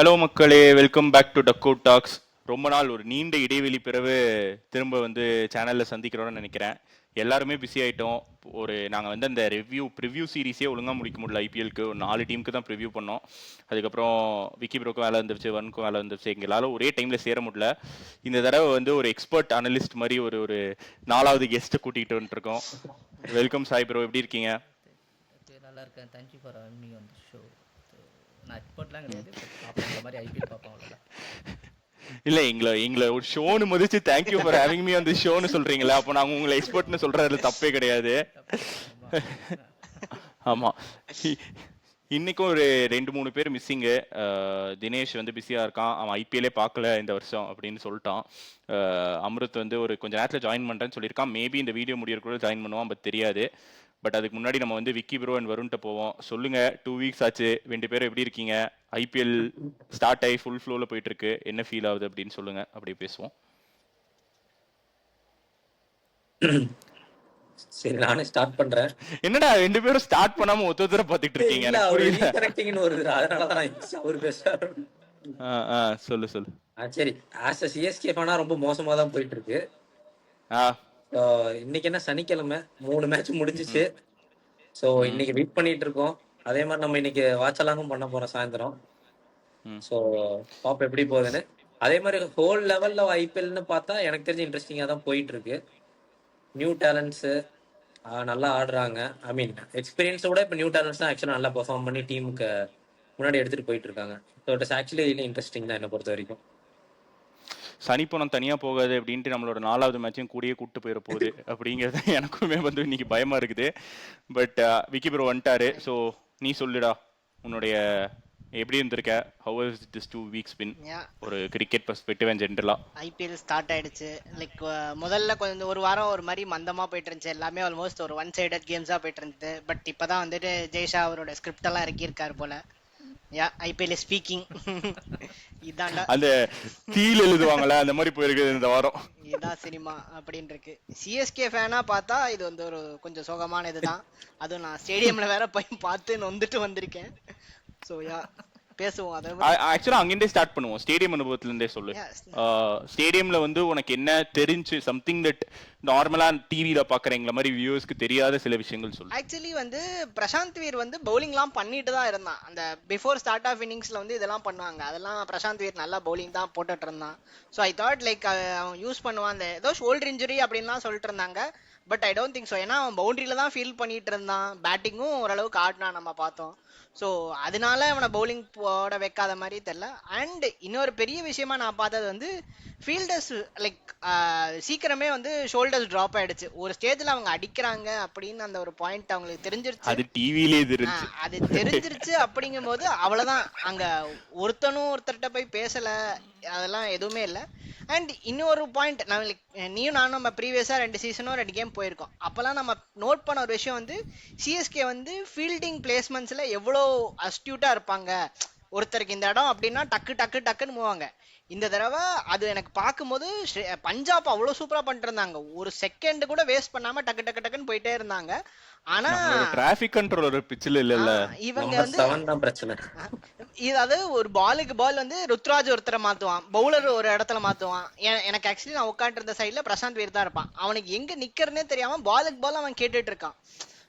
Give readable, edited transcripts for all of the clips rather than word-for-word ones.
Hello மக்களே, welcome back to டக்கோ tax. ரொம்ப நாள் ஒரு நீண்ட இடைவெளி பிறகு திரும்ப வந்து சேனலில் சந்திக்கிறோன்னு நினைக்கிறேன். எல்லாருமே பிஸி ஆகிட்டோம். நாங்கள் வந்து அந்த ப்ரிவ்யூ சீரீஸே ஒழுங்காக முடிக்க முடியல. ஐபிஎல்க்கு ஒரு 4 டீமுக்கு தான் ப்ரிவ்யூ பண்ணோம். அதுக்கப்புறம் விக்கி ப்ரோக்கும் வேலை வந்துருச்சு, வனுக்கும் வேலை வந்துருச்சு. எங்களால் ஒரே டைமில் சேர முடியல. இந்த தடவை வந்து ஒரு எக்ஸ்பர்ட் அனலிஸ்ட் மாதிரி ஒரு 4வது கெஸ்ட்டை கூட்டிகிட்டு வந்துருக்கோம். வெல்கம் சாய் ப்ரோ, எப்படி இருக்கீங்க? நல்லா இருக்கேன். Thank you for having me on the show. நான் எக்ஸ்பர்ட்லாம் கிடையாது, பார்ப்பேன் இந்த மாதிரி ஐபிஎல் பார்ப்பேன் அவ்வளோதான். இல்லை, எங்களை ஒரு ஷோன்னு மதிச்சு தேங்க்யூ ஃபார் ஹேவிங் மீ அந்த ஷோன்னு சொல்றீங்களா? அப்போ நாங்கள் உங்களை எக்ஸ்பர்ட்னு சொல்றதுல தப்பே கிடையாது. ஆமாம், இன்னைக்கும் ஒரு 2-3 பேர் மிஸ்ஸிங்கு. தினேஷ் வந்து பிஸியாக இருக்கான், அவன் ஐபிஎல்லே பார்க்கல இந்த வருஷம் அப்படின்னு சொல்லிட்டான். அம்ருத் வந்து ஒரு கொஞ்சம் நேரத்தில் ஜாயின் பண்ணுறேன்னு சொல்லியிருக்கான். மேபி இந்த வீடியோ முடியறதுக்குள்ள ஜாயின் பண்ணுவான், பட் தெரியாது. பட் அதுக்கு முன்னாடி நம்ம வந்து விக்கி ப்ரோ அண்ட் வருண்ட்ட போவோம். சொல்லுங்க, 2 வீக்ஸ் ஆச்சு, 2 பேரும் எப்படி இருக்கீங்க? ஐபிஎல் ஸ்டார்ட் ஆகி ஃபுல் ஃப்ளோவில் போயிட்டு இருக்கு, என்ன ஃபீல் ஆகுது அப்படின்னு சொல்லுங்க, அப்படியே பேசுவோம். சரி, நானே ஸ்டார்ட் பண்றேன். என்னடா 2 பேரும் ஸ்டார்ட் பண்ணாம ஒருத்தர பாத்துட்டு இருக்கீங்க? எனக்கு புரியல. கனெக்டிங்னு வருது, அதனால தான் அவர் பேசுறாரு. சொல்லு. சரி, ஆஸ் எ சிஎஸ்கே ஃபேனா ரொம்ப மோசமா தான் போயிட்டு இருக்கு. இன்னைக்கு என்ன சனிக்கிழமை, 3 மேட்ச் முடிஞ்சிச்சு. ஸோ இன்னைக்கு வெயிட் பண்ணிட்டு இருக்கோம். அதே மாதிரி நம்ம இன்னைக்கு வாட்சலாகவும் பண்ண போறோம் சாயந்தரம். ஸோ பாப்போம் எப்படி போகுதுன்னு. அதே மாதிரி ஹோல் லெவல்ல ஐபிஎல்னு பார்த்தா எனக்கு தெரிஞ்சு இன்ட்ரெஸ்டிங்காக தான் போயிட்டு இருக்கு. நியூ டேலண்ட்ஸு நல்லா ஆடுறாங்க. ஐ மீன் எக்ஸ்பீரியன்ஸோட இப்போ நியூ டேலண்ட்ஸ் தான் ஆக்சுவலாக நல்லா பெர்ஃபார்ம் பண்ணி டீமுக்கு முன்னாடி எடுத்துட்டு போயிட்டு இருக்காங்க. So it is actually interesting தான் என்னை பொறுத்த வரைக்கும். சனிப்பணம் தனியா போகாது அப்படின்ட்டு நம்மளோட 4வது மேட்சையும் கூடயே கூப்பிட்டு போயிட போகுது அப்படிங்கிறது எனக்குமே வந்து இன்னைக்கு பயமா இருக்குது. பட் விக்கி ப்ரோ வந்துட்டாரு. ஸோ நீ சொல்லுடா, உன்னுடைய எப்படி இருந்திருக்க? ஹவ் இஸ் திஸ் 2 வீக்ஸ் பின் ஒரு கிரிக்கெட் பெர்ஸ்பெக்டிவ் அண்ட் ஜென்ரலா? ஐபிஎல் ஸ்டார்ட் ஆயிடுச்சு. லைக் முதல்ல கொஞ்சம் ஒரு வாரம் ஒரு மாதிரி மந்தமா போயிட்டு இருந்துச்சு. எல்லாமே ஆல்மோஸ்ட் ஒரு ஒன் சைடட் கேம்ஸா போயிட்டு இருந்தது. பட் இப்பதான் வந்துட்டு ஜெய்ஷா அவரோட ஸ்கிரிப்ட் எல்லாம் இறக்கியிருக்காரு போல. ஐபிஎல் ஸ்பீக்கிங் இதாண்டா அந்த தீல் எழுதுவாங்களே அந்த மாதிரி போயிருக்குது இந்த வாரம். இதான் சினிமா அப்படின்னு இருக்கு. சிஎஸ்கே ஃபேனா பார்த்தா இது வந்து ஒரு கொஞ்சம் சோகமான இதுதான். அதுவும் நான் ஸ்டேடியம்ல வேற போய் பார்த்து நொந்துட்டு வந்திருக்கேன். ஸோ பேசுவோம். ஆக்சுவலா அங்கிருந்தே ஸ்டார்ட் பண்ணுவோம். ஸ்டேடியம் அனுபவத்துல இருந்தே சொல்லு. ஸ்டேடியம்ல வந்து உனக்கு என்ன தெரிஞ்சு, சம்திங் தட் நார்மலா டிவில பாக்குறவங்கள மாதிரி வியூவர்ஸ்க்கு தெரியாத சில விஷயங்கள் சொல்லு. ஆக்சுவலி வந்து பிரசாந்த் வீர் வந்து பவுலிங்லாம் பண்ணிட்டு தான் இருந்தான். அந்த பிஃபோர் ஸ்டார்ட் ஆஃப் இன்னிங்ஸ்ல வந்து இதெல்லாம் பண்ணுவாங்க. அதெல்லாம் பிரசாந்த் வீர் நல்லா பவுலிங் தான் போட்டுட்டு இருந்தான். ஸோ ஐ தாட் லைக் அவன் யூஸ் பண்ணுவான். அந்த ஏதோ ஷோல்டர் இன்ஜுரி அப்படின்லாம் சொல்லிட்டு இருந்தாங்க. But I don't think so. ஏன்னா அவன் பவுண்டரியில தான் ஃபீல் பண்ணிட்டு இருந்தான். பேட்டிங்கும் ஓரளவுக்கு ஆடினா நம்ம பார்த்தோம். ஸோ அதனால அவனை பவுலிங் போட வைக்காத மாதிரி தெரியல. அண்ட் இன்னொரு பெரிய விஷயமா நான் பார்த்தது வந்து ஃபீல்டர்ஸ் லைக் சீக்கிரமே வந்து ஷோல்டர்ஸ் டிராப் ஆயிடுச்சு. ஒரு ஸ்டேஜ்ல அவங்க அடிக்கிறாங்க அப்படின்னு அந்த ஒரு பாயிண்ட் அவங்களுக்கு தெரிஞ்சிருச்சு. அது டிவிலே தெரிஞ்சு, அது தெரிஞ்சிருச்சு. அப்படிங்கும் போது அவ்வளவுதான், அங்க ஒருத்தர்கிட்ட போய் பேசல, அதெல்லாம் எதுவுமே இல்லை. அண்ட் இன்னொரு பாயிண்ட், நான் நீயும் நானும் நம்ம ப்ரீவியஸா 2 சீசனோ 2 கேம் போயிருக்கோம். அப்பெல்லாம் நம்ம நோட் பண்ண ஒரு விஷயம் வந்து சிஎஸ்கே வந்து ஃபீல்டிங் பிளேஸ்மெண்ட்ஸ்ல எவ்வளோ அஸ்டியூட்டா இருப்பாங்க. ஒருத்தருக்கு இந்த இடம் அப்படின்னா டக்குன்னு மூவாங்க. இந்த தடவை அது எனக்கு பார்க்கும்போது பஞ்சாப் அவ்வளோ சூப்பரா பண்ணிட்டு இருந்தாங்க. ஒரு செகண்ட் கூட வேஸ்ட் பண்ணாம டக்குன்னு போயிட்டே இருந்தாங்க. ஆனா டிராஃபிக் கண்ட்ரோலர் பிட்ச்ல இல்ல, இவங்க வந்து இதாவது ஒரு பாலுக்கு பால் வந்து ருத்ராஜ் ஒருத்தரை மாத்துவான், பவுலர் ஒரு இடத்துல மாத்துவான். எனக்கு ஆக்சுவலி நான் உட்காந்து இருந்த சைட்ல பிரசாந்த் வீர் தான் இருப்பான். அவனுக்கு எங்க நிக்கிறதுனே தெரியாம பாலுக்கு பால் அவன் கேட்டுட்டு இருக்கான்.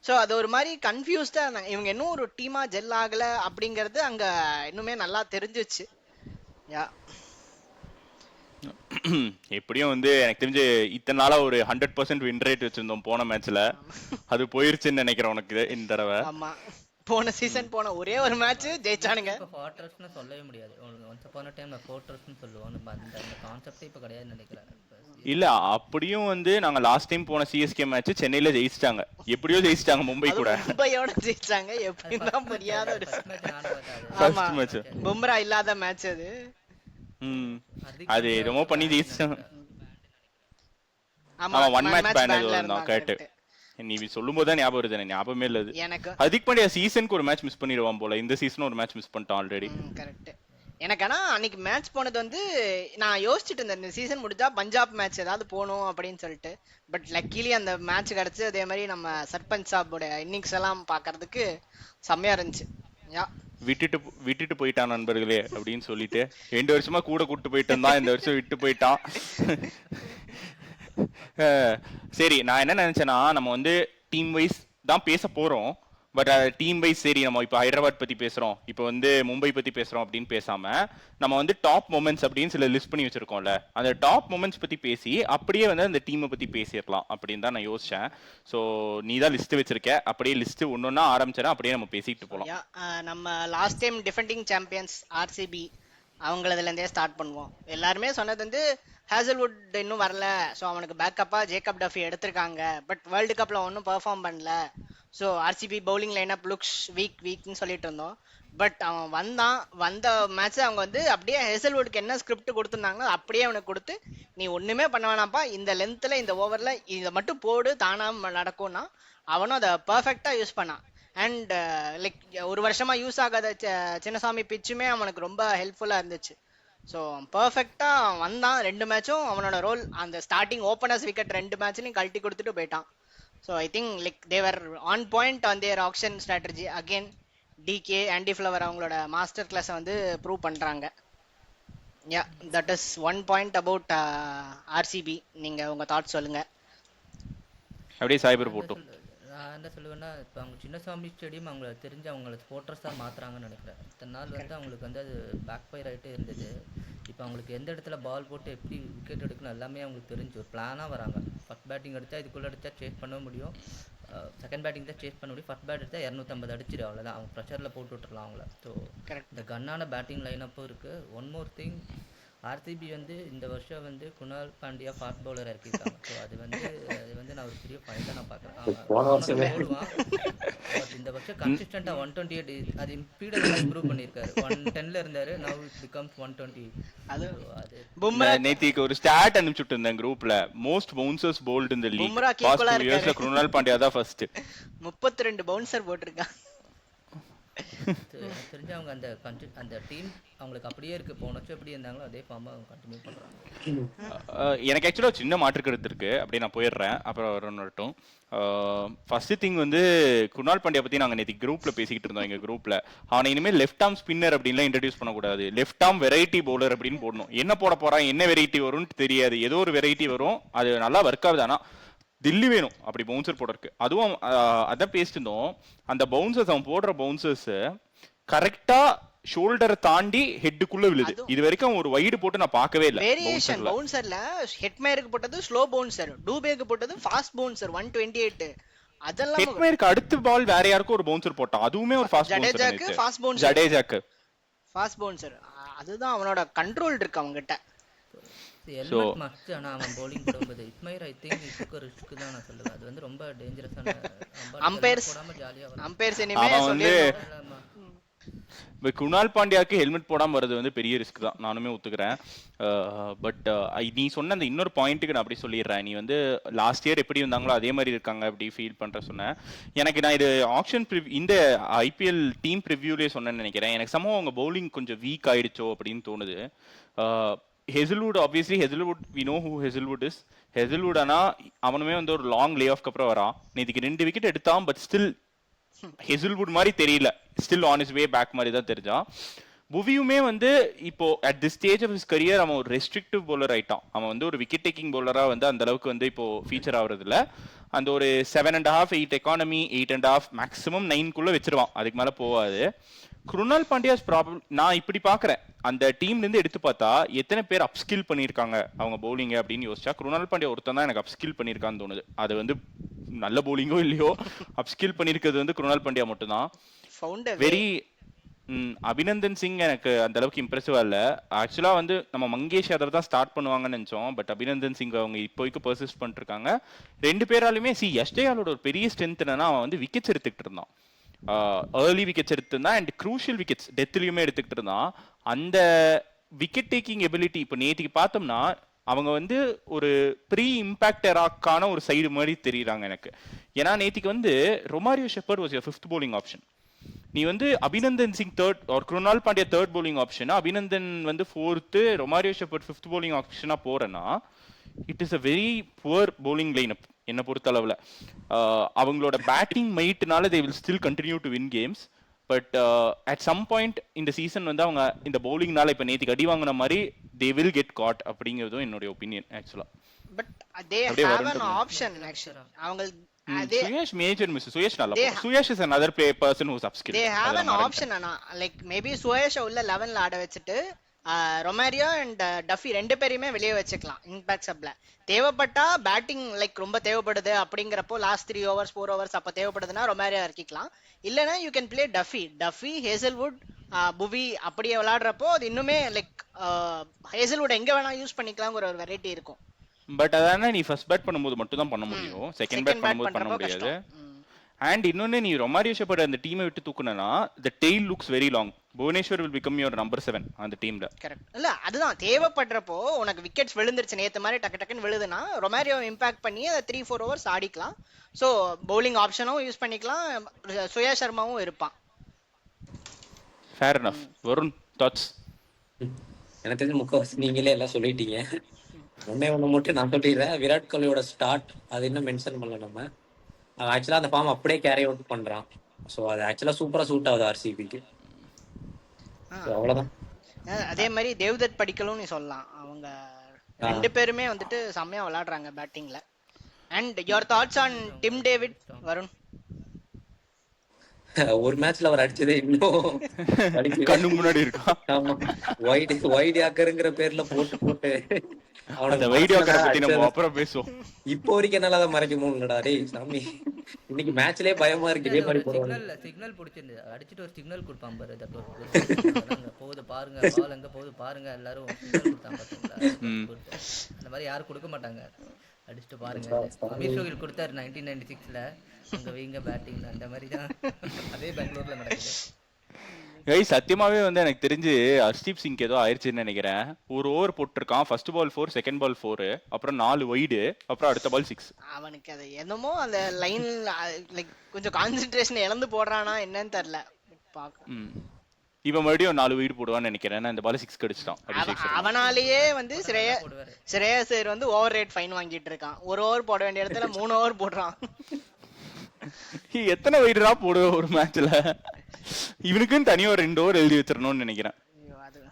ஸோ அது ஒரு மாதிரி கன்ஃபியூஸ்டா இருந்தாங்க. இவங்க இன்னும் ஒரு டீமா ஜெல் ஆகல அப்படிங்கிறது அங்க இன்னுமே நல்லா தெரிஞ்சிச்சு. எப்படியும் வந்து எனக்கு தெரிஞ்சு இத்தனை நாளா ஒரு 100% வின் ரேட் வச்சிருந்தோம் போன மேட்ச்ல. அது போயிருச்சுன்னு நினைக்கிறேன் உனக்கு இந்த தடவை. ஆமா, போன சீசன் போன ஒரே ஒரு மேட்ச் ஜெயிச்சானுங்க. ஃபார்ட்ரஸ்னு சொல்லவே முடியாது. ஒன்ஸ் அபான் a டைம் ஃபார்ட்ரஸ்னு சொல்லுவோம். அந்த கான்செப்டே இப்ப கிடையாதுன்னு நினைக்கிறேன். இல்ல, அப்படியும் வந்து நாங்க லாஸ்ட் டைம் போன சிஎஸ்கே மேட்ச் சென்னையில ஜெயிச்சிட்டாங்க. எப்படியோ ஜெயிச்சிட்டாங்க, மும்பை கூட. மும்பையோட ஜெயிச்சாங்க. எப்படிதான் புரியாத ஒரு ஃபர்ஸ்ட் மேட்ச், பும்ரா இல்லாத மேட்ச் அது. அது என்னமோ பண்ணி ஜெயிச்சிட்டாங்க. ஆமா, 1 மேட்ச் பேன் வந்தான். கரெக்ட், நீ சொல்லும் போது தான் ஞாபகம் வருது. எனக்கு ஞாபகமே இல்ல. எனக்கு அதுக்கு முன்னாடி சீசனுக்கு ஒரு மேட்ச் மிஸ் பண்ணிடுவான் போல. இந்த சீசன் ஒரு மேட்ச் மிஸ் பண்ணிட்டான் ஆல்ரெடி. கரெக்ட். எனக்கு ஆனா அன்னைக்கு மேட்ச் போனது வந்து நான் யோசிச்சுட்டு இருந்தேன், இந்த சீசன் முடிஞ்சா பஞ்சாப் மேட்ச் ஏதாவது போகணும் அப்படின்னு சொல்லிட்டு. பட் லக்கிலி அந்த மேட்ச் கிடைச்சு. அதே மாதிரி நம்ம சர்பஞ்ச் சாப்போட இன்னிங்ஸ் எல்லாம் பாக்குறதுக்கு செம்மையா இருந்துச்சு. விட்டுட்டு போயிட்டான் நண்பர்களே அப்படின்னு சொல்லிட்டு 2 வருஷமா கூட கூட்டு போயிட்டு இருந்தான், இந்த வருஷம் விட்டு போயிட்டான். சரி, நான் என்ன நினைச்சேன்னா நம்ம வந்து டீம் வைஸ் தான் பேச போறோம். பட் டீம் வைஸ் சரி, நம்ம இப்போ ஹைதராபாத் பத்தி பேசுறோம், இப்போ வந்து மும்பை பத்தி பேசுறோம் அப்படின்னு பேசாம நம்ம வந்து டாப் மொமெண்ட்ஸ் அப்படின்னு சில லிஸ்ட் பண்ணி வச்சிருக்கோம்ல, அந்த டாப் மொமெண்ட்ஸ் பத்தி பேசி அப்படியே வந்து அந்த டீமை பத்தி பேசிடலாம் அப்படின்னு தான் நான் யோசிச்சேன். ஸோ நீ தான் லிஸ்ட் வச்சிருக்க, அப்படியே லிஸ்ட் ஒன்னொன்னா ஆரம்பிச்சேன்னா அப்படியே நம்ம பேசிட்டு போலாம். நம்ம last time defending champions RCB அவங்களதுலேருந்தே ஸ்டார்ட் பண்ணுவோம். எல்லாருமே சொன்னது வந்து ஹேசல்வுட் இன்னும் வரல, ஸோ அவனுக்கு பேக்கப்பாக ஜேக்கப் டஃபி எடுத்திருக்காங்க, பட் வேர்ல்டு கப்பில் ஒன்றும் பெர்ஃபார்ம் பண்ணல, so RCB bowling lineup looks வீக்னு சொல்லிட்டு இருந்தோம். பட் அவன் வந்த மேட்ச் அவங்க வந்து அப்படியே ஹேசல்வுட்க்கு என்ன ஸ்கிரிப்ட் கொடுத்துருந்தாங்களோ அப்படியே அவனுக்கு கொடுத்து, நீ ஒன்றுமே பண்ண வேணாம்ப்பா, இந்த லென்த்தில் இந்த ஓவரில் இதை மட்டும் போடு தானாக நடக்கும்னா அவனும் அதை பர்ஃபெக்டாக யூஸ் பண்ணான். அண்ட் லைக் ஒரு வருஷமா யூஸ் ஆகாத சின்னசாமி பிச்சுமே அவனுக்கு ரொம்ப ஹெல்ப்ஃபுல்லாக இருந்துச்சு. ஸோ பர்ஃபெக்டாக வந்தான். 2 மேட்சும் அவனோட ரோல், அந்த ஸ்டார்டிங் ஓப்பனர்ஸ் விக்கெட் 2 மேட்ச்லையும் கழட்டி கொடுத்துட்டு போயிட்டான். So I think like they were on point on their action strategy. Again DK Andy Flower அவங்களோட மாஸ்டர் கிளாஸை வந்து ப்ரூவ் பண்ணுறாங்க. Yeah, that is one point about RCB. நீங்கள் உங்கள் தாட்ஸ் சொல்லுங்கள். அப்படியே சைபர் போட்டோம். நான் என்ன சொல்லுவேன்னா, இப்போ அவங்க சின்னசாமி ஸ்டேடியம் அவங்கள தெரிஞ்சு அவங்கள ஸ்போர்ட்டர்ஸாக மாற்றுறாங்கன்னு நினைக்கிறேன். இத்தனை நாள் வந்து அவங்களுக்கு வந்து அது பேக் ஃபயர் ஆகிட்டே இருந்தது. இப்போ அவங்களுக்கு எந்த இடத்துல பால் போட்டு எப்படி விக்கெட் எடுக்கணும் எல்லாமே அவங்களுக்கு தெரிஞ்சு ஒரு பிளானாக வராங்க. ஃபஸ்ட் பேட்டிங் அடித்தா இதுக்குள்ளே அடித்தா சேஸ் பண்ண முடியும், செகண்ட் பேட்டிங் தான் சேஸ் பண்ண முடியும், ஃபஸ்ட் பேட் எடுத்தால் 250 அடிச்சிடும், அவ்வளோதான். அவங்க ப்ரெஷரில் போட்டு விட்டுறலாம் அவங்கள. ஸோ இந்த கன்னான பேட்டிங் லைனப்பும் இருக்குது. ஒன் மோர் திங், ஆர்சிபி வந்து இந்த வருஷம் வந்து குணால் பாண்டியா ஃபாஸ்ட் பவுலர் இறக்கியிருக்காங்க. ஸோ அது வந்து நான் ஒரு பெரிய பாயிண்டாக நான் பார்க்குறேன். போடுவான், பட் இந்த வருஷம் கன்சிஸ்டண்டாக 128 அது ஸ்பீடை இம்ப்ரூவ் பண்ணியிருக்காரு. 110ல் இருந்தார், நவ் இட் பிகம்ஸ் 120. அது நேத்திக்கு ஒரு ஸ்டாட் அனுப்பிச்சுட்டு இருந்தேன் குரூப்ல, மோஸ்ட் பவுன்சர்ஸ் போல்ட் இந்த லீக் பாஸ்ட் 2 இயர்ஸ்ல குணால் பாண்டியா தான் ஃபர்ஸ்ட். 32 பவுன்சர் போட்டிருக்கான். எனக்கு தெரிஞ்சு அவங்க அந்த டீம் அவங்களுக்கு அப்படியே இருக்கு. போன வருஷம் எப்படி இருந்தாங்களோ அதே ஃபார்மா அவங்க கண்டினியூ பண்றாங்க. எனக்கு ஆக்சுவலாக சின்ன மாற்று கருத்து இருக்கு, அப்படியே நான் போயிடுறேன், அப்புறம் வரட்டும். ஃபர்ஸ்ட் திங் வந்து குணால் பாண்டியா பத்தி நாங்கள் நேற்று குரூப்ல பேசிக்கிட்டு இருந்தோம். எங்க குரூப்ல அவனை இனிமேல் லெஃப்ட் ஆர்ம் ஸ்பின்னர் அப்படின்லாம் இன்ட்ரடியூஸ் பண்ணக்கூடாது, லெஃப்ட் ஆர்ம் வெரைட்டி பவுலர் அப்படின்னு போடணும். என்ன போட போறான், என்ன வெரைட்டி வரும்னு தெரியாது, ஏதோ ஒரு வெரைட்டி வரும், அது நல்லா ஒர்க் ஆகுது. ஆனால் தில்லி வேணும் அப்படி பவுன்சர் போடுறதுக்கு. அதுவும் அதான் பேசிட்டு இருந்தோம், அந்த பவுன்சர்ஸ் அவன் போடுற பவுன்சர்ஸ் கரெக்டா ஷோல்டரை தாண்டி ஹெட்டுக்குள்ள விழுது. இது வரைக்கும் ஒரு வைடு போட்டு நான் பார்க்கவே இல்லை. வேரியேஷன் பவுன்சர்ல ஹெட்மேருக்கு போட்டது ஸ்லோ பவுன்சர், டூபேக்கு போட்டது ஃபாஸ்ட் பவுன்சர் 128. அதெல்லாம் ஹெட்மேருக்கு அடுத்த பால் வேற யாருக்கும் ஒரு பவுன்சர் போட்டான், அதுவுமே ஒரு ஃபாஸ்ட் பவுன்சர். ஜடேஜாக்கு ஃபாஸ்ட் பவுன்சர். அதுதான் அவனோட கண்ட்ரோல் இருக்கு அவங்ககிட்ட. Helmet must. ஆனால் அவன் பவுலிங் போடும்போது இஸ்மைர் ஐ திங்க் இதுக்கு ரிஸ்க் தான் நான் சொல்லுவேன். அது வந்து ரொம்ப டேஞ்சரஸான. அம்பையர்ஸ் போடாம ஜாலியாக அம்பையர்ஸ் இனிமே வந்து குணால் பாண்டியாக்கு ஹெல்மெட் போடாம வர்றது வந்து பெரிய ரிஸ்க் தான், நானுமே ஒத்துக்கிறேன். பட் நீ சொன்ன அந்த இன்னொரு பாயிண்ட்டுக்கு நான் அப்படி சொல்லிடுறேன். நீ வந்து லாஸ்ட் இயர் எப்படி இருந்தாங்களோ அதே மாதிரி இருக்காங்க அப்படி ஃபீல் பண்ற சொன்னேன். எனக்கு நான் இது ஆக்ஷன் இந்த ஐபிஎல் டீம் ப்ரிவியூலேயே சொன்னேன்னு நினைக்கிறேன். எனக்கு சமூகம் அவங்க பவுலிங் கொஞ்சம் வீக் ஆயிடுச்சோ அப்படின்னு தோணுது. Hazlewood obviously Hazlewood we know who Hazlewood is. Hazlewood ஆனால் அவனுமே வந்து ஒரு லாங் லே ஆஃப்க்கு அப்புறம் வரான். நேற்றுக்கு 2 விக்கெட் எடுத்தான், பட் ஸ்டில் ஹெசல்வுட் மாதிரி தெரியல, still on is way back மாதிரி தான் தெரிஞ்சான். புவியுமே வந்து இப்போ at this stage of his career அவன் ஒரு ரெஸ்ட்ரிக்டிவ் பவுலர் ஆயிட்டான். அவன் வந்து ஒரு விக்கெட் டேக்கிங் பவுலரா வந்து அந்த அளவுக்கு வந்து இப்போ ஃபீச்சர் ஆகுறது இல்லை. அந்த ஒரு 7.5 8 எக்கானமி 8.5 மேக்ஸிமம் 9 வச்சிருவான், அதுக்கு மேலே போகாது. குருணால் பாண்டியாஸ் ப்ராப்ளம் நான் இப்படி பார்க்குறேன். அந்த டீம்லேருந்து எடுத்து பார்த்தா எத்தனை பேர் அப்ஸ்கில் பண்ணியிருக்காங்க அவங்க பவுலிங்கை அப்படின்னு யோசிச்சா குருணால் பாண்டியா ஒருத்தன் தான் எனக்கு அப்ஸ்கில் பண்ணியிருக்கான்னு தோணுது. அது வந்து நல்ல பவுலிங்கோ இல்லையோ அப்ஸ்கில் பண்ணியிருக்கிறது வந்து குருணால் பாண்டியா மட்டும்தான். வெரி அபிநந்தன் சிங் எனக்கு அந்த அளவுக்கு இம்ப்ரெசிவா இல்லை. ஆக்சுவலாக வந்து நம்ம மங்கேஷ் யாதவ் தான் ஸ்டார்ட் பண்ணுவாங்கன்னு நினச்சோம், பட் அபிநந்தன் சிங் அவங்க இப்போதைக்கு பர்சிஸ்ட் பண்ணிட்டு இருக்காங்க. 2 பேராலுமே எஸ்டேயாலோட ஒரு பெரிய ஸ்ட்ரென்த் என்னன்னா அவன் வந்து விக்கெட்ஸ் எடுத்துக்கிட்டு இருந்தான், ஏர்லி விக்கெட்ஸ் எடுத்திருந்தான், அண்ட் க்ரூஷியல் விக்கெட்ஸ் டெத்லையுமே எடுத்துக்கிட்டு இருந்தான். அந்த விக்கெட் டேக்கிங் எபிலிட்டி இப்போ நேற்றுக்கு பார்த்தோம்னா அவங்க வந்து ஒரு ப்ரீ இம்பாக்டராக்கான ஒரு சைடு மாதிரி தெரியுறாங்க எனக்கு. ஏன்னா நேற்றுக்கு வந்து Romario shepherd was your 5th bowling option. நீ வந்து அபிநந்தன் சிங் 3rd ஒரு குருணால் பாண்டியா 3rd bowling ஆப்ஷனா, அபிநந்தன் வந்து 4th, Romario shepherd 5th bowling ஆப்ஷனா போறேன்னா it is a very poor bowling lineup என்னை பொறுத்த அளவில். அவங்களோட பேட்டிங் மைட்னால they will still continue to win games. But at some point இந்த சீசன் வந்து அவங்க இந்த பவுலிங்னால இப்போ நேற்றுக்கு அடி வாங்கின மாதிரி தே வில் கெட் காட் அப்படிங்கிறதும் என்னுடைய ஒப்பீனியன் ஆக்சுவலாக. பட் தே அப்படியே ஹேவ் வரும்னு an தோணுது. ஆப்ஷன் ஆக்சுவலி அவங்க அதே சுயேஷ் மேஜர் மிஸ். சுயேஷ் நல்லா Suyash is another person who's upskilled. They have அதெல்லாம் an மறந்துட்டேன். ஆப்ஷன் ஆனா லைக் மேபி சுயேஷை உள்ள 11ல ஆட வச்சுட்டு ரொமாரியோ அண்ட் டஃபி ரெண்டு பேரையுமே வெளியே வச்சுக்கலாம் இம்பாக்ட் சப்ல. தேவைப்பட்டா பேட்டிங் லைக் ரொம்ப தேவைப்படுது அப்படிங்கிறப்போ லாஸ்ட் 3 ஓவர்ஸ் 4 ஓவர்ஸ் அப்போ தேவைப்படுதுன்னா ரொமாரியோ இறக்கிக்கலாம். இல்லைன்னா you can play Duffy Hazlewood புவி அப்படியே விளையாடுறப்போ அது இன்னுமே லைக் ஹேசல்வுட் எங்க வேணா யூஸ் பண்ணிக்கலாங்கிற ஒரு வெரைட்டி இருக்கும். பட் அதானே நீ ஃபர்ஸ்ட் பேட் பண்ணும்போது மட்டும் தான் பண்ண முடியும், செகண்ட் பேட் பண்ணும்போது பண்ண பண்றப்போ முடியாது. கஷ்டம். அண்ட் இன்னொன்னு நீ ரொமாரியோ ஷெப்பர்ட் அந்த டீமை விட்டு தூக்குனா the tail looks very long. Bhuvneshwar will become your number 7 அந்த டீம்ல. கரெக்ட். இல்ல அதுதான் தேவைப்படுறப்போ உனக்கு விக்கெட்ஸ் விழுந்துருச்சு நேத்து மாதிரி டக்கு டக்குன்னு விழுதுன்னா ரொமாரியோ இம்பாக்ட் பண்ணி அதை 3-4 ஓவர்ஸ் ஆடிக்கலாம். ஸோ பவுலிங் ஆப்ஷனும் யூஸ் பண்ணிக்கலாம், சுயா சர்மாவும் இருப்பான். Fair enough. வருண் தாட்ஸ்? எனக்கு தெரிஞ்ச முக்கால்வாசி நீங்களே எல்லாம் சொல்லிட்டீங்க. ஒண்ணு மட்டும் நான் சொல்லிடுறேன். விராட் கோலியோட ஸ்டார்ட் அது இன்னும் மென்ஷன் பண்ணல நம்ம. ஆக்சுவலா அந்த ஃபார்ம் அப்படியே கேரி அவுட் பண்றான். ஸோ அது ஆக்சுவலா சூப்பரா சூட் ஆகுது ஆர்சிபிக்கு. அவ்வளவுதான். அதே மாதிரி தேவ்தத் படிக்கலும் நீ சொல்லலாம். அவங்க ரெண்டு பேருமே வந்துட்டு செம்மையா விளையாடுறாங்க பேட்டிங்ல. And your thoughts on Tim David Varun? ஒரு மேட்ச்ல அவர் அடிச்சதே இன்னும் கண்ணு முன்னாடி இருக்கா. ஆமா, வைட் ஆக்கருங்கிற பேர்ல போட்டு அந்த வீடியோ பத்தி நம்ம அப்புறம் பேசுவோம். இப்போ வரைக்கும் என்னால அதை மறைக்க முடியலடா. டேய் சாமி, இன்னைக்கு மேட்ச்லயே பயமா இருக்கு. இதே மாதிரி போடுவாங்க. சிக்னல் பிடிச்சிருந்து அடிச்சுட்டு ஒரு சிக்னல் கொடுப்பான் பாரு. போகுது பாருங்க, பால் எங்க போகுது பாருங்க, எல்லாரும் signal கொடுத்தாங்க பாத்தீங்களா? அந்த மாதிரி யாரும் கொடுக்க மாட்டாங்க. அடிச்சுட்டு பாருங்க. அமீர் ஷோகில் கொடுத்தாரு 1996ல, அங்க வைங்க பேட்டிங். அந்த மாதிரி தான் அதே பெங்களூர்ல நடக்குது. கைஸ் சத்தியமாவே வந்து எனக்கு தெரிஞ்சு ஹர்ஷ்தீப் சிங் ஏதோ ஆயிடுச்சுன்னு நினைக்கிறேன். ஒரு ஓவர் போட்டிருக்கான், ஃபர்ஸ்ட் பால் 4, செகண்ட் பால் 4, அப்புறம் 4 வைடு, அப்புறம் அடுத்த பால் 6. அவனுக்கு அது என்னமோ அந்த லைன் லைக் கொஞ்சம் கான்சென்ட்ரேஷன் இழந்து போடுறானா என்னன்னு தெரியல. பாக்க இப்ப மறுபடியும் 4 வைடு போடுவான்னு நினைக்கிறேன். இந்த பால் 6 அடிச்சிட்டான். அவனாலேயே வந்து ஸ்ரேயஸ் ஐயர் வந்து ஓவர் ரேட் ஃபைன் வாங்கிட்டு இருக்கான். ஒரு ஓவர் போட வேண்டிய இடத்துல 3 ஓவர் போடுறான். எத்தனை வைடுடா போடுவேன் ஒரு மேட்ச்ல? இவனுக்குன்னு தனியா ஒரு 2 ஓவர் எழுதி வச்சிடணும்னு நினைக்கிறேன்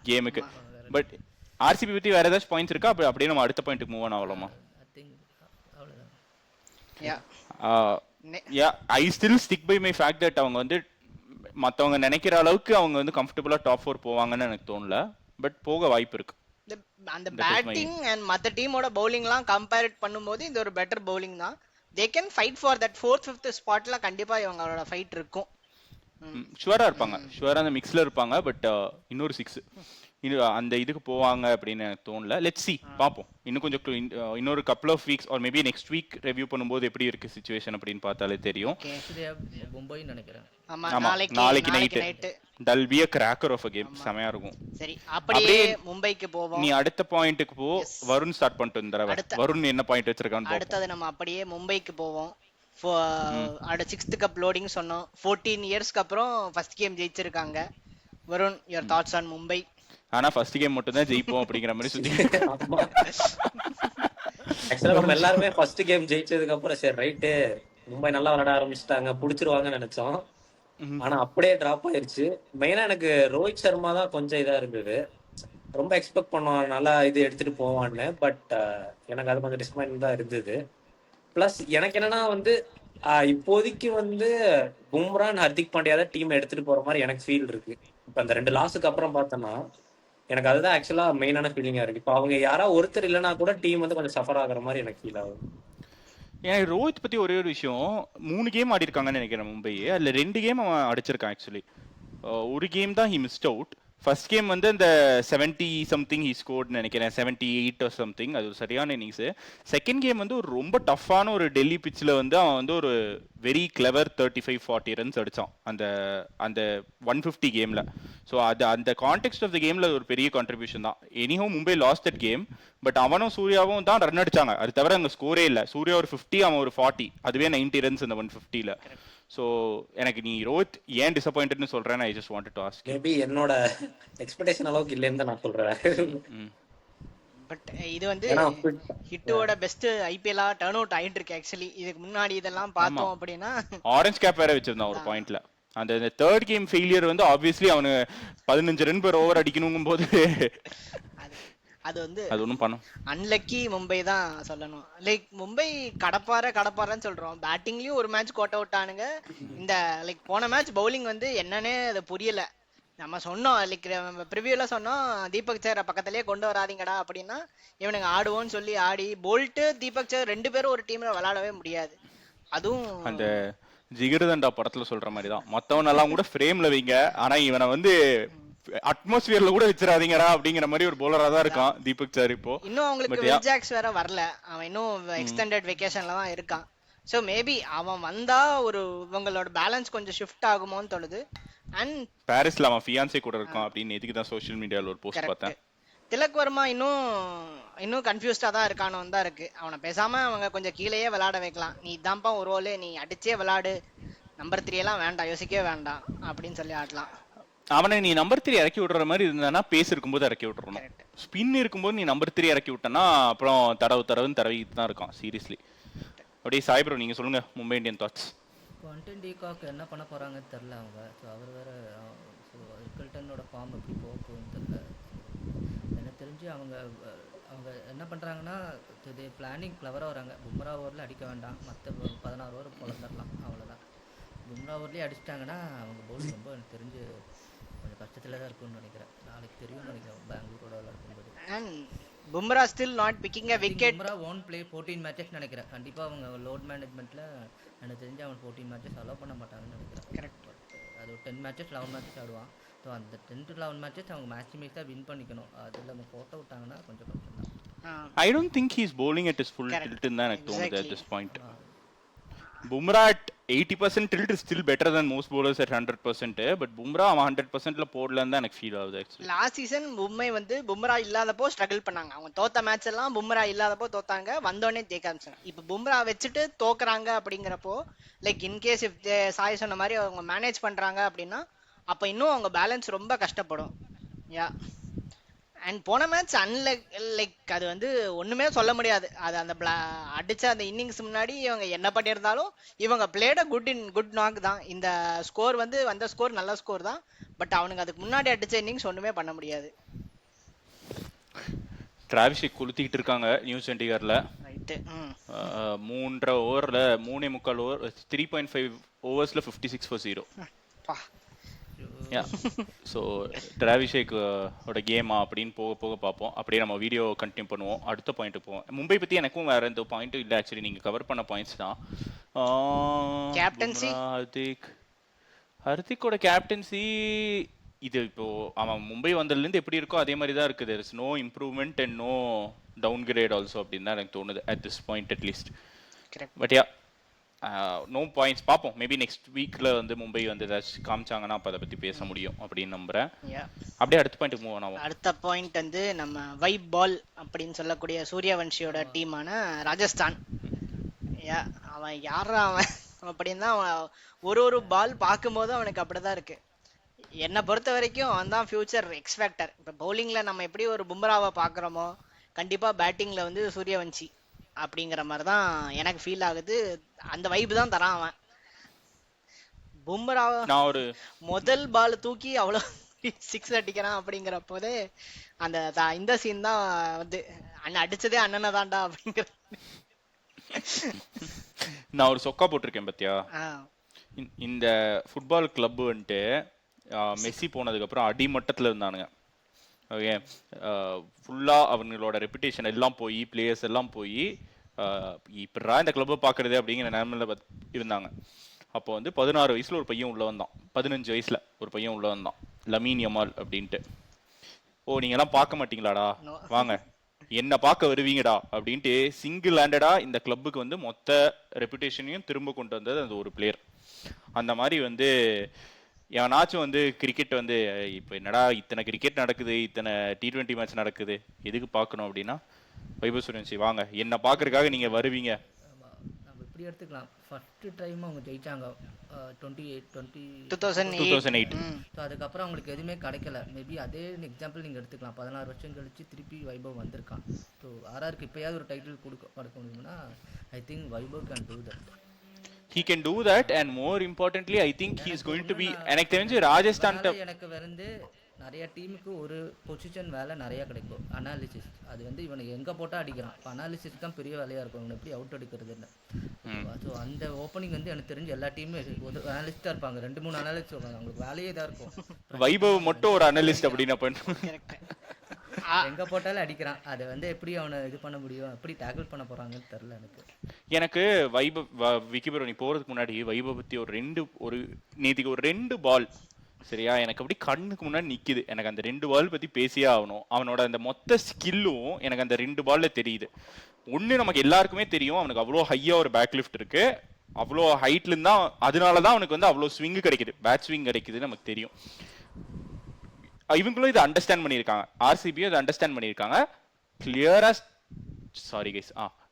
கேமுக்கு. பட் ஆர்சிபி பத்தி வேற ஏதாச்சும் பாயிண்ட்ஸ் இருக்கா? அப்படியே நம்ம அடுத்த பாயிண்ட்டுக்கு மூவ் ஆன் ஆகலாமா? I still stick by my fact that அவங்க வந்து மத்தவங்க நினைக்கிற அளவுக்கு அவங்க வந்து கம்ஃபர்டபுளா டாப் 4 போவாங்கன்னு எனக்கு தோணல. பட் போக வாய்ப்பு இருக்கு. அந்த பேட்டிங் அண்ட் மத்த டீமோட பவுலிங்லாம் கம்பேர் பண்ணும்போது இது ஒரு பெட்டர் பவுலிங் தான். They can fight for that 4th 5th ஸ்பாட்ல கண்டிப்பா இவங்களோட ஃபைட் இருக்கும். ஷுவரா இருப்பாங்க, ஷுவரா அந்த மிக்ஸ்ல இருப்பாங்க. பட் இன்னொரு 6 அந்த இதுக்கு போவாங்க அப்படின்னு எனக்கு தோணல. லெட்ஸ் சி, பாப்போம். இன்னும் கொஞ்சம் இன்னொரு couple of weeks or maybe next week review பண்ணும்போது எப்படி இருக்கு சிச்சுவேஷன் அப்படின்னு பார்த்தாலே தெரியும். மும்பை நினைக்கிறேன். ஆமா, நாளைக்கு நைட் தல் B a cracker of a game. செமையா இருக்கும். சரி, அப்படியே மும்பைக்கு போவோம். நீ அடுத்த பாயிண்ட்க்கு போ. வருண் ஸ்டார்ட் பண்ணிட்டு வந்தறவ. வருண் என்ன பாயிண்ட் வச்சிருக்கான்னு பாப்போம். அடுத்து நம்ம அப்படியே மும்பைக்கு போவோம். அட 6th கப் லோடிங் சொன்னோம். 14 இயர்ஸ்க்கு அப்புறம் ஃபர்ஸ்ட் கேம் ஜெயிச்சிருக்காங்க. Varun, your thoughts on Mumbai? ஆனா ஃபர்ஸ்ட் கேம் மட்டும் தான் ஜெயிப்போம் அப்படிங்கிற மாதிரி சுத்தி. ஆக்சுவலா நம்ம எல்லாருமே ஃபர்ஸ்ட் கேம் ஜெயிச்சதுக்கு அப்புறம் சரி ரைட் மும்பை நல்லா விளையாட ஆரம்பிச்சிட்டாங்க, புடிச்சிருவாங்கன்னு நினைச்சோம். ஆனா அப்படியே டிராப் ஆயிருச்சு. மெயினா எனக்கு ரோஹித் சர்மா தான் கொஞ்சம் இதா இருந்தது. ரொம்ப எக்ஸ்பெக்ட் பண்ணோம் நல்லா இது எடுத்துட்டு போவான்னு. பட் எனக்கு அது கொஞ்சம் டிசப்பாயின்ட் தான் இருந்தது. பிளஸ் எனக்கு என்னன்னா வந்து இப்போதைக்கு வந்து பும்ரா ஹர்திக் பாண்டியா தான் டீம் எடுத்துட்டு போற மாதிரி எனக்கு ஃபீல் இருக்கு. இப்ப அந்த 2 லாஸுக்கு அப்புறம் பார்த்தோம்னா எனக்கு அதுதான் ஆக்சுவலா மெயினான ஃபீலிங்கா இருக்கு. இப்போ அவங்க யாரா ஒருத்தர் இல்லைன்னா கூட டீம் வந்து கொஞ்சம் சஃபர் ஆகுற மாதிரி எனக்கு ஃபீல் ஆகுது. எனக்கு ரோஹித் பத்தி ஒரே ஒரு விஷயம், 3 கேம் ஆடி இருக்காங்கன்னு நினைக்கிறேன் மும்பை. அதுல 2 கேம் அவன் அடிச்சிருக்கான். ஆக்சுவலி ஒரு கேம் தான் he mist out. First game வந்து அந்த 70 சம்திங் ஹி ஸ்கோர்ட் நினைக்கிறேன், 78 or something. அது ஒரு சரியான இன்னிங்ஸ். செகண்ட் கேம் வந்து ஒரு ரொம்ப டஃப்பான ஒரு டெல்லி பிச்சில் வந்து அவன் வந்து ஒரு வெரி கிளவர் 35-40 ரன்ஸ் அடிச்சான் அந்த அந்த 150 கேம்ல. ஸோ அது அந்த கான்டெக்ட் ஆஃப் த கேம்ல ஒரு பெரிய கான்ட்ரிபியூஷன் தான். Anyhow Mumbai last that game. But அவனும் சூர்யாவும் தான் ரன் அடிச்சாங்க. அது தவிர அங்கே ஸ்கோரே இல்லை. சூர்யா ஒரு 50, அவன் ஒரு 40. அதுவே 90 ரன்ஸ் அந்த 150ல. ஸோ எனக்கு நீ ரோஹித் ஏன் டிசப்பாயிண்டட்னு சொல்றேன். I just wanted to ask. Maybe என்னோட எக்ஸ்பெக்டேஷன் அளவுக்கு இல்லைன்னு தான் நான் சொல்றேன். பட் இது வந்து ஹிட்டோட பெஸ்ட் ஐபிஎல்லா டர்ன் அவுட் ஆயிட்டு இருக்கு. ஆக்சுவலி இதுக்கு முன்னாடி இதெல்லாம் பார்த்தோம் அப்படின்னா ஆரஞ்சு கேப் வேற வச்சிருந்தான் ஒரு பாயிண்ட்ல. அந்த தேர்ட் கேம் ஃபெயிலியர் வந்து ஆப்வியஸ்லி அவனு 15 ரன் per ஓவர் அடிக்கணுங்கும் போது அது அது வந்து அது ஒன்றும் பண்ணும். அன்லக்கி மும்பை தான் சொல்லணும். லைக் மும்பை கடப்பாரன்னு சொல்றோம், பேட்டிங்லயும் ஒரு மேட்ச் கோட்டை விட்டானுங்க. இந்த லைக் போன மேட்ச் பவுலிங் வந்து என்னன்னே அது புரியல. நம்ம சொன்னோம் லைக் ப்ரிவியூல சொன்னோம், தீபக் சேரை பக்கத்துலயே கொண்டு வராதீங்கடா அப்படின்னா இவனுங்க ஆடுவோன்னு சொல்லி ஆடி போல்ட்டு தீபக் சேர் 2 பேரும் ஒரு டீம்ல விளையாடவே முடியாது. அதுவும் அந்த ஜிகிருதண்டா படத்துல சொல்ற மாதிரி தான், மத்தவனெல்லாம் கூட ஃப்ரேம்ல வைங்க, ஆனா இவனை வந்து அட்மாஸ்பியர்ல கூட வச்சிடாதீங்கடா அப்படிங்கிற மாதிரி ஒரு போலரா தான் இருக்கான் தீபக் சார் இப்போ. இன்னும் அவங்களுக்கு வில்ஜாக்ஸ் வேற வரல, அவன் இன்னும் எக்ஸ்டெண்டட் வெக்கேஷன்ல தான் இருக்கான். ஸோ மேபி அவன் வந்தா ஒரு இவங்களோட பேலன்ஸ் கொஞ்சம் ஷிஃப்ட் ஆகுமோன்னு தோணுது. அண்ட் பாரிஸ்ல அவன் ஃபியான்சே கூட இருக்கான் அப்படின்னு எதுக்கு தான் சோஷியல் மீடியால ஒரு போஸ்ட் பார்த்தேன். திலக் வர்மா இன்னும் கன்ஃபியூஸ்டா தான் இருக்கானோன்னு தான் இருக்கு. அவனை பேசாம அவங்க கொஞ்சம் கீழேயே விளையாட வைக்கலாம். நீ இதான்ப்பா ஒரு ரோலு, நீ அடிச்சே விளையாடு, நம்பர் 3 எல்லாம் வேண்டாம், யோசிக்கவே வேண்டாம் அப்படின்னு சொல்லி ஆடலாம். அவனை நீ நம்பர் 3 இறக்கி விடுற மாதிரி இருந்தானா பேஸ் இருக்கும்போது இறக்கி விட்டுறணும். ஸ்பின் இருக்கும்போது நீ நம்பர் 3 இறக்கி விட்டனா அப்புறம் தடவுன்னு தடவிட்டு தான் இருக்கான் சீரியஸ்லி. அப்படியே சாய் ப்ரோ நீங்க சொல்லுங்க மும்பை இந்தியன் தாட்ஸ். குவாண்டன் டீகாக் என்ன பண்ண போகிறாங்கன்னு தெரில அவங்க. ஸோ அவர் வேறு ரிக்கல்டனோட ஃபார்ம் எப்படி போகுதுன்னு தெரில. எனக்கு தெரிஞ்சு அவங்க என்ன பண்ணுறாங்கன்னா இது பிளானிங் கிளவராக வராங்க. பும்ரா ஓவரில் அடிக்க வேண்டாம், மற்ற 16 ஓவர் பொழந்துடலாம், அவ்வளோதான். பும்ரா ஓவர்லேயே அடிச்சிட்டாங்கன்னா அவங்க பவுலிங் ரொம்ப எனக்கு தெரிஞ்சு கொஞ்சம் கஷ்டத்தில் தான் இருக்கும்னு நினைக்கிறேன். நாளைக்கு தெரியும்னு நினைக்கிறேன் பெங்களூரோட விளையாடும்போது. And Bumrah still not picking a wicket. Bumrah own play 14 matches நினைக்கிறேன். கண்டிப்பாக அவங்க லோட் மேனேஜ்மெண்ட்டில் எனக்கு தெரிஞ்சு அவன் 14 மேட்சஸ் அலோவ் பண்ண மாட்டாங்கன்னு நினைக்கிறேன். கரெக்ட். அது 10 மேட்சஸ் 11 மேட்சஸ் ஆடுவான். ஸோ அந்த 10 to 11 மேட்சஸ் அவங்க மேட்ச் தான் வின் பண்ணிக்கணும். அதில் அவங்க போட்ட விட்டாங்கன்னா கொஞ்சம் கஷ்டம் தான். I don't think he's bowling at his full tilt in that Exactly. at this point. Bumrah at 80% tilt is still better than most bowlers at 100%, but Bumrah 100%ல போடலன்னு தான் எனக்கு ஃபீல் ஆகுது ஆக்சுவலி. லாஸ்ட் சீசன் மும்பை வந்து பும்ரா இல்லாதப்போ struggle பண்ணாங்க. அவங்க தோத்த match எல்லாம் பும்ரா இல்லாதப்போ தோத்தாங்க, வந்தோடனே ஜெயிக்க ஆரம்பிச்சாங்க. இப்போ பும்ரா வச்சுட்டு தோக்குறாங்க அப்படிங்கிறப்போ லைக் இன்கேஸ் இஃப் சாய் சொன்ன மாதிரி அவங்க மேனேஜ் பண்றாங்க அப்படின்னா அப்போ இன்னும் அவங்க பேலன்ஸ் ரொம்ப கஷ்டப்படும். யா அண்ட் போன மேட்ச் லைக் அது வந்து ஒண்ணுமே சொல்ல முடியாது. அது அந்த அடிச்ச அந்த இன்னிங்ஸ் முன்னாடி இவங்க என்ன பண்ணியிருந்தாலும் இவங்க பிளேட குட் நாக் தான். இந்த ஸ்கோர் வந்து வந்த ஸ்கோர் நல்ல ஸ்கோர் தான், பட் அவனுக்கு அதுக்கு முன்னாடி அடிச்ச இன்னிங்ஸ் ஒண்ணுமே பண்ண முடியாது. டிராவிஷை கொளுத்திக்கிட்டு இருக்காங்க நியூ சண்டிகர்ல. ரைட்டு. 3.5 ஓவர்ல 3.25 ஓவர் 3.5 ஓவர்ஸ்ல 56 for 0. பா ஸோ டிராவிஷேக்கோட கேமா அப்படின்னு போக பார்ப்போம். அப்படியே நம்ம வீடியோ கண்டினியூ பண்ணுவோம். அடுத்த பாயிண்ட்டு போவோம். மும்பை பற்றி எனக்கும் வேற எந்த பாயிண்ட்டும் இல்லை ஆக்சுவலி, நீங்கள் கவர் பண்ண பாயிண்ட்ஸ் தான். கேப்டன்சி ஹர்திக்கோட கேப்டன்சி இது இப்போ அவன் மும்பை வந்ததுலேருந்து எப்படி இருக்கோ அதே மாதிரி தான் இருக்குது. there is no improvement and no downgrade also அப்படின்னு தான் எனக்கு தோணுது at this point at least. But yeah no points பார்ப்போம். மேபி நெக்ஸ்ட் வீக்ல வந்து மும்பை வந்து ஏதாச்சும் காமிச்சாங்கன்னா அப்போ அதை பற்றி பேச முடியும் அப்படின்னு நம்புறேன். அப்படியே அடுத்த பாயிண்ட் மூவ் ஆகும். அடுத்த பாயிண்ட் வந்து நம்ம வைப் பால் அப்படின்னு சொல்லக்கூடிய சூரியவன்ஷியோட டீமான ராஜஸ்தான். அவன் யாரா அவன் அப்படின்னு தான் ஒரு பால் பார்க்கும்போது அவனுக்கு அப்படிதான் இருக்கு. என்னை பொறுத்த வரைக்கும் அவன் தான் ஃபியூச்சர் எக்ஸ்பெக்டர். இப்போ பவுலிங்ல நம்ம எப்படி ஒரு பும்ராவை பார்க்குறோமோ கண்டிப்பா பேட்டிங்ல வந்து சூரியவன்ஷி அப்படிங்கிற மாதிரி தான் எனக்கு ஃபீல் ஆகுது. அந்த வைப் தான் தரான் அவன். பும்ரா முதல் பால் தூக்கி அவ்வளோ 6 அடிக்கிறான் அப்படிங்கிற போதே அந்த இந்த சீன் தான் வந்து அண்ணன் அடிச்சதே அண்ணனை தான்டா அப்படிங்கிற. நான் ஒரு சொக்கா போட்டிருக்கேன் பத்தியா, இந்த ஃபுட்பால் கிளப் வந்துட்டு மெஸ்ஸி போனதுக்கு அப்புறம் அடிமட்டத்தில் இருந்தானுங்க. ஓகே, ஃபுல்லாக அவங்களோட ரெப்புடேஷன் எல்லாம் போய் பிளேயர்ஸ் எல்லாம் போய் இப்படா இந்த கிளப்பை பார்க்குறது அப்படிங்கிற நிலைமையில் இருந்தாங்க. அப்போ வந்து 16 வயசில் ஒரு பையன் உள்ள வந்தான், 15 வயசில் ஒரு பையன் உள்ள வந்தான், லமீன் யமால் அப்படின்ட்டு. ஓ நீங்கள்லாம் பார்க்க மாட்டீங்களாடா, வாங்க என்ன பார்க்க வருவீங்கடா அப்படின்ட்டு சிங்கிள் ஹேண்டடா இந்த கிளப்புக்கு வந்து மொத்த ரெப்புடேஷனையும் திரும்ப கொண்டு வந்தது அந்த ஒரு பிளேயர். அந்த மாதிரி வந்து எவனாச்சும் வந்து கிரிக்கெட் வந்து இப்போ என்னடா இத்தனை கிரிக்கெட் நடக்குது, இத்தனை T20 மேட்ச் நடக்குது, எதுக்கு பார்க்கணும் அப்படின்னா வைபவ் சூரியவன்ஷி வாங்க என்ன பார்க்கறதுக்காக நீங்கள் வருவீங்க. நம்ம இப்படி எடுத்துக்கலாம். ஃபர்ஸ்ட் டைம் அவங்க ஜெயிச்சாங்க 2008. ஸோ அதுக்கப்புறம் அவங்களுக்கு எதுவுமே கிடைக்கல. மேபி அதே எக்ஸாம்பிள் நீங்கள் எடுத்துக்கலாம். 16 வருஷம் கழிச்சு திருப்பி வைபவ் வந்திருக்கான். ஸோ ஆர்ஆருக்கு இப்போயாவது ஒரு டைட்டில் கொடுக்க முடியும்னா I think Vaibhav can do that. he can do that, and more importantly I think he is going to be, எனக்கு தெரிஞ்சு ராஜஸ்தான் வேலை எனக்கு வந்து நிறைய டீமுக்கு ஒரு பொசிஷன் வேலை நிறைய கிடைக்கும். அனாலிசிஸ் அது வந்து இவனுக்கு எங்கே போட்டால் அடிக்கிறான். இப்போ அனாலிசிஸ் தான் பெரிய வேலையாக இருக்கும், இவனை எப்படி அவுட் எடுக்கிறது இல்லை. ஸோ அந்த ஓப்பனிங் வந்து எனக்கு தெரிஞ்சு எல்லா டீமும் ஒரு அனாலிஸ்டாக இருப்பாங்க, 2-3 அனாலிஸ்ட் இருப்பாங்க, அவங்களுக்கு வேலையே தான் இருக்கும். வைபவ் மட்டும் ஒரு அனலிஸ்ட் அப்படின்னு எங்கே போட்டாலும் அடிக்கிறான். அதை வந்து எப்படி அவனை இது பண்ண முடியும், எப்படி டேக்கிள் பண்ண போகிறாங்கன்னு தெரில எனக்கு. எனக்கு விக்கிபுரம் நீ போகிறதுக்கு முன்னாடி வைபவ் பற்றி ஒரு நேற்றுக்கு ஒரு 2 பால் சரியா எனக்கு அப்படி கண்ணுக்கு முன்னாடி நிற்கிது. எனக்கு அந்த 2 பால் பற்றி பேசியே ஆகணும். அவனோட அந்த மொத்த ஸ்கில்லும் எனக்கு அந்த 2 பாலில் தெரியுது. ஒன்று நமக்கு எல்லாருக்குமே தெரியும், அவனுக்கு அவ்வளோ ஹையாக ஒரு பேக் லிஃப்ட் இருக்கு, அவ்வளோ ஹைட்லேருந்து தான், அதனால தான் அவனுக்கு வந்து அவ்வளோ ஸ்விங்கு கிடைக்குது, பேட் ஸ்விங் கிடைக்குதுன்னு நமக்கு தெரியும். இவங்களும் இதை அண்டர்ஸ்டாண்ட் பண்ணியிருக்காங்க, ஆர்சிபியும் இதை அண்டர்ஸ்டாண்ட் பண்ணியிருக்காங்க.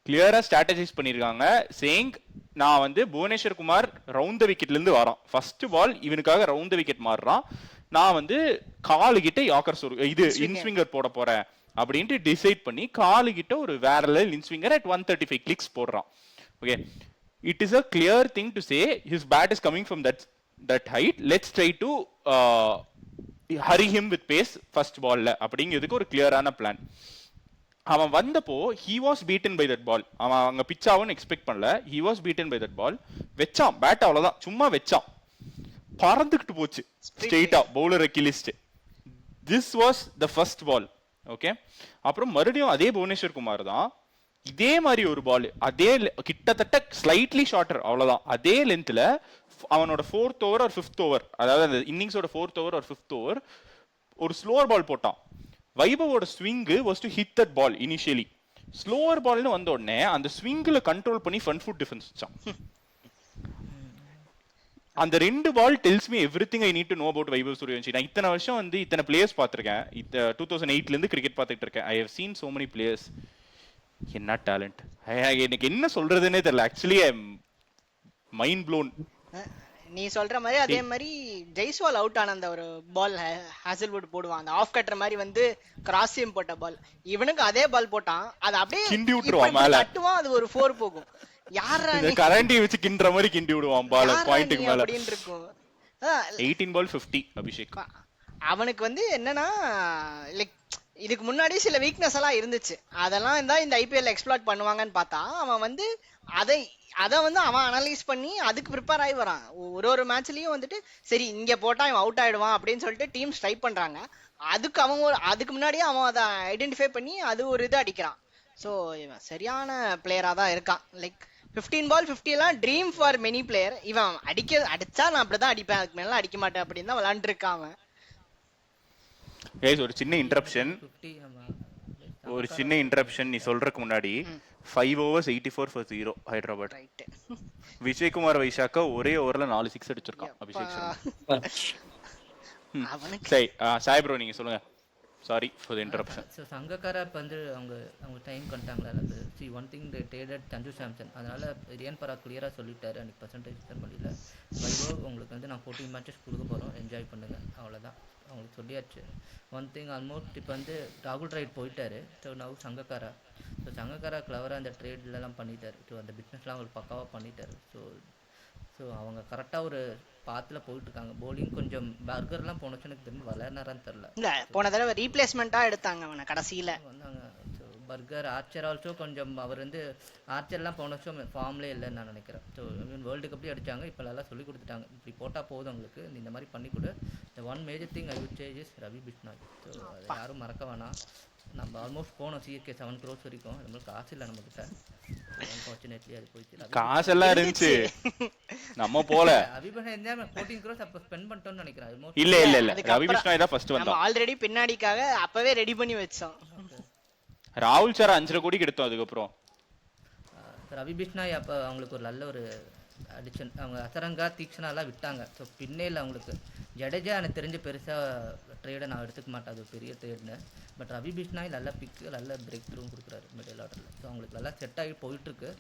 கிளியரா ஸ்ட்ராட்டஜைஸ் பண்ணியிருக்காங்க, சேயிங் நான் வந்து புவனேஸ்வர் குமார் ரவுண்ட் த விக்கெட்லேருந்து வரான், ஃபர்ஸ்ட் பால் இவனுக்காக ரவுண்ட் த விக்கெட் மாறுறான், நான் வந்து காலுகிட்ட யாக்கர் இது இன்ஸ்விங்கர் போட போறேன் அப்படின்ட்டு டிசைட் பண்ணி காலுகிட்ட ஒரு வேற லெவல் இன்ஸ்விங்கர் at 135 கிளிக்ஸ் போடுறான். Okay, it is a clear thing to say his bat is coming from that height, let's try to hurry him with pace first பால்ல அப்படிங்கிறதுக்கு ஒரு கிளியரான பிளான். அவன் வந்தப்போ he was beaten by that ball, அவன் அங்க pitch ஆகும்னு expect பண்ணல, he was beaten by that ball, வெச்சான் பேட், அவ்வளவுதான் சும்மா வெச்சான், பறந்துக்கிட்டு போச்சு ஸ்ட்ரெயிட்டா பவுலர் அக்கிலிஸ்ட். This was the first ball. Okay, அப்புறம் மறுபடியும் அதே புவனேஸ்வர் குமார் தான் இதே மாதிரி ஒரு பால், அதே கிட்டத்தட்ட ஸ்லைட்லி ஷார்ட்டர், அவ்வளவுதான் அதே லென்த்ல அவனோட 4th ஓவர் ஒரு 5th ஓவர், அதாவது அந்த இன்னிங்ஸோட 4th ஓவர் ஒரு 5th ஓவர் ஒரு ஸ்லோவர் பால் போட்டான். வைபவோட swing was to hit that ball initially. Slower பால்னு வந்த உடனே அந்த ஸ்விங்கில் கண்ட்ரோல் பண்ணி ஃப்ரண்ட் ஃபுட் டிஃபென்ஸ் வச்சான். அந்த 2 ball tells me everything I need to know about Vaibhav Suryavanshi. நான் இத்தனை வருஷம் வந்து இத்தனை பிளேயர்ஸ் பார்த்துருக்கேன், 2008 இருந்து கிரிக்கெட் பார்த்துட்டு இருக்கேன். I have seen so many players. என்ன டேலண்ட், எனக்கு என்ன சொல்றதுன்னே தெரியல. Actually I am mind blown. நீ சொல்ற மாதிரி அதே மாதிரி ஜெய்ஸ்வால் அவுட் ஆன அந்த ஒரு பால் ஹாசல்வுட் போடுவான், அந்த ஆஃப் கட்டர் மாதிரி வந்து கிராஸ் சீம் போட்ட பால், இவனுக்கு அதே பால் போட்டான், அது அப்படியே கிண்டி விட்டுருவான் மேல, தட்டுவான், அது ஒரு 4 போகும். யாரா நீ கரண்டி வச்சு கிண்ற மாதிரி கிண்டி விடுவான் பால் பாயிண்ட்க்கு மேல அப்படின்னு இருக்கும். 18 பால் 50 அபிஷேக். அவனுக்கு வந்து என்னன்னா லைக் இதுக்கு முன்னாடி சில வீக்னஸ் எல்லாம் இருந்துச்சு, அதெல்லாம் இருந்தா இந்த ஐபிஎல் எக்ஸ்ப்ளாய்ட் பண்ணுவாங்கன்னு பார்த்தா அவன் வந்து அதை வந்து அவன் அனலைஸ் பண்ணி அதுக்கு ப்ரிப்பேர் ஆகி வரான். ஒரு மேட்ச்லயும் வந்துட்டு சரி இங்க போட்டா அவன் அவுட் ஆயிடுவான் அப்படின்னு சொல்லிட்டு டீம்ஸ் ட்ரை பண்றாங்க. அதுக்கு முன்னாடியே அவன் அதை ஐடென்டிஃபை பண்ணி அது ஒரு இது அடிக்கிறான். ஸோ இவன் சரியான பிளேயரா தான் இருக்கான். லைக் 15 பால் 50 எல்லாம் ட்ரீம் ஃபார் மெனி பிளேயர். இவன் அடிச்சா நான் அப்படிதான் அடிப்பேன், அதுக்கு மேல அடிக்க மாட்டேன் அப்படின்னு தான் விளையாண்டு இருக்கான் அவன். ஒரு சின்ன இன்டரப்ஷன் நீ சொல்றதுக்கு முன்னாடி 5 overs 84 for 0 ஹைதராபாத். விஜயகுமார் வைஷாக்கா ஒரே ஓவர்ல 4 6 அடிச்சிருக்கான் அபிஷேக் சர்மா. சரி சாய் ப்ரோ நீங்க சொல்லுங்க, sorry for the interruption. So Sangakkara இப்போ வந்து அவங்க டைம் பண்ணிட்டாங்களா இல்லை? C one thing they traded Sanju Samson, அதனால ரியன் பராக் கிளியராக சொல்லிட்டாரு அன்றைக்கி பர்சன்டேஜ் பண்ணல. வைபவ் உங்களுக்கு வந்து நான் 14 மேட்சஸ் கொடுக்க போகிறோம், என்ஜாய் பண்ணுங்கள், அவ்வளோதான் அவங்களுக்கு சொல்லியாச்சு. ஒன் திங் ஆல்மோஸ்ட் இப்போ வந்து ராகுல் ரைட் போயிட்டாரு. So now Sangakkara. So Sangakkara கிளவராக அந்த ட்ரேட்லலாம் பண்ணிட்டாரு. ஸோ அந்த பிஸ்னஸ்லாம் அவங்களுக்கு பக்காவாக பண்ணிட்டாரு. ஸோ அவங்க கரெக்டாக ஒரு பாத்தில் போயிட்டு இருக்காங்க. போலிங் கொஞ்சம் பர்கர்லாம் போனச்சு எனக்கு திரும்ப விளையாடுறான்னு தெரில. இல்லை போன தடவை ரீப்ளேஸ்மெண்ட்டாக எடுத்தாங்க அவனை கடைசியில் வந்தாங்க. ஸோ பர்கர் ஆர்ச்சர் ஆல்சோ கொஞ்சம் அவர் வந்து ஆர்ச்சர்லாம் போன வருஷம் ஃபார்ம்லேயே இல்லைன்னு நான் நினைக்கிறேன். ஸோ வேர்ல்டு கப்லேயே அடித்தாங்க, இப்போ நல்லா சொல்லி கொடுத்துட்டாங்க, இப்படி போட்டால் போதும் உங்களுக்கு, இந்த மாதிரி பண்ணி கொடு. இந்த one major thing I would change is Ravi Bishnoi. So அதை யாரும் மறக்க வேணாம். நம்ம ஆல்மோஸ்ட் போனோம் சிஎஸ்கே 7 crores வரைக்கும், நம்மளுக்கு காசு இல்லை நம்மகிட்ட. அன்ஃபார்ச்சுனேட்லி அது போயிடுச்சு. காசெல்லாம் இருந்துச்சு நம்ம போல. ரவி பிஷ்னாய் 14 crores அப்போ ஸ்பெண்ட் பண்ணிட்டோம்னு நினைக்கிறேன். இல்ல ரவி பிஷ்னாய் தான் ஃபர்ஸ்ட் வந்தான். ஆல்ரெடி பின்னாடிக்காக அப்பவே ரெடி பண்ணி வச்சோம். ராகுல் சார் 5.5 கோடிக்கு எடுத்தோம். அதுக்கப்புறம் ரவி பிஷ்னாய் அப்போ அவங்களுக்கு ஒரு நல்ல ஒரு அடிஷன். அவங்க அசரங்கா தீக்ஷனாலாம் விட்டாங்க. ஸோ பின்னேல அவங்களுக்கு ஜடேஜா எனக்கு தெரிஞ்ச பெருசாக ட்ரேடை நான் எடுத்துக்க மாட்டேன், அது பெரிய ட்ரேடுன்னு. பட் ரவி பிஷ்னாய் நல்ல பிக்கு, நல்ல பிரேக் த்ரூவும் கொடுக்குறாரு மிடில் ஆர்டரில். ஸோ அவங்களுக்கு நல்லா செட் ஆகி போயிட்டுருக்கு.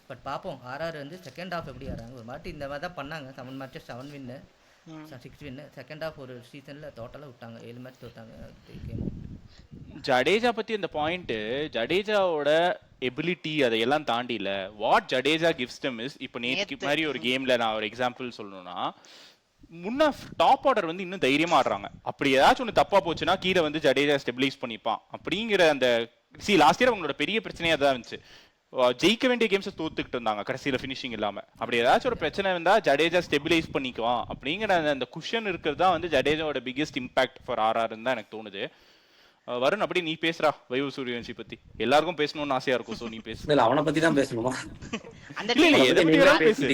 பட் பார்ப்போம் ஆர்ஆர் வந்து செகண்ட் ஹாஃப் எப்படி ஆறாங்க. ஒரு மாட்டி இந்த மாதிரி தான் பண்ணாங்க, 7 matches 7 win 6 win. Second half ஒரு சீசனில் டோட்டலாக விட்டாங்க, 7 match தோத்தாங்க கேம். ஜடேஜா பத்தி அந்த பாயிண்ட், ஜடேஜாவோட எபிலிட்டி அதையெல்லாம் தாண்டில what Jadeja gives them is இப்போ நேற்று மாதிரி ஒரு கேம்ல நான் ஒரு எக்ஸாம்பிள் சொல்லணும்னா முன்ன டாப் ஆர்டர் வந்து இன்னும் தைரியமா ஆடுறாங்க. அப்படி ஏதாச்சும் ஒன்று தப்பா போச்சுன்னா கீழே வந்து ஜடேஜா ஸ்டெபிலைஸ் பண்ணிப்பான் அப்படிங்கிற அந்த லாஸ்ட் இயர் அவங்களோட பெரிய பிரச்சனையா தான் இருந்துச்சு. ஜெயிக்க வேண்டிய கேம்ஸை தோத்துக்கிட்டு இருந்தாங்க கடைசியில ஃபினிஷிங் இல்லாம. அப்படி ஏதாச்சும் ஒரு பிரச்சனை இருந்தா ஜடேஜா ஸ்டெபிலைஸ் பண்ணிக்குவான் அப்படிங்கிற அந்த குஷன் இருக்கிறது தான் வந்து ஜடேஜாவோட பிகெஸ்ட் இம்பாக்ட் ஃபார் ஆர்ஆர்னு தான் எனக்கு தோணுது. வருண், அப்படி நீ பேசுறா வைபவ் சூரியவன்ஷி பத்தி. எல்லாருக்கும் பேசணும்னு ஆசையா இருக்கும், சோ நீ பேசு. இல்ல அவனை பத்தி தான் பேசணுமா? அந்த இல்ல இல்ல, எதை பத்தி வேணாலும் பேசு.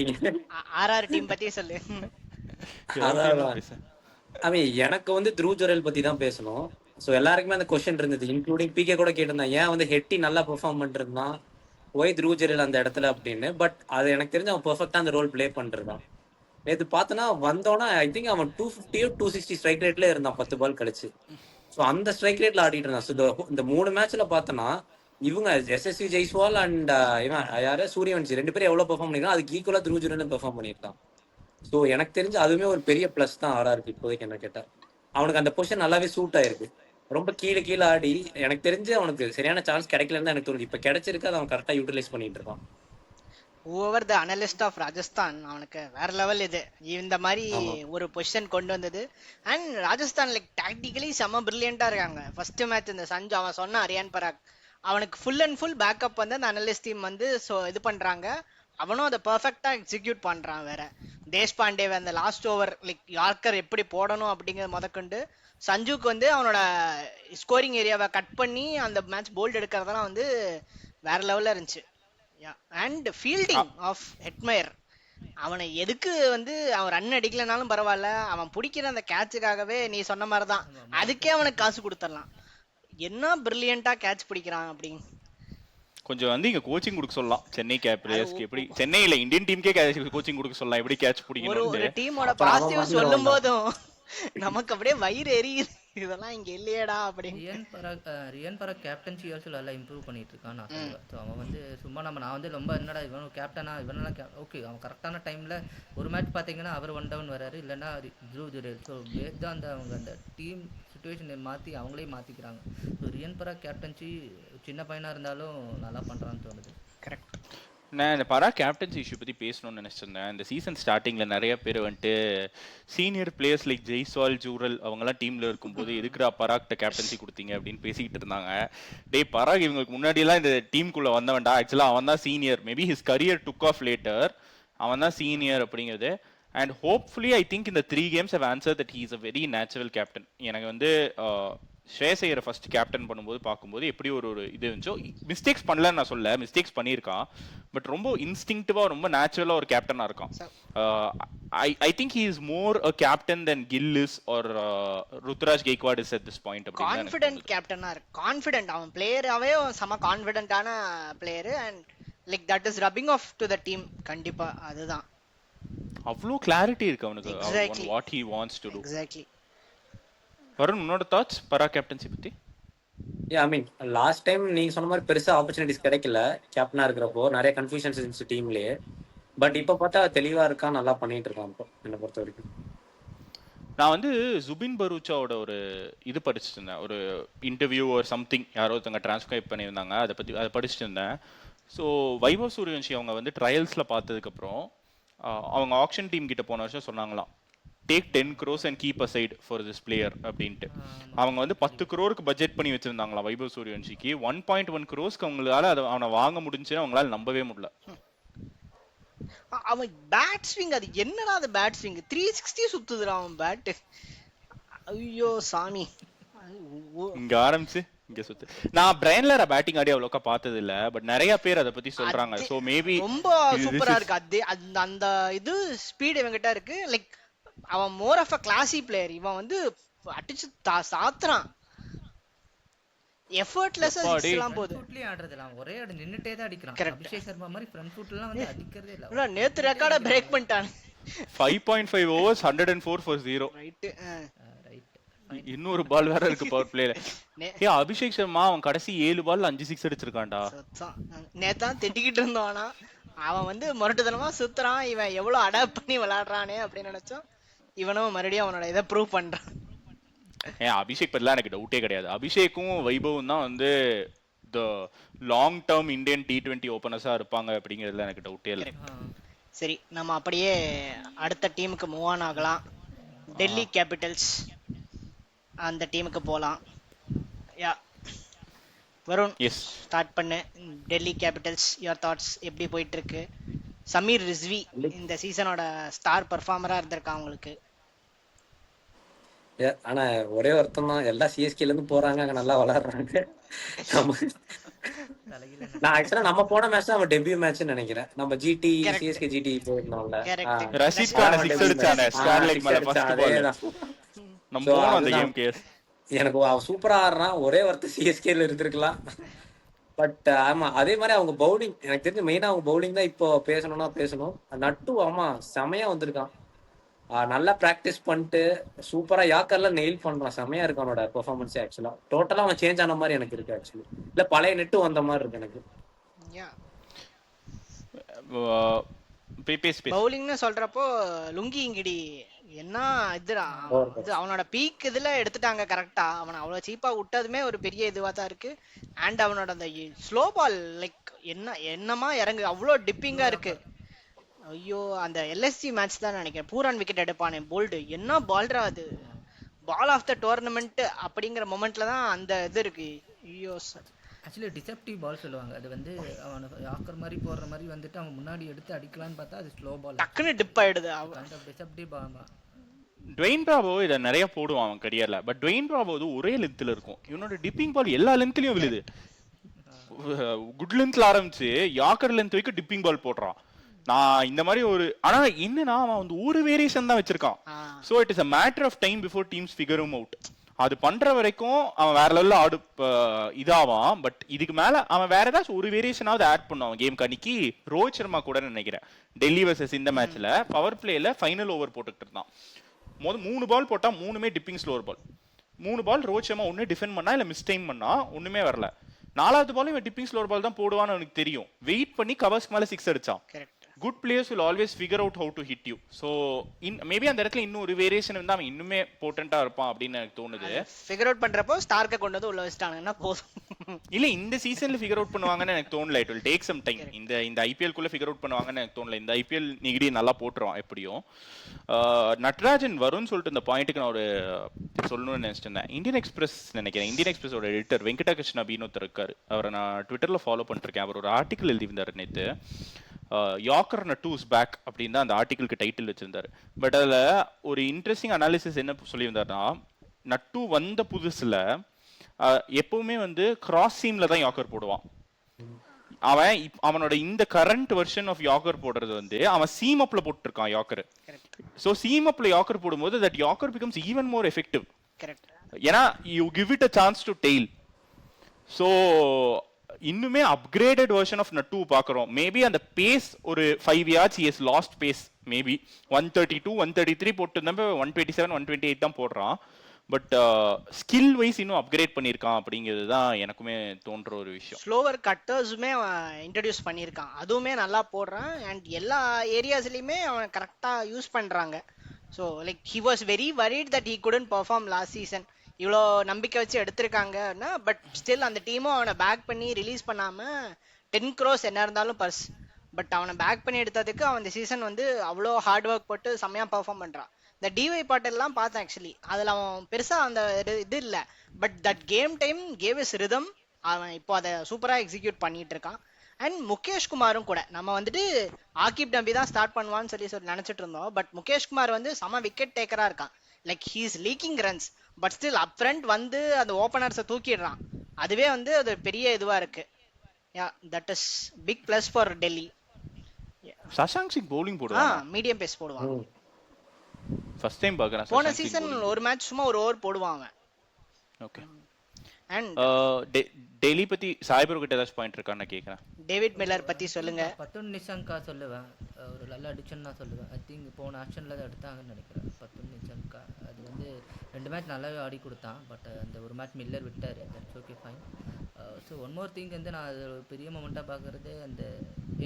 ஆர்ஆர் டீம் பத்தி சொல்லு. அவன் எனக்கு வந்து த்ரூ ஜுரல் பத்தி தான் பேசணும். ஸோ எல்லாருக்குமே அந்த கொஸ்டின் இருந்தது, இன்க்ளூடிங் பிகே கூட கேட்டிருந்தான், ஏன் வந்து ஹெட்டி நல்லா பெர்ஃபார்ம் பண்ணிட்டு இருந்தான், ஒய் த்ரூ ஜுரல் அந்த இடத்துல அப்படின்னு. பட் அது எனக்கு தெரிஞ்சு அவன் பெர்ஃபெக்டா அந்த ரோல் பிளே பண்ணிருந்தான். நேற்று பார்த்தோன்னா வந்தோன்னா ஐ திங்க் அவன் 250 260 ஸ்ட்ரைக் ரேட்ல இருந்தான் 10 பால் கழிச்சு. ஸோ அந்த ஸ்ட்ரைக் ரேட்ல ஆடிட்டு இருந்தான். ஸோ இந்த 3 மேட்ச்ல பார்த்தோன்னா இவங்க எஸ்எஸ்வி ஜெய்ஸ்வால் அண்ட் இவன் யாரு சூரியவன்ஷி 2 பேரும் எவ்வளவு பெர்ஃபார்ம் பண்ணிருக்கான், அதுக்கு ஈக்குவலா த்ரூ ஜுரலும் பெர்ஃபார்ம் பண்ணியிருக்கான். ஸோ எனக்கு தெரிஞ்சு அதுவுமே ஒரு பெரிய பிளஸ் தான் ஆர்ஆருக்கு இப்போதைக்கு. என்ன கேட்டா அவனுக்கு அந்த பொசிஷன் நல்லாவே சூட் ஆயிருக்கு. ரொம்ப கீழே ஆடி எனக்கு தெரிஞ்சு அவனுக்கு சரியான சான்ஸ் கிடைக்கலன்னு தான் எனக்கு தோணுது. இப்போ கிடைச்சிருக்கு, அதை அவன் கரெக்டாக யூட்டிலைஸ் பண்ணிட்டு இருக்கான். Over the analyst of Rajasthan அவனுக்கு வேற லெவல். இது இந்த மாதிரி ஒரு பொசிஷன் கொண்டு வந்தது. அண்ட் ராஜஸ்தான் லைக் டாக்டிக்கலி செம்ம பிரில்லியண்டா இருக்காங்க. ஃபர்ஸ்ட் மேட்ச் இந்த சஞ்சு அவன் சொன்ன ரியான் பராக் அவனுக்கு ஃபுல் அண்ட் ஃபுல் பேக்கப் வந்து அந்த அனலிஸ்ட் டீம் வந்து இது பண்றாங்க. அவனும் அதை பர்ஃபெக்டா எக்ஸிக்யூட் பண்றான். வேற தேஷ்பாண்டே அந்த லாஸ்ட் ஓவர் லைக் யார்கர் எப்படி போடணும் அப்படிங்கறது முதற்கொண்டு சஞ்சுக்கு வந்து அவனோட ஸ்கோரிங் ஏரியாவை கட் பண்ணி அந்த மேட்ச் போல்ட் எடுக்கிறதெல்லாம் வந்து வேற லெவல்ல இருந்துச்சு. அண்ட் ஃபீல்டிங் ஆஃப் ஹெட்மயர், அவனை எதுக்கு வந்து அவன் ரன் அடிக்கலனாலும் பரவாயில்ல, அவன் பிடிக்கிற அந்த கேட்சுக்காகவே நீ சொன்ன மாதிரி தான் அதுக்கே அவனுக்கு காசு கொடுத்துடலாம். என்ன பிரில்லியண்டா கேட்ச் பிடிக்கிறான் அப்படின்னு. கொஞ்சம் வந்து இங்க கோச்சிங் கொடுக்க சொல்லலாம் சென்னை கேபிட்டல்ஸ்க்கு. எப்படி சென்னையில இந்தியன் டீமுக்கே கோச்சிங் கொடுக்க சொல்லலாம், எப்படி கேட்ச் பிடிக்கணும். ஒரு டீமோட பாசிட்டிவ் சொல்லும் போதும் நமக்கு அப்படியே வயிறு எரியுது, இதெல்லாம் இங்க இல்லையடா அப்படின்னு. ரியன் பராக் கேப்டன்சி ஆல்சோ நல்லா இம்ப்ரூவ் பண்ணிட்டு இருக்கான் நான் சொல்லுவேன். ஸோ அவன் வந்து சும்மா நான் வந்து ரொம்ப என்னடா இவன் கேப்டனா இவனெல்லாம் ஓகே, அவன் கரெக்டான டைமில் ஒரு மேட்ச் பார்த்தீங்கன்னா அவர் 1 டவுன் வராரு, இல்லைன்னா த்ரூ ஜுரேல். ஸோ பேஸ் தான் அவங்க அந்த டீம் சுச்சுவேஷனை மாற்றி அவங்களே மாற்றிக்கிறாங்க. ஸோ ரியன் பராக் கேப்டன்சி சின்ன பையனாக இருந்தாலும் நல்லா பண்ணுறான்னு தோணுது. கரெக்ட். நான் இந்த பராக் கேப்டன்சி இஷ்யூ பற்றி பேசணும்னு நினச்சிருந்தேன். இந்த சீசன் ஸ்டார்டிங்கில் நிறைய பேர் வந்துட்டு senior players like Jaiswal, Jurel அவங்கெல்லாம் டீமில் இருக்கும்போது எதுக்குறா பராக்கிட்ட கேப்டன்சி கொடுத்தீங்க அப்படின்னு பேசிக்கிட்டு இருந்தாங்க. பராக் இவங்களுக்கு முன்னாடியெல்லாம் இந்த டீமுக்குள்ளே வந்தவன்டா, ஆக்சுவலாக அவன் தான் senior, maybe his career took off later, அவன் தான் சீனியர் அப்படிங்கிறது. அண்ட் ஹோப்ஃபுல்லி ஐ திங்க் இந்த 3 games have answered that he is a very natural captain. எனக்கு வந்து ஸ்ரேயஸ் ஐயரை ஃபர்ஸ்ட் கேப்டன் பண்ணும்போது பார்க்கும்போது எப்படி ஒரு இது இருந்துச்சோ, மிஸ்டேக்ஸ் பண்ணலன்னு நான் சொல்ல, மிஸ்டேக்ஸ் பண்ணியிருக்கான், பட் ரொம்ப இன்ஸ்டிங்டிவா ரொம்ப நேச்சுரலா ஒரு கேப்டனா இருக்கான். I think he is more a captain than Gill is or Ruturaj Gaikwad is at this point. Confident கேப்டனா இருக்கு, கான்ஃபிடென்ட். அவன் பிளேயராவே செம கான்ஃபிடென்ட்டான player. And like that is rubbing off to the team. கண்டிப்பா அதுதான். அவ்வளோ கிளாரிட்டி இருக்கு அவனுக்கு on what he wants to do. Exactly. Varun, உன்னோட தாட்ஸ் பராக் கேப்டன்சி பத்தி? ஐ மீன் லாஸ்ட் டைம் நீங்க சொன்ன மாதிரி பெருசா ஆப்பர்ச்சுனிட்டிஸ் கிடைக்கல கேப்டனா இருக்கிறப்போ, நிறைய கன்ஃபியூஷன்ஸ் இருந்துச்சு டீம்லயே. பட் இப்போ பார்த்தா தெளிவா இருக்கான், நல்லா பண்ணிட்டு இருக்கான் இப்போ என்னை பொறுத்த வரைக்கும். நான் வந்து ஜுபின் பரூச்சாவோட ஒரு இது படிச்சுட்டு இருந்தேன், ஒரு இன்டர்வியூ ஒரு சம்திங், யாரோ ஒருத்தவங்க டிரான்ஸ்கிரைப் பண்ணியிருந்தாங்க, அதை படிச்சுட்டு இருந்தேன். ஸோ வைபவ் சூரியவன்ஷி அவங்க வந்து ட்ரையல்ஸில் பார்த்ததுக்கப்புறம் அவங்க ஆக்ஷன் டீம் கிட்ட போன வருஷம் சொன்னாங்களாம், take 10 crores and keep aside for this player அப்படின்ட்டு. அவங்க வந்து 10 crore பட்ஜெட் பண்ணி வச்சிருந்தாங்களா வைபவ் சூரியவன்ஷிக்கு. 1.1 crores அவங்களால அவனை வாங்க முடிஞ்சுன்னு அவங்களால நம்பவே முடியல. அவன் பேட் ஸ்விங், அது என்னடா அது பேட் ஸ்விங் 360 சுத்துதுடா அவன் பேட். ஐயோ சாமி. இங்க ஆரம்பிச்சு இங்க சுத்து. நான் பிரைன்லர பேட்டிங் ஆடி அவ்வளோக்கா பார்த்தது இல்ல, பட் நிறைய பேர் அதை பத்தி சொல்றாங்க. சோ மேபி ரொம்ப சூப்பரா இருக்கு. அது அந்த இது ஸ்பீட் இவங்கிட்ட இருக்கு. லைக் அவன் மோர் ஆஃப் அ கிளாசி பிளேயர். இவன் வந்து அடிச்சு சாத்துறான். எஃபர்ட்லெஸ்ஸா சிக்ஸ்லாம் போகுது. ஃபுட்லயே ஆடுறதுல அவன் ஒரே அடி நின்னுட்டே தான் அடிக்கிறான். அபிஷேக் சர்மா மாதிரி ஃப்ரண்ட் ஃபுட்லாம் வந்து அடிக்கிறதே இல்ல. நேத்து ரெக்கார்ட பிரேக் பண்ணிட்டான். 5.5 overs 104 for 0. ரைட். இன்னொரு பால் வேற இருக்கு பவர் பிளேல. அபிஷேக் சர்மா அவன் கடைசி 7 பால்ல 5 6 அடிச்சிருக்கான்டா. நேத்தான் திட்டிக்கிட்டு இருந்தானா, அவன் வந்து முரட்டுத்தனமா சுத்துறான், இவன் எவ்வளவு அடாப்ட் பண்ணி விளையாடுறானே அப்படின்னு நினைச்சோம். இவனும் மறுபடியும் அவனோட இதை ப்ரூவ் பண்றான். அபிஷேக் பத்திலாம் எனக்கு டவுட்டே கிடையாது. அபிஷேக்கும் வைபவும் தான் வந்து the long term Indian T20 ஓப்பனர்ஸாக இருப்பாங்க அப்படிங்கிறதுல எனக்கு டவுட்டே இல்லை. சரி, நம்ம அப்படியே அடுத்த டீமுக்கு மூவ் ஆன் ஆகலாம். டெல்லி கேபிட்டல்ஸ் அந்த டீமுக்கு போகலாம். யா வருண், எஸ், ஸ்டார்ட் பண்ணு. டெல்லி கேபிட்டல்ஸ், யுவர் தாட்ஸ் எப்படி போயிட்டு இருக்கு? சமீர் ரிஸ்வி இந்த சீசனோட ஸ்டார் பெர்ஃபார்மரா இருந்திருக்கா அவங்களுக்கு. ஆனா ஒரே ஒருத்தம் தான், எல்லா சிஎஸ்கேல இருந்து போறாங்க, அங்க நல்லா விளையாடுறாங்க. நான் ஆக்சுவலா நம்ம போன மேட்ச் தான் நம்ம டெபியூ மேட்ச்னு நினைக்கிறேன். நம்ம ஜிடி சிஎஸ்கே ஜிடி போயிருந்தோம்ல. ரஷீத் கான சிக்ஸ் அடிச்சானே ஸ்கார்லைட் மேல ஃபர்ஸ்ட் பால். நம்ம போனோம் அந்த கேம் கேஸ். எனக்கு அவன் சூப்பரா ஆடுறான், ஒரே ஒருத்தர் சிஎஸ்கேல இருந்திருக்கலாம். பட் ஆமா, அதே மாதிரி அவங்க பவுலிங் எனக்கு தெரிஞ்சு மெயினா அவங்க பவுலிங் தான் இப்போ பேசணும். நட்டு ஆமா செமையா வந்திருக்கான். நல்லா ப்ராக்டிஸ் பண்ணிட்டு சூப்பரா யாக்கர்ல நெயில் பண்றான். செமையா இருக்கு அவனோட பெர்ஃபார்மன்ஸ். ஆக்சுவலா டோட்டலா அவன் சேஞ்ச் ஆன மாதிரி எனக்கு இருக்கு. ஆக்சுவலி இல்ல பழைய நெட்டு வந்த மாதிரி இருக்கு எனக்கு. பவுலிங்னு சொல்றப்போ லுங்கி இங்கிடி என்ன இதுடா, இது அவனோட பீக் இதுல எடுத்துட்டாங்க கரெக்டா. அவனை அவ்வளவு சீப்பா விட்டதுமே ஒரு பெரிய இதுவா தான் இருக்கு. அண்ட் அவனோட அந்த ஸ்லோ பால் லைக் என்னமா இறங்கு, அவ்வளோ டிப்பிங்கா இருக்கு. ஐயோ, அந்த எல்எஸ்சி மேட்ச் தான் நினைக்கிறேன், பூரான் விக்கெட் எடுப்பானே போல்டு, என்ன பால்ரா அது, பால் ஆஃப் த டோர்னமெண்ட் அப்படிங்கிற மொமெண்ட்ல தான் அந்த இது இருக்கு. ஐயோ ஆக்சுவலி டிசெப்டிவ் பால் சொல்லுவாங்க. அது வந்து அவனுக்கு யாக்கர் மாதிரி போடுற மாதிரி வந்துட்டு அவன் முன்னாடி எடுத்து அடிக்கலான்னு பார்த்தா அது ஸ்லோ பால் டக்குன்னு டிப் ஆயிடுது. அந்த டிசெப்டிவ் பால். டுவைன் பிராவோ இதை நிறைய போடுவான் அவன் கரியர்ல. பட் டுவைன் பிராவோ ஒரே லென்த்ல இருக்கும். இவனோட டிப்பிங் பால் எல்லா லென்த்லயும் விழுது. குட் லென்த்ல ஆரம்பிச்சு யாக்கர் லென்த் வரைக்கும் டிப்பிங் பால் போடுறான். நான் இந்த மாதிரி ஒரு ஆனா என்னன்னா அவன் வந்து ஒரு வேரியேஷன் தான் வச்சிருக்கான். So it is a matter of time before teams figure him out. அது பண்ற வரைக்கும் அவன் வேற லெவல்ல ஆடு இதாவான். பட் இதுக்கு மேல அவன் வேற ஏதாச்சும் ஒரு வேரியேஷனாவது ஆட் பண்ணுவான் கேம். கணிக்கு ரோஹித் சர்மா கூட நினைக்கிறேன் டெல்லி வர்சஸ் இந்த மேட்ச்ல பவர் பிளேல ஃபைனல் ஓவர் போட்டுக்கிட்டு இருந்தான். 3 பால் போட்டா 3மே டிப்பிங் ஸ்லோவர் பால். 3 பால் ரோஹித் சர்மா ஒன்னு டிஃபெண்ட் பண்ணா இல்ல மிஸ் டைம் பண்ணா ஒண்ணுமே வரல. 4வது பாலும் இவன் டிப்பிங் ஸ்லோவர் பால் தான் போடுவான்னு எனக்கு தெரியும். வெயிட் பண்ணி கவர்ஸ்க்கு மேல 6 அடிச்சான். Good players will always figure out how to hit you. So maybe அந்த இடத்துல இன்னும் ஒரு வேரியேஷன் வந்து அவன் இன்னுமே போட்டன்ட்டா இருப்பான் அப்படின்னு எனக்கு தோணுது. ஃபிகர் அவுட் பண்றப்போ ஸ்டார்க்க கொண்டு வந்து உள்ள வச்சிட்டாங்கன்னா போதும். இல்ல இந்த சீசன்ல ஃபிகர் அவுட் பண்ணுவாங்கன்னு எனக்கு தோணல. It will take some time. இந்த ஐபிஎல் குள்ள ஃபிகர் அவுட் பண்ணுவாங்கன்னு எனக்கு தோணல. இந்த ஐபிஎல் நிகிடி நல்லா போட்டுருவான் எப்படியும். நட்ராஜன் வரும்னு சொல்லிட்டு இந்த பாயிண்ட்டுக்கு நான் ஒரு சொல்லணும்னு நினைச்சிட்டு இருந்தேன். இந்தியன் எக்ஸ்பிரஸ் நினைக்கிறேன், இந்தியன் எக்ஸ்பிரஸோட எடிட்டர் வெங்கடகிருஷ்ணா பீனோத்தர் இருக்காரு. அவரை நான் ட்விட்டர்ல ஃபாலோ பண்ணிருக்கேன். அவர் ஒரு ஆர்டிக்கல் எழுதியிருந்தாரு நேற்று. யாக்கர் நட்டூஸ் பேக் அப்படின்னு தான் அந்த ஆர்டிக்கிளுக்கு டைட்டில் வச்சிருந்தாரு. பட் அதில் ஒரு இன்ட்ரெஸ்டிங் அனாலிசிஸ் என்ன சொல்லியிருந்தாருன்னா, நட்டு வந்த புதுசுல எப்பவுமே வந்து கிராஸ் சீம்ல தான் யாக்கர் போடுவான். அவனோட இந்த கரண்ட் வெர்ஷன் ஆஃப் யாக்கர் போடுறது வந்து அவன் சீம் அப்ல போட்டுருக்கான் யாக்கர். ஸோ சீம் அப்ல யாக்கர் போடும்போது that yorker becomes even more effective. ஏன்னா you give it a chance to tail. So இன்னுமே அப்கிரேடட் வெர்ஷன் ஆஃப் நட்டு பார்க்குறோம். மேபி அந்த பேஸ் ஒரு 5 yards he has lost pace. Maybe 132 133 போட்டு இருந்தப்ப 127 128 தான் போடுறான். பட் ஸ்கில் வைஸ் இன்னும் அப்கிரேட் பண்ணியிருக்கான் அப்படிங்கிறது தான் எனக்குமே தோன்ற ஒரு விஷயம். ஸ்லோவர் கட்டர்ஸுமே இன்ட்ரடியூஸ் பண்ணியிருக்கான், அதுவுமே நல்லா போடுறான். அண்ட் எல்லா ஏரியாஸ்லையுமே அவன் கரெக்டாக யூஸ் பண்ணுறாங்க. So like he was very worried that he couldn't perform last season. இவ்வளோ நம்பிக்கை வச்சு எடுத்திருக்காங்கன்னா பட் ஸ்டில் அந்த டீமும் அவனை பேக் பண்ணி ரிலீஸ் பண்ணாமல் 10 crores என்ன இருந்தாலும் பர்ஸ். பட் அவனை பேக் பண்ணி எடுத்ததுக்கு அவன் இந்த சீசன் வந்து அவ்வளோ ஹார்ட் ஒர்க் போட்டு செம்மையாக பெர்ஃபார்ம் பண்ணுறான். இந்த டிஒய் பாட்டெல்லாம் பார்த்தேன் ஆக்சுவலி, அதில் அவன் பெருசாக அந்த இது இல்லை. But that game time gave is rhythm. அவன் இப்போ அதை சூப்பராக எக்ஸிக்யூட் பண்ணிட்டு இருக்கான். அண்ட் முகேஷ் குமாரும் கூட நம்ம வந்துட்டு ஆகிப் நம்பி தான் ஸ்டார்ட் பண்ணுவான்னு சொல்லி நினச்சிட்டு இருந்தோம். பட் முகேஷ் குமார் வந்து செம விக்கெட் டேக்கராக இருக்கான். Like he is leaking runs but still up front வந்து அந்த ஓப்பனர்ஸை தூக்கிடுறான். அதுவே வந்து அது பெரிய இதுவாக இருக்கு. Yeah that is big plus for Delhi. Shashank Singh bowling போடுவான், மீடியம் பேஸ் போடுவான். ஃபர்ஸ்ட் டைம் பார்க்கறேன். போன சீசன் ஒரு மேட்ச் சும்மா ஒரு ஓவர் போடுவான் அவன். ஓகே. அண்ட் டெல்லி பத்தி சாய்பர் கிட்ட ஏதாச்சும் பாயிண்ட் இருக்கான்னு கேக்குறேன். டேவிட் மில்லர் பத்தி சொல்லுங்க. பத்துன் நிஷங்கா சொல்லுவேன். ஒரு நல்ல அடிக்ஷன் நான் சொல்லுவேன். ஐ திங்க் போன ஆக்ஷனில் தான் எடுத்தாங்கன்னு நினைக்கிறேன் 10 நிமிஷம்க்கா. அது வந்து 2 மேட்ச் நல்லாவே ஆடி கொடுத்தான். பட் அந்த ஒரு மேட்ச் மில்லர் விட்டார். That's okay fine. So one more thing வந்து நான் அது ஒரு பெரிய மொமெண்ட்டாக பார்க்குறது அந்த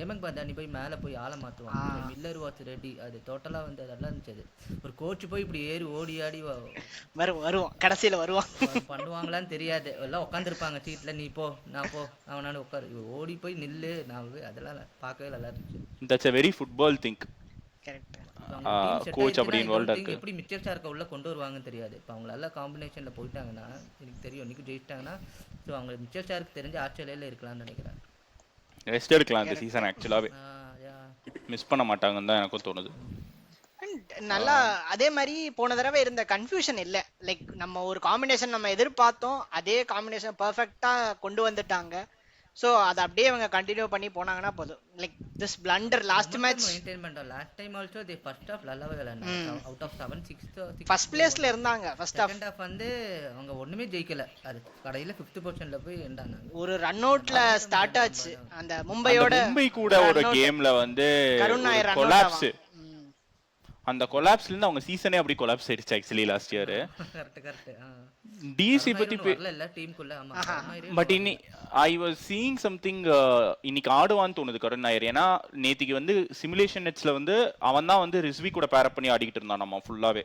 ஏமக் பந்தானி போய் மேலே போய் ஆள மாற்றுவாங்க. Miller watch ready. அது டோட்டலாக வந்து நல்லா இருந்துச்சு. அது ஒரு கோச் போய் இப்படி ஏறி ஓடி ஆடி வருவோம் கடைசியில் வருவான் பண்ணுவாங்களான்னு தெரியாது. எல்லாம் உட்காந்துருப்பாங்க சீட்டில். நீ போ நான் போ அவனால உட்காரு. ஓடி போய் நில்லு நான் அதெல்லாம் பார்க்கவே நல்லா இருந்துச்சு. That's a very football thing. Correct. Coach அப்படி இன்வால்வ் இருக்கு. எப்படி மிச்சர் ஸ்டார்க்க உள்ள கொண்டு வருவாங்கன்னு தெரியாது. இப்போ அவங்க நல்ல காம்பினேஷன்ல போயிட்டாங்கன்னா எனக்கு தெரியும் இன்னைக்கு ஜெயிச்சிட்டாங்கன்னா ஸோ அவங்க மிச்சர் ஸ்டாருக்கு தெரிஞ்ச ஆஸ்திரேலியாவில் இருக்கலாம்னு நினைக்கிறேன். ரெஸ்ட் எடுக்கலாம் இந்த சீசன். ஆக்சுவலாகவே மிஸ் பண்ண மாட்டாங்கன்னு தான் எனக்கும் தோணுது. நல்லா அதே மாதிரி போன தடவை இருந்த கன்ஃபியூஷன் இல்லை. லைக் நம்ம ஒரு காம்பினேஷன் நம்ம எதிர்பார்த்தோம், அதே காம்பினேஷன் பர்ஃபெக்டா கொண்டு வந்துட்டாங்க. ஸோ அதை அப்படியே அவங்க கண்டினியூ பண்ணி போனாங்கன்னா போதும். Like this blunder last match maintain பண்றோம். Last time also the first half நல்லாவே விளையாண்டாங்க. அவுட் ஆஃப் 7 6 ஃபர்ஸ்ட் பிளேஸ்ல இருந்தாங்க. ஃபர்ஸ்ட் ஹாஃப் செகண்ட் ஹாஃப் வந்து அவங்க ஒண்ணுமே ஜெயிக்கல. அது கடையில 5th பொசிஷன்ல போய் எண்டானாங்க. ஒரு ரன் அவுட்ல ஸ்டார்ட் ஆச்சு. அந்த மும்பை கூட ஒரு கேம்ல வந்து கருண் நாயர் ரன் கொலாப்ஸ். அந்த கொலாப்ஸ்ல இருந்து அவங்க சீசனே அப்படி கொலாப்ஸ் ஆயிடுச்சு actually last year. Correct. DC பத்தி இல்ல டீமுக்குள்ள. ஆமா. But I was seeing something. இன்னைக்கு ஆடுவான்னு தோணுது கருண் நாயர். ஏன்னா நேத்திக்கு வந்து சிமுலேஷன் நெட்ஸ்ல வந்து அவன் தான் வந்து ரிஸ்வி கூட பேரப் பண்ணி ஆடிக்கிட்டு இருந்தான் நம்ம ஃபுல்லாவே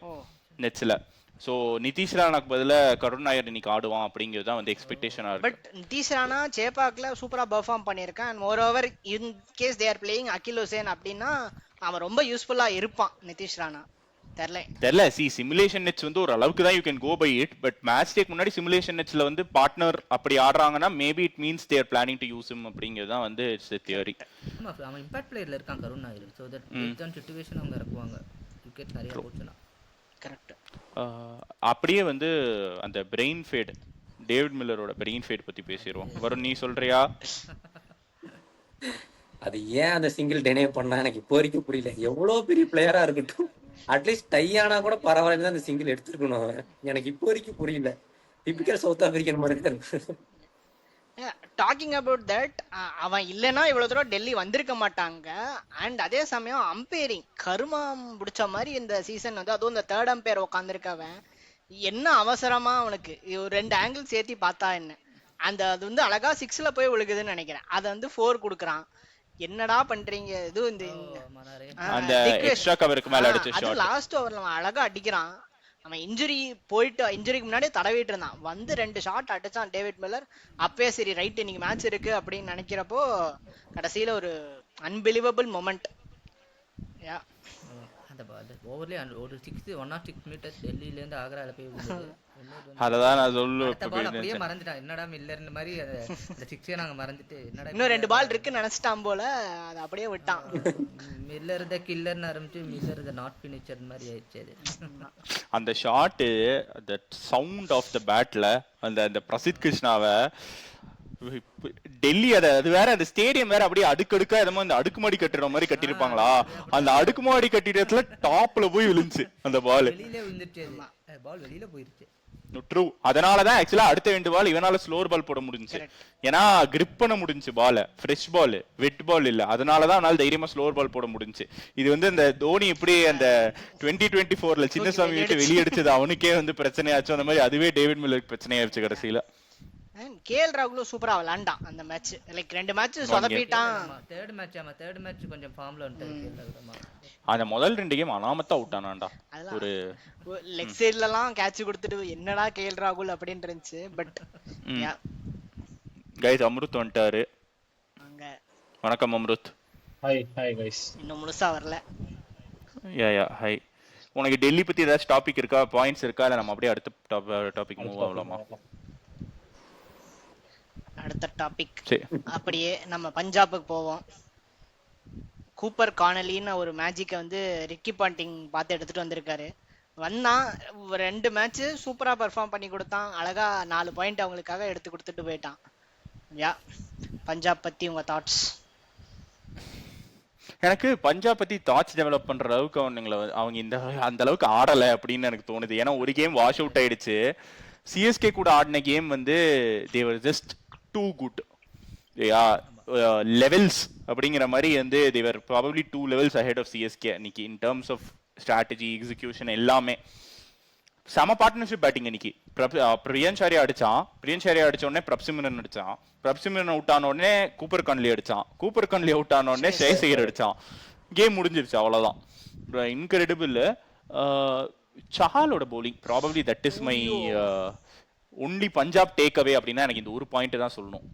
நெட்ஸ்ல. ஸோ நிதிஷ் ராணாக்கு பதிலாக கருண் நாயர் இன்னைக்கு ஆடுவான் அப்படிங்கிறது தான் வந்து எக்ஸ்பெக்டேஷனாக இருக்கு. பட் நிதிஷ் ராணா சேப்பாக்ல சூப்பரா பெர்ஃபார்ம் பண்ணியிருக்கான். And more over in case they are playing Akeal Hosein அப்படின்னா அவன் ரொம்ப யூஸ்ஃபுல்லா இருப்பான் நிதிஷ் ராணா. தெரியல. சிமுலேஷன் நெட்ஸ் வந்து ஒரு அளவுக்கு தான் you can go by it. But match take முன்னாடி சிமுலேஷன் நெட்ஸ்ல வந்து பார்ட்னர் அப்படி ஆடுறாங்கன்னா maybe it means they are planning to use him அப்படிங்கிறது தான் வந்து இட்ஸ் a தியரி. ஆமா அவன் இம்பாக்ட் பிளேயர்ல இருக்கான் Karun Nair. So that based on situation அவங்க இறக்குவாங்க. விக்கெட் நிறைய போச்சுனா. கரெக்ட். அப்படியே வந்து அந்த பிரெயின் ஃபேட் டேவிட் மில்லரோட பிரெயின் ஃபேட் பத்தி பேசிடுவோம். வரும் நீ சொல்றியா? அது ஏன் அந்த சிங்கிள் டெனே பண்ணா எனக்கு இப்போ வரைக்கும் புரியல. எவ்வளவு பெரிய பிளேயரா இருக்கட்டும் அட்லீஸ்ட் டையானா கூட பரவாயில்ல தான் அந்த சிங்கிள் எடுத்துருக்கணும். அவன் எனக்கு இப்போ வரைக்கும் புரியல. டிபிக்கல் சவுத் ஆப்பிரிக்கன் மாதிரி தான். டாக்கிங் அபவுட் தட், அவன் இல்லைன்னா இவ்வளவு தூரம் டெல்லி வந்திருக்க மாட்டாங்க. அண்ட் அதே சமயம் அம்பையரிங் கருமா பிடிச்ச மாதிரி இந்த சீசன் வந்து அதுவும் இந்த தேர்ட் அம்பையர் உட்காந்துருக்கவன் என்ன அவசரமா அவனுக்கு 2 ஆங்கிள் சேர்த்தி பார்த்தா என்ன அந்த அது வந்து அழகா 6ல போய் விழுகுதுன்னு நினைக்கிறேன். அதை வந்து 4 கொடுக்குறான். என்னடா பண்றீங்க? இது அந்த எக்ஸ்ட்ரா கவருக்கு மேல அடிச்ச ஷாட் லாஸ்ட் ஓவர்ல அவன் அழகா அடிக்கிறான். அவன் இன்ஜுரிக்கு முன்னாடி தடவிட்டு இருந்தான். வந்து 2 ஷாட் அடிச்சான் டேவிட் மில்லர். அப்பவே சரி ரைட் இன்னைக்கு மேட்ச் இருக்கு அப்படின்னு நினைக்கிறப்போ கடைசியில ஒரு அன்பிலீவபிள் மொமெண்ட். அந்த ஓவர்லயே ஒரு 106 மீட்டர்ஸ் டெல்லியில இருந்து ஆக்ரால போய் விழுந்தது. அததான் நான் சொல்லுவேன். அப்படியே மறந்துட்டான். என்னடா மில்லர் மாதிரி அந்த 6 நாங்க மறந்துட்டு என்னடா இன்னும் 2 பால் இருக்குன்னு நினைச்சிட்டான் போல. அதை அப்படியே விட்டான். மில்லர் த கில்லர்னு ஆரம்பிச்சு மில்லர் த நாட் ஃபினிஷர் மாதிரி ஆயிடுச்சு. அந்த shot that sound of the பேட்ல அந்த பிரசித் கிருஷ்ணாவை டெல்லி அது வேற அந்த ஸ்டேடியம் வேற அப்படியே அடுக்கடுக்கா எதமோ அந்த அடுக்குமாடி கட்டுற மாதிரி கட்டிருப்பாங்களா, அந்த அடுக்குமாடி கட்டிடத்துல டாப்ல போய் விழுந்துச்சு அந்த பால். வெளியில விழுந்துச்சு. பால் வெளியில போயிருச்சு. ட்ரூ. அதனாலதான் ஆக்சுவலா அடுத்த 2 பால் இவனால ஸ்லோர் பால் போட முடிஞ்சு. ஏன்னா கிரிப் பண்ண முடிஞ்சு பால், ஃப்ரெஷ் பால், வெட் பால் இல்ல. அதனாலதான் அவனால தைரியமா ஸ்லோர் பால் போட முடிஞ்சு. இது வந்து அந்த தோனி எப்படி அந்த 2024ல சின்னசாமி விட்டு வெளியடிச்சது அவனுக்கே வந்து பிரச்சனையாச்சு. அந்த மாதிரி அதுவே டேவிட் மில்லருக்கு பிரச்சனையாயிருச்சு கடைசியில. கேஎல் ராகுலும் சூப்பரா விளையாண்டான் அந்த மேட்ச். லைக் 2 மேட்ச் சொதப்பிட்டான். தேர்ட் மேட்ச் கொஞ்சம் ஃபார்ம்ல வந்துட்டான். அந்த முதல் 2 கேம் அனாமத்தா விட்டானாண்டா. ஒரு லெக் சைடுலலாம் கேட்ச் கொடுத்துட்டு என்னடா கேஎல் ராகுல் அப்படின்னு இருந்துச்சு. பட் கைஸ் அம்ருத் வந்துட்டாரு. அங்க வணக்கம் அம்ருத். Hi guys. இன்னும் முழுசா வரல. Yeah hi. உனக்கு டெல்லி பத்தி ஏதாச்சும் டாபிக் இருக்கா, பாயிண்ட்ஸ் இருக்கா, இல்ல நம்ம அப்படியே அடுத்த டாபிக் மூவ் ஆகலாமா? அடுத்த டாபிக் அப்படியே நம்ம பஞ்சாபுக்கு போவோம். கூப்பர் கானலின்னு ஒரு மேஜிக்கை வந்து ரிக்கி பாண்டிங் பார்த்து எடுத்துட்டு வந்திருக்காரு. வந்தான் 2 மேட்ச் சூப்பரா பெர்ஃபார்ம் பண்ணி கொடுத்தான். அழகா 4 பாயிண்ட் அவங்களுக்காக எடுத்து கொடுத்துட்டு போயிட்டான். யா பஞ்சாப் பத்தி உங்க தாட்ஸ்? எனக்கு பஞ்சாப் பத்தி தாட்ஸ் டெவலப் பண்ற அளவுக்கு அவங்க அந்த அளவுக்கு ஆடலை அப்படின்னு எனக்கு தோணுது. ஏன்னா ஒரு கேம் வாஷ் அவுட் ஆயிடுச்சு. சிஎஸ்கே கூட ஆடின கேம் வந்து they were just too good. Levels அப்படிங்கிற மாதிரி வந்து they were probably 2 levels ahead of CSK இன்னைக்கு in terms of strategy execution எல்லாமே. செம பார்ட்னர்ஷிப் பேட்டிங் இன்னைக்கு. பிரியன்சாரி அடிச்சான், பிரியன்சாரி அடிச்ச உடனே பிரப்சிமிரன் அடிச்சான், பிரப்சிமிரன் அவுட் ஆன உடனே கூப்பர் கன்லி அடிச்சான், கூப்பர் கன்லி அவுட் ஆன உடனே ஷேஸ் ஐயர் அடிச்சான். கேம் முடிஞ்சிருச்சு, அவ்வளவுதான். இன்கிரெடிபிள். சஹாலோட bowling probably that is my only Punjab take away அப்படின்னா எனக்கு இந்த ஒரு பாயிண்ட் தான் சொல்லணும்.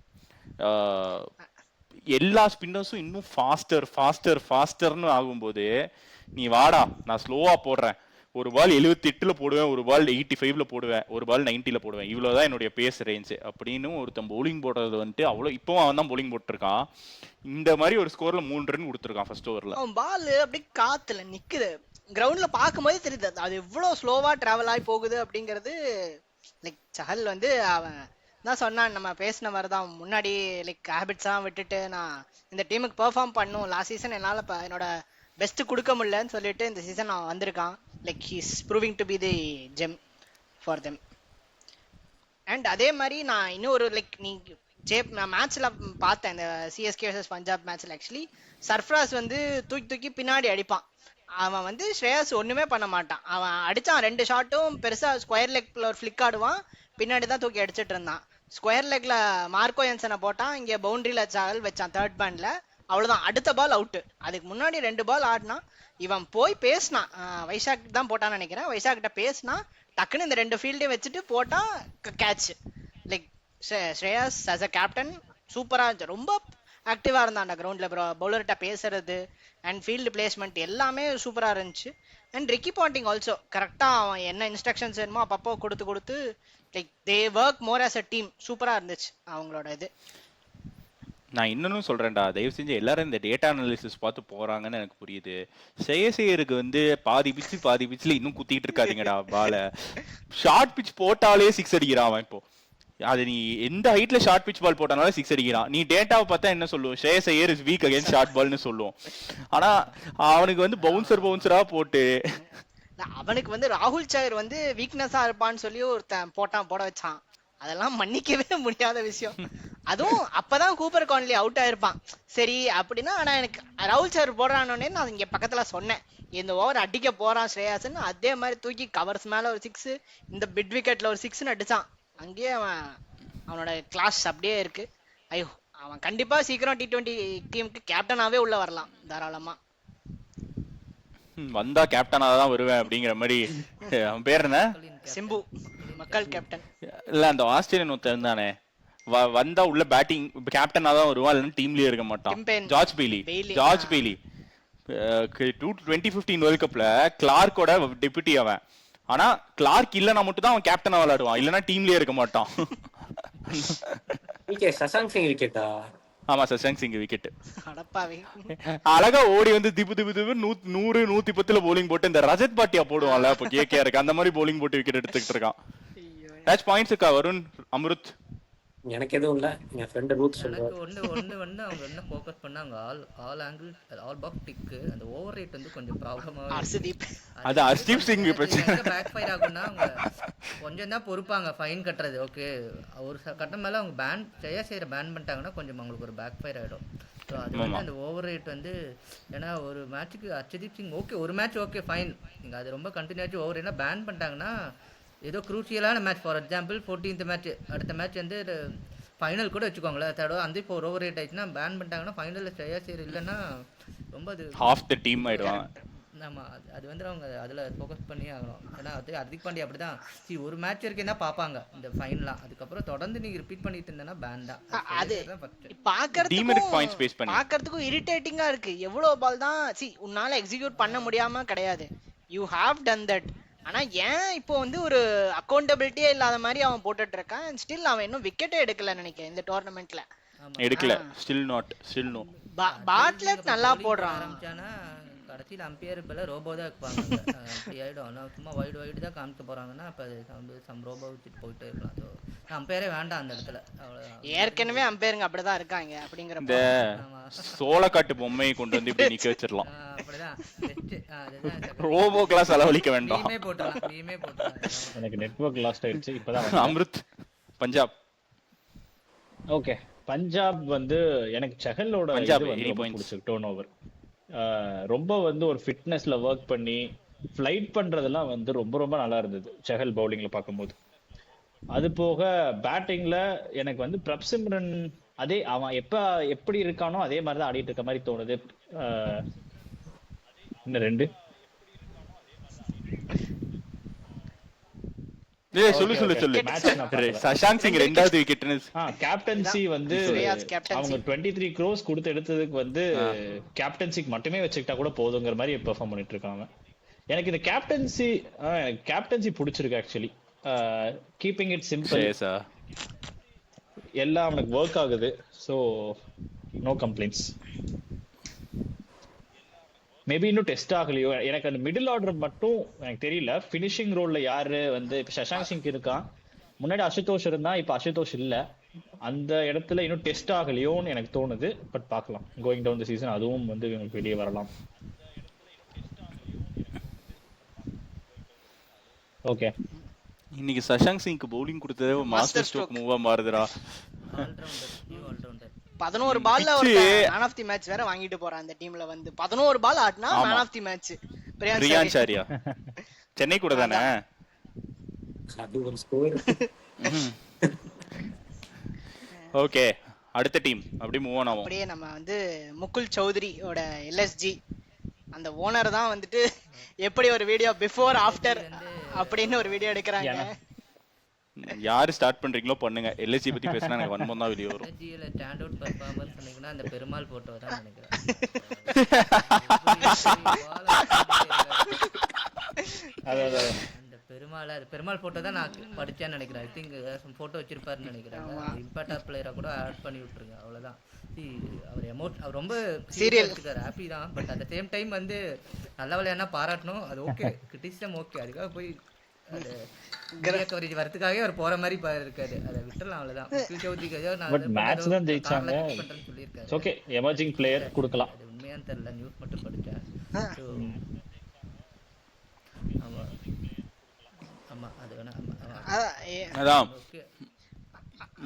எல்லா ஸ்பின்னர்ஸும் இன்னும் ஃபாஸ்டர்னு ஆகும்போது நீ வாடா நான் ஸ்லோவா போடுறேன், ஒரு பால் 78ல போடுவேன், ஒரு பால் 85ல போடுவேன், ஒரு பால் 90ல போடுவேன், இவ்வளவுதான் என்னுடைய பேஸ் ரேஞ்சு அப்படின்னு ஒருத்தன் bowling போடுறது வந்துட்டு அவ்வளோ. இப்போவும் அவன் தான் bowling போட்டிருக்கான். இந்த மாதிரி ஒரு ஸ்கோர்ல 3 ரன் கொடுத்துருக்கான் ஃபர்ஸ்ட் ஓவர்ல. அவன் பால் அப்படி காத்துல நிக்குது, கிரவுண்ட்ல பார்க்கும்போது தெரியுது அது எவ்வளவு ஸ்லோவா டிராவல் ஆகி போகுது அப்படிங்கிறது. லைக் சஹல் வந்து அவன் தான் சொன்னான், நம்ம பேசின மாதிரி தான் முன்னாடி லைக் ஹேபிட்ஸ்லாம் விட்டுட்டு நான் இந்த டீமுக்கு பெர்ஃபார்ம் பண்ணும், லாஸ்ட் சீசன் என்னால் என்னோட பெஸ்ட் கொடுக்க முடியலன்னு சொல்லிட்டு இந்த சீசன் அவன் வந்திருக்கான். Like he's proving to be the GeM for them. And அதே மாதிரி நான் இன்னும் ஒரு லைக் நான் மேட்ச்ல பார்த்தேன், இந்த சிஎஸ்கே vs பஞ்சாப் மேட்ச்ல ஆக்சுவலி சர்ஃப்ராஸ் வந்து தூக்கி பின்னாடி அடிப்பான். அவன் வந்து ஸ்ரேயாஸ் ஒண்ணுமே பண்ண மாட்டான். அவன் அடிச்சான் 2 ஷாட்டும் பெருசா ஸ்கொயர் லெக்ல ஒரு ஃபிளிக் ஆடுவான், பின்னாடி தான் தூக்கி அடிச்சிட்டு இருந்தான். ஸ்கொயர் லெக்ல மார்க்கோ என்சனை போட்டான், இங்க பவுண்டரியில சாகல் வச்சான் தேர்ட் பேண்ட்ல, அவ்வளவுதான். அடுத்த பால் அவுட்டு. அதுக்கு முன்னாடி 2 பால் ஆடினான். இவன் போய் பேசினான், வைசாக் தான் போட்டான்னு நினைக்கிறேன், வைசாக் கிட்ட பேசினா டக்குன்னு இந்த 2 ஃபீல்டையும் வச்சுட்டு போட்டான் catch. Like Shreyas as a captain சூப்பரா இருந்துச்சு, ரொம்ப ஆக்டிவா இருந்தான் அந்த கிரவுண்ட்ல. பவுலர்கிட்ட பேசுறது அண்ட் ஃபீல்டு பிளேஸ்மெண்ட் எல்லாமே சூப்பரா இருந்துச்சு. அண்ட் ரிக்கி பாண்டிங் ஆல்சோ கரெக்டா அவன் என்ன இன்ஸ்ட்ரக்ஷன்ஸ் வேணுமோ அப்பப்போ கொடுத்து like they work more as a team. சூப்பரா இருந்துச்சு அவங்களோட இது. நான் இன்னொன்னு சொல்றேன்டா, தயவு செஞ்சு எல்லாரும் இந்த டேட்டா அனாலிசிஸ் பார்த்து போறாங்கன்னு எனக்கு புரியுது. சேயருக்கு வந்து பாதி பிச்சில் இன்னும் குத்திட்டு இருக்காதீங்கடா பால. ஷார்ட் பிச் போட்டாலே 6 அடிக்கிறான் அவன். இப்போ அது நீ எந்த ஹைட்ல ஷார்ட் பிச் பால் போட்டாலும் 6 அடிக்கிறான். நீ டேட்டாவை பார்த்தா என்ன சொல்லுவோம், Shreyas Iyer is weak against short பால்னு சொல்லுவோம். ஆனா அவனுக்கு வந்து பவுன்சரா போட்டு அவனுக்கு வந்து ராகுல் சஹர் வந்து வீக்னஸா இருப்பான்னு சொல்லி ஒருத்தன் போட வச்சான். அதெல்லாம் மன்னிக்கவே முடியாத விஷயம். அதுவும் அப்பதான் கூப்பர் கான்லி அவுட் ஆயிருப்பான் சரி அப்படின்னா. ஆனா எனக்கு ராகுல் சஹர் போடுறானே நான் இங்க பக்கத்துல சொன்னேன், இந்த ஓவர் அடிக்க போறான் ஸ்ரேயாஸ்ன்னு. அதே மாதிரி தூக்கி கவர்ஸ் மேல ஒரு 6, இந்த பிட் விக்கெட்ல ஒரு 6ன்னு அடிச்சான். அங்கேயே அவனோட கிளாஸ் அப்படியே இருக்கு. அவன் கண்டிப்பா சீக்கிரம் T20 டீமுக்கு கேப்டனாவே உள்ள வரலாம் தாராளமா. வந்தா கேப்டனா தான் வருவேன் அப்படிங்கிற மாதிரி. அவன் பேர் என்ன, சிம்பு, மக்கள் கேப்டன். இல்ல அந்த ஆஸ்திரேலியன் ஒருத்தன் தானே, வந்தா உள்ள பேட்டிங் கேப்டனா தான் வருவான், இல்லைன்னா டீம்லயே இருக்க மாட்டான். ஜார்ஜ் பெய்லி 2015 வேர்ல்ட் கப்ல கிளார்க்கோட டெபுட்டி அவன். ஆனா கிளார்க் இல்லனா மட்டும் தான் அவன் கேப்டனா விளையாடுவான், இல்லனா டீம்லயே இருக்க மாட்டான். சசாங்க் சிங் விக்கெட்டா? ஆமா சசாங்க் சிங் விக்கெட். அடப்பாவே அழகா ஓடி வந்து திபு 100 110ல bowling போட்டு இந்த ரஜத் பாட்டியா போடுவான்ல அப்ப கேகேஆருக்கு அந்த மாதிரி bowling போட்டு விக்கெட் எடுத்துக்கிட்டு இருக்கான். டச் பாயிண்ட்ஸ் இருக்கா வருண், அம்ருத்? எனக்கு எதுவும் இல்ல, என் ஃப்ரெண்ட் ரூத் சொல்றாரு. ஒன்னு அவங்க என்ன ஃபோக்கஸ் பண்ணாங்க, all angle all box tick. அந்த ஓவர் ரேட் வந்து கொஞ்சம் ப்ராப்ளமா ஹர்ஷ்தீப். அது ஹர்ஷ்தீப் சிங் பிரச்சனை. பேக் ஃபயர் ஆகும்னா அவங்க கொஞ்சம் தான் பொறுப்பாங்க ஃபைன் கட்டுறது. ஓகே ஒரு கட்டம் மேல அவங்க செய்யற பேன் பண்ணிட்டாங்கன்னா கொஞ்சம் அவங்களுக்கு ஒரு பேக் ஃபயர் ஆயிடும். ஸோ அது வந்து அந்த ஓவர் ரேட் வந்து, ஏன்னா ஒரு மேட்ச்சுக்கு ஹர்ஷ்தீப் சிங் ஓகே ஒரு மேட்ச் ஓகே ஃபைன், நீங்கள் அது ரொம்ப கண்டினியூச்சு ஓவர் ரேட்னா பேன் பண்ணிட்டாங்கன்னா ஏதோ குரூசியலான match, for example 14th match, அடுத்த மேட்ச் வந்து ஃபைனல் கூட வச்சுக்கோங்களேன், தடவை அந்த இப்போ ஓவர் ரேட் ஆயிடுச்சுன்னா பேன் பண்ணிட்டாங்கன்னா ஃபைனலில் ஸ்ரேயாஸ் ஐயர் இல்லைன்னா ரொம்ப அது ஹாஃப் தி டீம் ஆயிடுவாங்க. ஆமாம் அது வந்து அவங்க அதில் ஃபோக்கஸ் பண்ணி ஆகணும். ஏன்னா அது ஹர்திக் பாண்டியா அப்படி தான் ஒரு மேட்ச் வரைக்கும் தான் பார்ப்பாங்க இந்த ஃபைனலாம், அதுக்கப்புறம் தொடர்ந்து நீங்கள் ரிப்பீட் பண்ணிட்டு இருந்தேன்னா பேன் தான். அது பார்க்கறதுக்கும் இரிட்டேட்டிங்கா இருக்கு. எவ்வளோ பால் தான் உன்னால எக்ஸிக்யூட் பண்ண முடியாம கிடையாது, யூ ஹாவ் டன் தட். ஆனா ஏன் இப்போ வந்து ஒரு அக்கௌண்டபிலிட்டியே இல்லாத மாதிரி அவன் போட்டுட்டு இருக்கான். ஸ்டில் அவன் இன்னும் விக்கெட்டே எடுக்கல நினைக்கிறேன் இந்த டோர்னமெண்ட்ல. எடுக்கல, ஸ்டில் நோ. பாட்லெட் நல்லா போடுறான். ஆரம்பிச்சானா கடைசியில் அம்பையர் இப்ப ரோபோ தான் வைப்பாங்க. அப்படி ஆயிடும். ஆனால் சும்மா வைடு தான் காமிக்க போறாங்கன்னா அப்போ அது ரோபோ வச்சுட்டு போயிட்டே இருக்கலாம். ஸோ அம்பையரே வேண்டாம் அந்த இடத்துல. ஏற்கனவே அம்பையருங்க அப்படிதான் இருக்காங்க. அப்படிங்கிற இந்த சோளக்காட்டு பொம்மையை கொண்டு வந்து இப்படி நிக்க வச்சிடலாம். அப்படிதான் ரோபோ கிளாஸ் அளவழிக்க வேண்டாம். போட்டுலாம். எனக்கு நெட்வொர்க் லாஸ்ட் ஆயிடுச்சு இப்பதான். அம்ருத், பஞ்சாப். ஓகே, பஞ்சாப் வந்து எனக்கு செஹலோட பஞ்சாப் இது வந்து 80 ரொம்ப பாயிண்ட்ஸ். பிடிச்சிருக்கு. டர்ன் ஓவர் ரொம்ப வந்து ஒரு ஃபிட்னஸ்ல ஒர்க் பண்ணி ஃபிளைட் பண்றதெல்லாம் வந்து ரொம்ப ரொம்ப நல்லா இருந்தது செஹல் பவுலிங்ல பார்க்கும்போது. அது போக பேட்டிங்ல எனக்கு வந்து பிரப்சிம்ரன் அதே அவன் எப்படி இருக்கானோ அதே மாதிரி தான் ஆடிட்டு இருக்க மாதிரி தோணுது. அஹ், இன்னும் 2 சொல்லு சொல்லு சொல்லு. மேட்ச் நான் பார்க்கல. சஷாங்க் சிங் 2வது விக்கெட்னு. கேப்டன்சி வந்து ஸ்ரேயாஸ் captaincy. அவங்க 23 crores கொடுத்து எடுத்ததுக்கு வந்து கேப்டன்சிக்கு மட்டுமே வச்சுக்கிட்டா கூட போதுங்கிற மாதிரி பெர்ஃபார்ம் பண்ணிட்டு இருக்காங்க. எனக்கு இந்த கேப்டன்சி பிடிச்சிருக்கு ஆக்சுவலி. கீப்பிங் இட் சிம்பிள், சேஸா எல்லாம் அவனுக்கு ஒர்க் ஆகுது. So no complaints. மேபி இன்னும் டெஸ்ட் ஆகலையோ எனக்கு. அந்த மிடில் ஆர்டர் மட்டும் எனக்கு தெரியல. ஃபினிஷிங் ரோல்ல யாரு வந்து இப்ப சஷாங்க் சிங் இருக்கான், முன்னாடி அசுதோஷ் இருந்தா, இப்ப அசுதோஷ் இல்ல. அந்த இடத்துல இன்னும் டெஸ்ட் ஆகலையோன்னு எனக்கு தோணுது. பட் பார்க்கலாம், கோயிங் டவுன் தி சீசன் அதுவும் வந்து இவங்களுக்கு வெளியே வரலாம். ஓகே, இன்னைக்கு சஷாங்க் சிங்க்கு பவுலிங் கொடுத்ததே ஒரு மாஸ்டர் ஸ்ட்ரோக் மூவா மாறுதுடா. Allrounder, new allrounder. 11 பால்ல ஒரு மேன் ஆஃப் தி மேட்ச் வேற வாங்கிட்டு போறான் அந்த டீம்ல வந்து. 11 பால் ஆடினா man of the match Priyansh Arya. Chennai கூட தானே. அது ஒரு ஸ்கோர். ஓகே, அடுத்த டீம் அப்படி மூவ் ஆன் ஆகும். அப்படியே நம்ம வந்து முகுல் சௌத்ரியோட எல்எஸ்ஜி அந்த ஓனர் தான் வந்துட்டு எப்படி ஒரு வீடியோ பிஃபோர் ஆஃப்டர் அப்படின்னு ஒரு வீடியோ எடுக்கிறாங்க. யாரு ஸ்டார்ட் பண்றீங்களோ பண்ணுங்க. எல்எஸ்சி பத்தி பேசினா எனக்கு வன்மம் தான் வெளியே வரும். LSG ல ஸ்டாண்ட் அவுட் பெர்ஃபார்மன்ஸ் சொன்னீங்கன்னா அந்த பெருமாள் போட்டோ தான் நினைக்கிறேன். அந்த பெருமாள் போட்டோ தான் நான் படிச்சேன்னு நினைக்கிறேன். ஐ திங்க் போட்டோ வச்சிருப்பாருன்னு நினைக்கிறேன். இம்பாக்ட் பிளேயரா கூட ஆட் பண்ணி விட்டுருங்க, அவ்வளவுதான். அவர் ரொம்ப சீரியல் இருக்காரு, ஹாப்பி தான். But at the same time வந்து நல்ல விளையாடினா பாராட்டணும், அது ஓகே. கிரிட்டிசிசம் ஓகே, அதுக்காக போய் அது கவரேஜ் வரதுக்காகவே அவர் போற மாதிரி இருக்காரு. அதை விட்டுறலாம், அவ்வளவுதான். பட் மேட்ச் தான் ஜெயிச்சாங்க. சொல்லியிருக்காரு. ஓகே, எமர்ஜிங் பிளேயர் கொடுக்கலாம். அது உண்மையான்னு தெரியல, நியூஸ் மட்டும் படிச்சேன். So, ஆமா ஆமா அது வேணா அதான் ஓகே.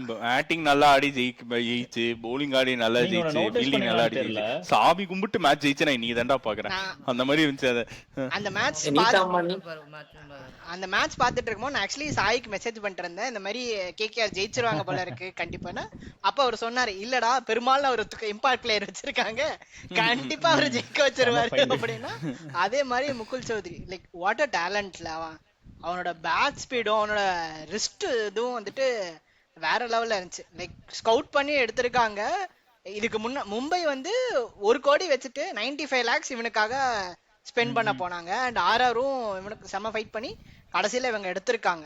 பேட்டிங் நல்லா ஆடி ஜெயிச்சு, பவுலிங் ஆடி நல்லா நீங்க ஜெயிச்சு, notice ஃபீல்டிங் நல்லா ஆடி பண்ணீங்களான்னு ஜெயிச்சு, சாமி கும்பிட்டு மேட்ச் ஜெயிச்சு நான் இன்னைக்கு தான்டா பாக்குறேன். அந்த மாதிரி இருந்துச்சு அது. அந்த மேட்ச் அந்த மேட்ச் பார்த்துட்டு இருக்கும்போது நான் ஆக்சுவலி சாய்க்கு மெசேஜ் பண்ணிட்டு இருந்தேன், இந்த மாதிரி கேகேஆர் ஜெயிச்சிருவாங்க போல இருக்கு கண்டிப்பானா. அப்ப அவர் சொன்னாரு, இல்லடா பெருமாள் அவர் இம்பாக்ட் பிளேயர் வச்சிருக்காங்க, கண்டிப்பா அவர் ஜெயிக்க வச்சிருவாரு அப்படின்னா. அதே மாதிரி Mukul Choudhary like what a டேலண்ட்ல அவனோட பேட் ஸ்பீடும் அவனோட ரிஸ்ட் இதுவும் வந்துட்டு வேற லெவல்ல இருந்துச்சு. லைக் ஸ்கவுட் பண்ணி எடுத்திருக்காங்க. இதுக்கு முன்ன மும்பை வந்து 1 கோடி வச்சுட்டு 95 lakhs இவனுக்காக ஸ்பெண்ட் பண்ண போனாங்க. அண்ட் ஆர்ஆரும் இவனுக்கு செம்ம ஃபைட் பண்ணி கடைசியில இவங்க எடுத்திருக்காங்க.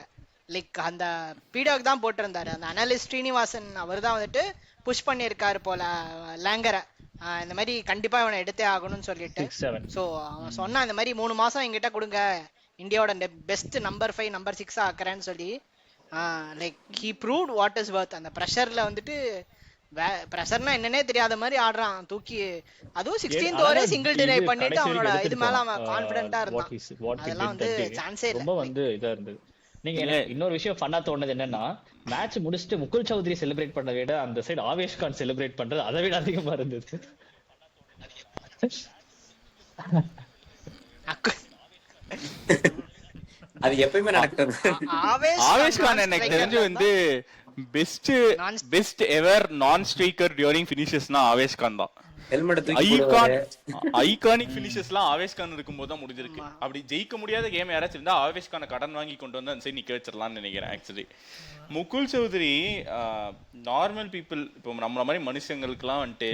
லைக் அந்த பீடாக் தான் போட்டிருந்தாரு அந்த அனலிஸ்ட் ஸ்ரீனிவாசன், அவர் தான் வந்துட்டு புஷ் பண்ணியிருக்காரு போல லேங்கரை, இந்த மாதிரி கண்டிப்பா இவனை எடுத்தே ஆகணும்னு சொல்லிட்டு. ஸோ அவன் சொன்னா இந்த மாதிரி 3 மாசம் எங்கிட்ட கொடுங்க, இந்தியாவோட பெஸ்ட் நம்பர் 5 நம்பர் 6 ஆக்குறேன்னு சொல்லி. Like he proved what is வர்த். அந்த ப்ரெஷர்ல வந்துட்டு ப்ரெஷர்னா என்னன்னே தெரியாத மாதிரி ஆடுறான் தூக்கி. அதுவும் 16th ஓவரே சிங்கிள் டிரை பண்ணிட்டு அவனோட இது மேல அவன் கான்ஃபிடென்ட்டா இருந்தான். அதெல்லாம் வந்து சான்ஸே இல்ல. ரொம்ப வந்து இதா இருந்தது. நீங்க இன்னொரு விஷயம் ஃபன்னா தோணுது என்னன்னா, மேட்ச் முடிச்சுட்டு முகுல் சௌத்ரி செலிப்ரேட் பண்ணதை விட அந்த சைடு ஆவேஷ் கான் செலிப்ரேட் பண்றது அதை விட அதிகமா இருந்தது. அது எப்பயுமே நடக்கிறது. ஆவேஷ் கான் எனக்கு தெரிஞ்சு வந்து பெஸ்ட் எவர் நான் ஸ்ட்ரைக்கர் டியூரிங் ஃபினிஷஸ்னா ஆவேஷ் கான் தான். ஹெல்மெட் தூக்கி ஐகானிக் ஃபினிஷஸ்லாம் ஆவேஷ் கான் இருக்கும்போது தான் முடிஞ்சிருக்கு. அப்படி ஜெயிக்க முடியாத கேம் யாராச்சும் இருந்தா ஆவேஷ் கானை கடன் வாங்கி கொண்டு வந்து அந்த சைடு நிக்க வச்சிடலாம்னு நினைக்கிறேன். Actually Mukul Choudhary normal people, இப்போ நம்மள மாதிரி மனுஷங்களுக்குலாம் வந்துட்டு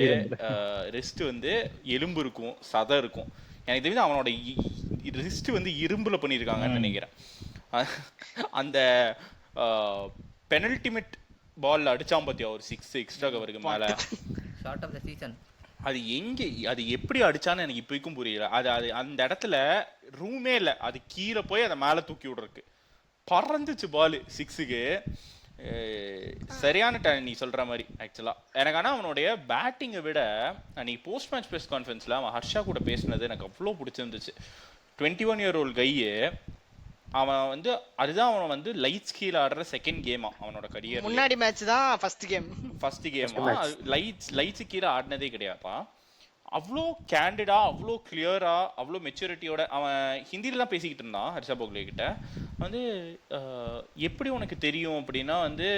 ரிஸ்ட் வந்து எலும்பு இருக்கும், சதை இருக்கும். எனக்கு தெரிஞ்சு அவனோட ரிஸ்ட் வந்து இரும்புல பண்ணியிருக்காங்கன்னு நினைக்கிறேன். அந்த பெனல்டிமேட் பால்ல அடிச்சான் பாத்தியா ஒரு 6 எக்ஸ்ட்ரா கவருக்கு மேல, ஷார்ட் ஆஃப் தி சீசன். அது எங்க அது எப்படி அடிச்சான்னு எனக்கு இப்போக்கும் புரியல. அது அந்த இடத்துல ரூமே இல்லை, அது கீழே போய் அதை மேலே தூக்கி விடுறதுக்கு பறந்துச்சு பால் 6க்கு. சரியான டைம் நீ சொல்ற மாதிரி ஆக்சுவலா. எனக்கு ஆனால் அவனுடைய பேட்டிங்கை விட அன்னைக்கு போஸ்ட் மேட்ச் ப்ரெஸ் கான்ஃபரன்ஸ்ல அவன் ஹர்ஷா கூட பேசினது எனக்கு அவ்வளோ பிடிச்சிருந்துச்சு. 21 year old கையை அவன் வந்து அதுதான் அவன் வந்து லைட்ஸ் கீழே ஆடுற செகண்ட் கேமா அவனோட கரியர். முன்னாடி மேட்ச் தான் ஃபர்ஸ்ட் கேம். ஃபர்ஸ்ட் கேமா லைட்ஸ் கீழே ஆடினதே கிடையாதுப்பா. அவ்வளோ கேண்டிடா, அவ்வளோ கிளியரா, அவ்வளோ மெச்சூரிட்டியோட அவன் ஹிந்தியில தான் பேசிக்கிட்டு இருந்தான் ஹர்ஷா போக்லே கிட்ட. வந்து எப்படி உனக்கு தெரியும் அப்படின்னா வந்து